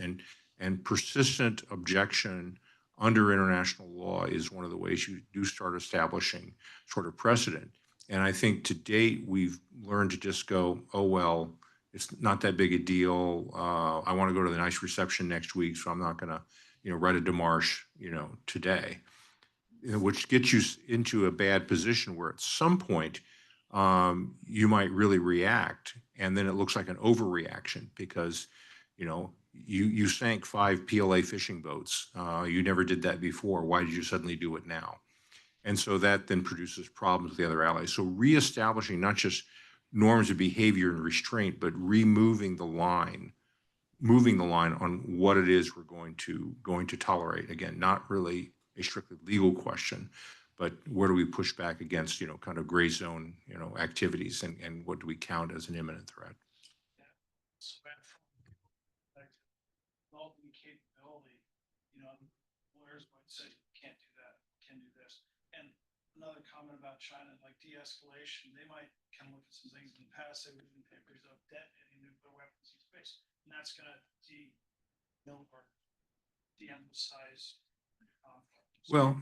And persistent objection under international law is one of the ways you do start establishing sort of precedent. And I think to date, we've learned to just go, oh, well, it's not that big a deal. I want to go to the nice reception next week, so I'm not going to, write a démarche, today, which gets you into a bad position where at some point you might really react, and then it looks like an overreaction because, you sank 5 PLA fishing boats. You never did that before. Why did you suddenly do it now? And so that then produces problems with the other allies. So reestablishing not just norms of behavior and restraint, but moving the line on what it is we're going to tolerate. Again, not really a strictly legal question, but where do we push back against, kind of gray zone, activities, and what do we count as an imminent threat? Developing capability, lawyers might say, can't do that, can do this. And another comment about China, like de-escalation, they might kind of look at some things in the past, say, we've been papers of detonating nuclear weapons in space. And that's going to de-emphasize conflict. Well,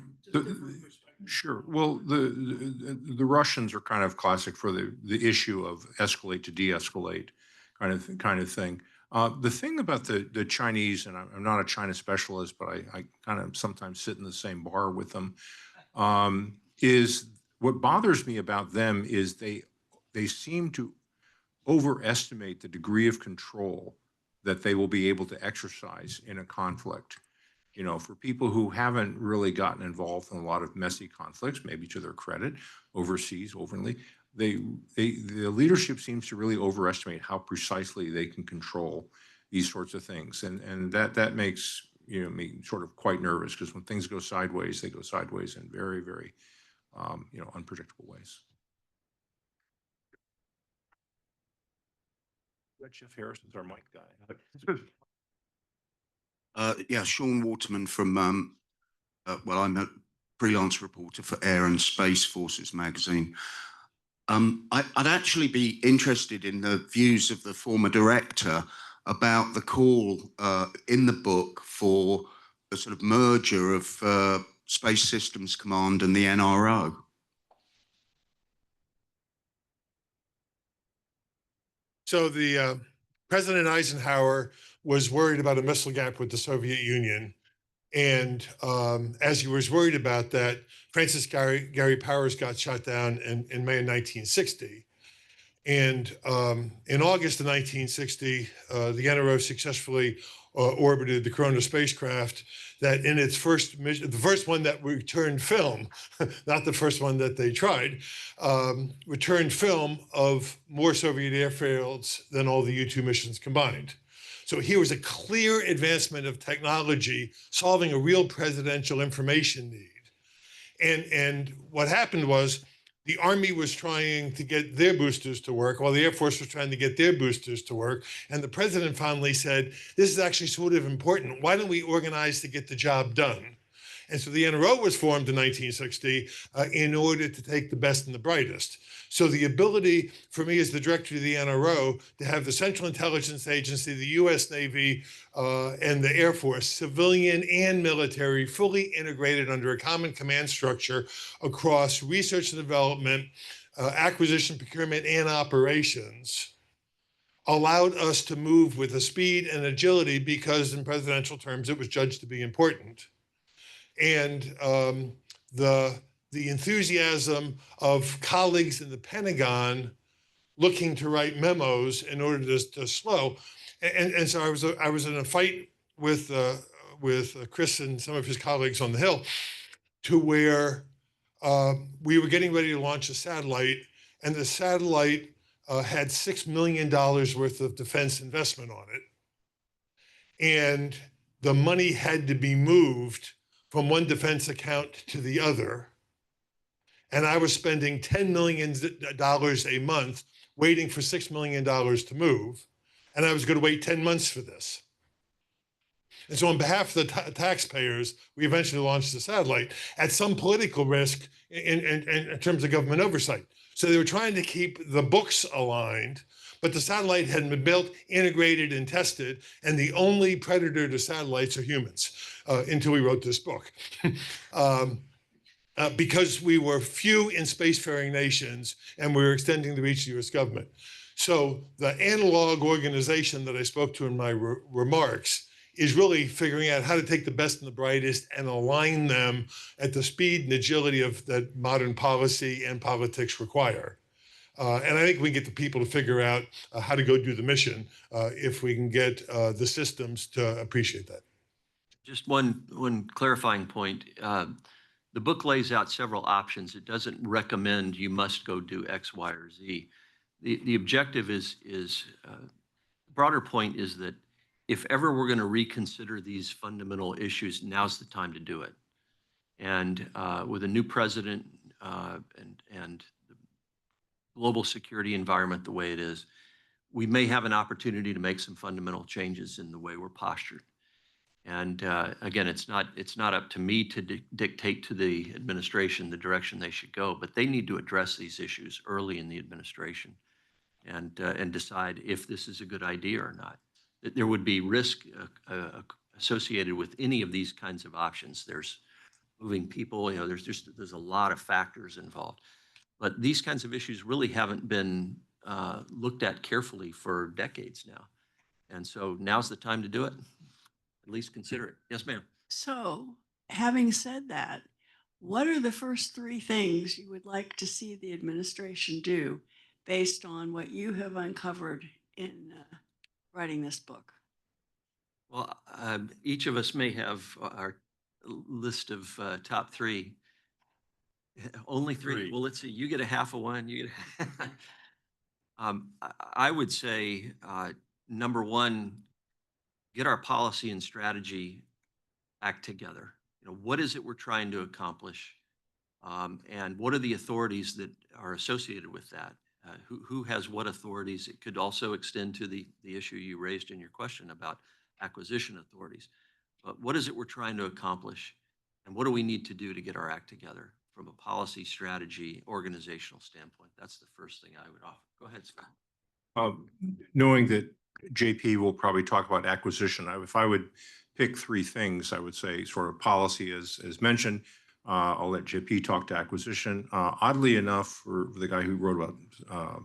sure. Well, the Russians are kind of classic for the issue of escalate to de-escalate kind of thing. The thing about the Chinese, and I'm not a China specialist, but I kind of sometimes sit in the same bar with them, is what bothers me about them is they seem to overestimate the degree of control that they will be able to exercise in a conflict. For people who haven't really gotten involved in a lot of messy conflicts, maybe to their credit, overseas, openly, the leadership seems to really overestimate how precisely they can control these sorts of things, and that makes me sort of quite nervous, because when things go sideways, they go sideways in very, very unpredictable ways. Jeff Harrison's our mic guy. Yeah, Sean Waterman from, I'm a freelance reporter for Air and Space Forces magazine. I'd actually be interested in the views of the former director about the call in the book for a sort of merger of Space Systems Command and the NRO. So the President Eisenhower was worried about a missile gap with the Soviet Union. And as he was worried about that, Francis Gary Powers got shot down in May of 1960. And in August of 1960, the NRO successfully orbited the Corona spacecraft that in its first mission, the first one that returned film, not the first one that they tried, returned film of more Soviet airfields than all the U-2 missions combined. So here was a clear advancement of technology solving a real presidential information need. And what happened was the Army was trying to get their boosters to work while the Air Force was trying to get their boosters to work. And the president finally said, this is actually sort of important. Why don't we organize to get the job done? And so the NRO was formed in 1960 in order to take the best and the brightest. So the ability for me as the director of the NRO to have the Central Intelligence Agency, the US Navy, and the Air Force, civilian and military, fully integrated under a common command structure across research and development, acquisition, procurement, and operations, allowed us to move with a speed and agility because in presidential terms, it was judged to be important. And the enthusiasm of colleagues in the Pentagon looking to write memos in order to slow. And so I was in a fight with Chris and some of his colleagues on the Hill to where we were getting ready to launch a satellite, and the satellite had $6 million worth of defense investment on it. And the money had to be moved from one defense account to the other. And I was spending $10 million a month waiting for $6 million to move. And I was going to wait 10 months for this. And so on behalf of the taxpayers, we eventually launched the satellite at some political risk in terms of government oversight. So they were trying to keep the books aligned, but the satellite hadn't been built, integrated, and tested. And the only predator to satellites are humans until we wrote this book. Because we were few in spacefaring nations and we were extending the reach of the US government. So the analog organization that I spoke to in my remarks is really figuring out how to take the best and the brightest and align them at the speed and agility of that modern policy and politics require. And I think we can get the people to figure out how to go do the mission if we can get the systems to appreciate that. Just one clarifying point. The book lays out several options. It doesn't recommend you must go do X, Y, or Z. The objective is the broader point is that if ever we're going to reconsider these fundamental issues, now's the time to do it. And with a new president and the global security environment the way it is, we may have an opportunity to make some fundamental changes in the way we're postured. And again, it's not up to me to dictate to the administration the direction they should go, but they need to address these issues early in the administration and decide if this is a good idea or not. There would be risk associated with any of these kinds of options. There's moving people, there's a lot of factors involved. But these kinds of issues really haven't been looked at carefully for decades now. And so now's the time to do it. At least consider it. Yes, ma'am. So, having said that, what are the first three things you would like to see the administration do based on what you have uncovered in writing this book? Well, each of us may have our list of top three. Only three. Well, let's see. You get a half of one. You get. I would say number one, get our policy and strategy act together. What is it we're trying to accomplish, and what are the authorities that are associated with that? Who has what authorities? It could also extend to the issue you raised in your question about acquisition authorities. But what is it we're trying to accomplish, and what do we need to do to get our act together from a policy, strategy, organizational standpoint? That's the first thing I would offer. Go ahead, Scott. Knowing that JP will probably talk about acquisition, if I would pick three things, I would say sort of policy as mentioned. I'll let JP talk to acquisition. Oddly enough, for the guy who wrote about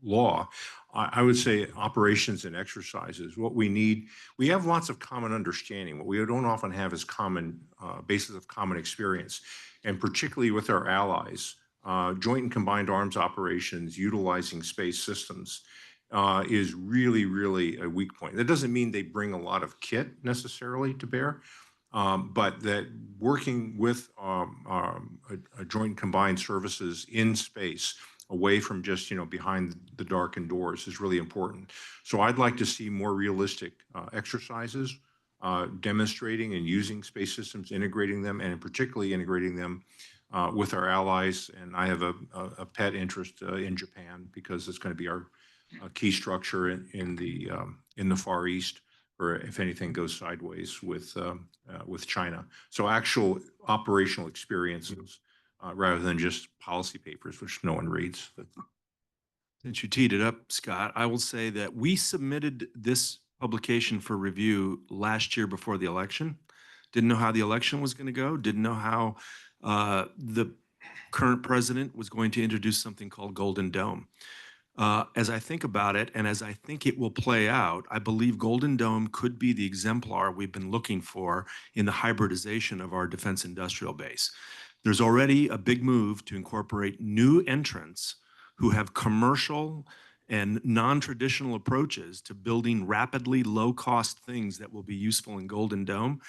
law, I would say operations and exercises. What we need, we have lots of common understanding. What we don't often have is common basis of common experience, and particularly with our allies, joint and combined arms operations utilizing space systems is really, really a weak point. That doesn't mean they bring a lot of kit necessarily to bear, but that working with a joint combined services in space, away from just behind the darkened doors, is really important. So I'd like to see more realistic exercises demonstrating and using space systems, integrating them, and particularly integrating them with our allies. And I have a pet interest in Japan, because it's going to be our key structure in the Far East or if anything goes sideways with China. So actual operational experiences rather than just policy papers, which no one reads. Since you teed it up, Scott, I will say that we submitted this publication for review last year before the election. Didn't know how the election was going to go, didn't know how the current president was going to introduce something called Golden Dome. As I think about it, and as I think it will play out, I believe Golden Dome could be the exemplar we've been looking for in the hybridization of our defense industrial base. There's already a big move to incorporate new entrants who have commercial and non-traditional approaches to building rapidly low-cost things that will be useful in Golden Dome.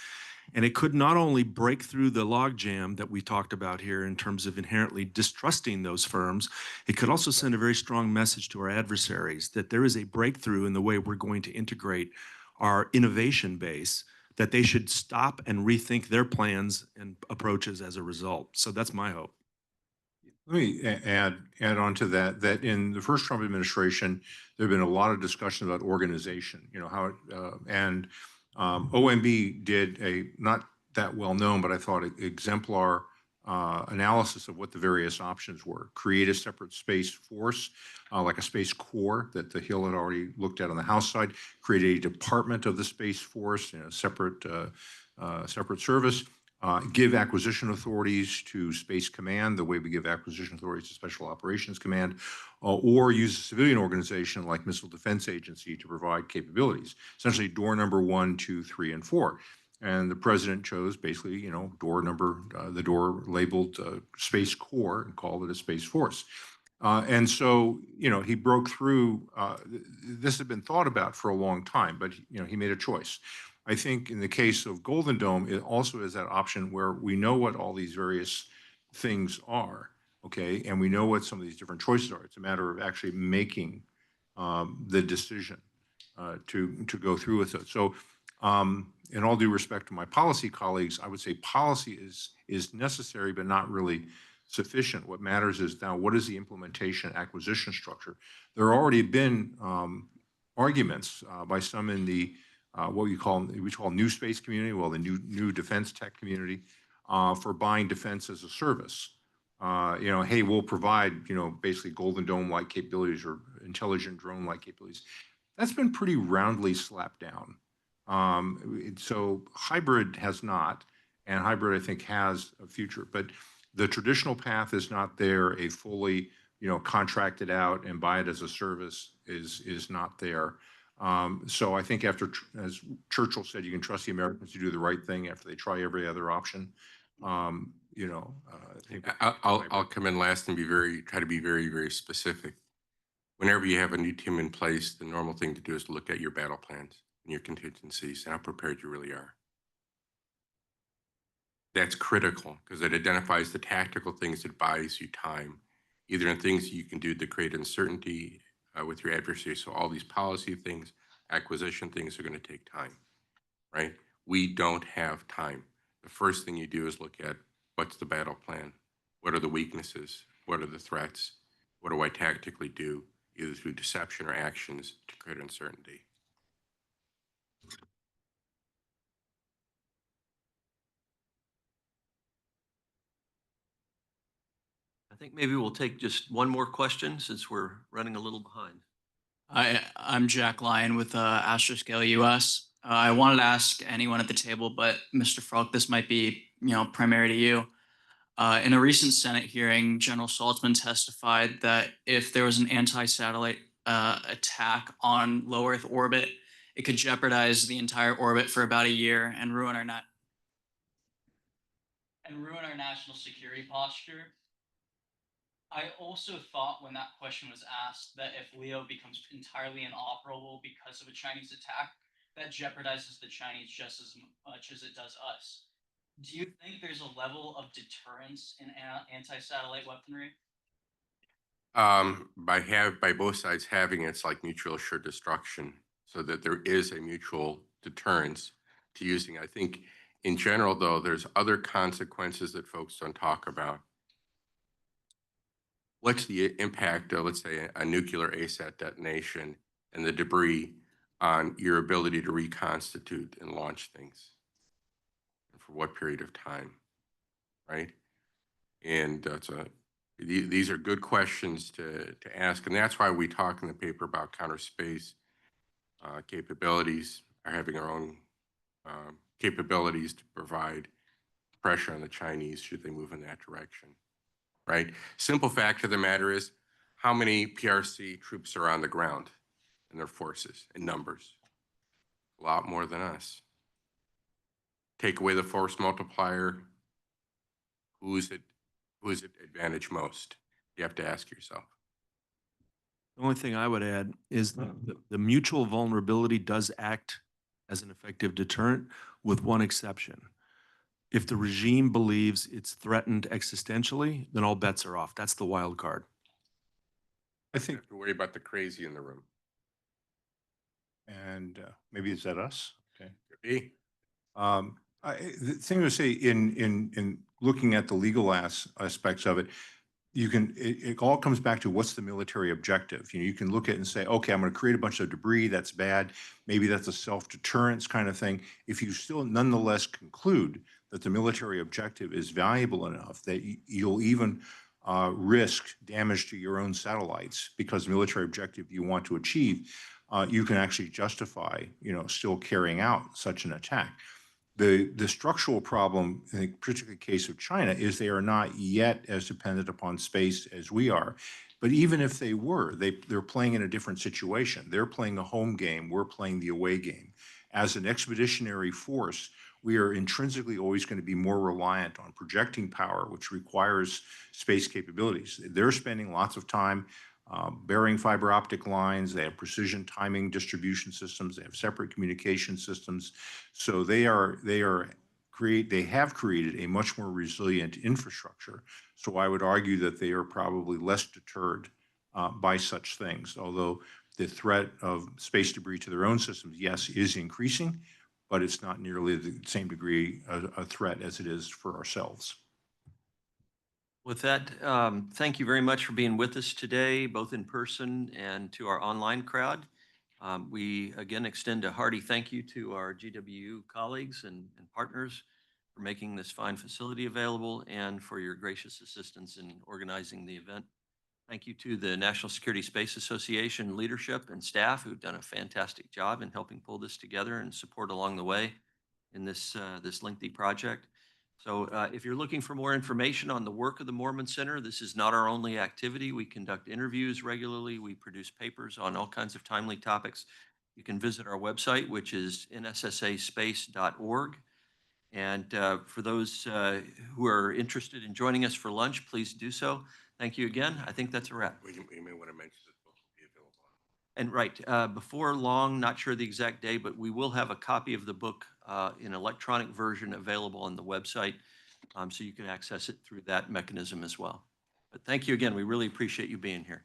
And it could not only break through the logjam that we talked about here in terms of inherently distrusting those firms, it could also send a very strong message to our adversaries that there is a breakthrough in the way we're going to integrate our innovation base, that they should stop and rethink their plans and approaches as a result. So that's my hope. Let me add on to that, that in the first Trump administration, there have been a lot of discussion about organization, how it, and OMB did a not that well known, but I thought exemplar analysis of what the various options were. Create a separate space force, like a space corps that the Hill had already looked at on the House side. Create a department of the Space Force, separate service. Give acquisition authorities to Space Command, the way we give acquisition authorities to Special Operations Command, or use a civilian organization like Missile Defense Agency to provide capabilities. Essentially, door number 1, 2, 3, and 4. And the president chose basically, the door labeled Space Corps and called it a Space Force. And so, he broke through. This had been thought about for a long time, but he made a choice. I think in the case of Golden Dome, it also is that option where we know what all these various things are, okay, and we know what some of these different choices are. It's a matter of actually making the decision to go through with it. So, in all due respect to my policy colleagues, I would say policy is necessary, but not really sufficient. What matters is now what is the implementation acquisition structure. There have already been arguments by some in the what we call new space community, well, the new defense tech community, for buying defense as a service. Hey, we'll provide, basically Golden Dome-like capabilities or intelligent drone-like capabilities. That's been pretty roundly slapped down. So hybrid has not, and hybrid, I think, has a future. But the traditional path is not there. A fully, contracted out and buy it as a service is not there. So I think as Churchill said, you can trust the Americans to do the right thing after they try every other option. I'll come in last and try to be very, very specific. Whenever you have a new team in place, the normal thing to do is look at your battle plans and your contingencies and how prepared you really are. That's critical because it identifies the tactical things that buys you time, either in things you can do to create uncertainty with your adversary. So all these policy things, acquisition things are going to take time, right? We don't have time. The first thing you do is look at what's the battle plan? What are the weaknesses? What are the threats? What do I tactically do, either through deception or actions, to create uncertainty? I think maybe we'll take just one more question since we're running a little behind. I'm Jack Lyon with Astroscale US. I wanted to ask anyone at the table, but Mr. Frelk, this might be primary to you. In a recent Senate hearing, General Saltzman testified that if there was an anti-satellite attack on low Earth orbit, it could jeopardize the entire orbit for about a year and ruin our national security posture. I also thought when that question was asked that if LEO becomes entirely inoperable because of a Chinese attack, that jeopardizes the Chinese just as much as it does us. Do you think there's a level of deterrence in anti-satellite weaponry? By both sides having it's like mutual assured destruction, so that there is a mutual deterrence to using. I think in general, though, there's other consequences that folks don't talk about. What's the impact of, let's say, a nuclear ASAT detonation and the debris on your ability to reconstitute and launch things, and for what period of time, right? And these are good questions to ask, and that's why we talk in the paper about counter space capabilities, or having our own capabilities to provide pressure on the Chinese should they move in that direction, right? Simple fact of the matter is, how many PRC troops are on the ground in their forces in numbers? A lot more than us. Take away the force multiplier, who's it advantage most? You have to ask yourself. The only thing I would add is the mutual vulnerability does act as an effective deterrent, with one exception. If the regime believes it's threatened existentially, then all bets are off. That's the wild card. I You think, have to worry about the crazy in the room. and maybe is that us? Okay. Could be. The thing to say in looking at the legal aspects of it, it all comes back to what's the military objective. You can look at it and say, okay, I'm going to create a bunch of debris. That's bad. Maybe that's a self-deterrence kind of thing. If you still nonetheless conclude that the military objective is valuable enough that you'll even risk damage to your own satellites because the military objective you want to achieve, you can actually justify, still carrying out such an attack. The structural problem, in the particular case of China, is they are not yet as dependent upon space as we are. But even if they were, they're playing in a different situation. They're playing a home game. We're playing the away game. As an expeditionary force, we are intrinsically always going to be more reliant on projecting power, which requires space capabilities. They're spending lots of time burying fiber optic lines. They have precision timing distribution systems. They have separate communication systems. So they have created a much more resilient infrastructure. So I would argue that they are probably less deterred by such things. Although the threat of space debris to their own systems, yes, is increasing, but it's not nearly the same degree a threat as it is for ourselves. With that, thank you very much for being with us today, both in person and to our online crowd. We again extend a hearty thank you to our GWU colleagues and partners for making this fine facility available and for your gracious assistance in organizing the event. Thank you to the National Security Space Association leadership and staff who've done a fantastic job in helping pull this together and support along the way in this lengthy project. So if you're looking for more information on the work of the Mormon Center, this is not our only activity. We conduct interviews regularly. We produce papers on all kinds of timely topics. You can visit our website, which is nssaspace.org. And for those who are interested in joining us for lunch, please do so. Thank you again. I think that's a wrap. We may want to mention this book will be available. And right, before long, not sure the exact day, but we will have a copy of the book in electronic version available on the website, so you can access it through that mechanism as well. But thank you again. We really appreciate you being here.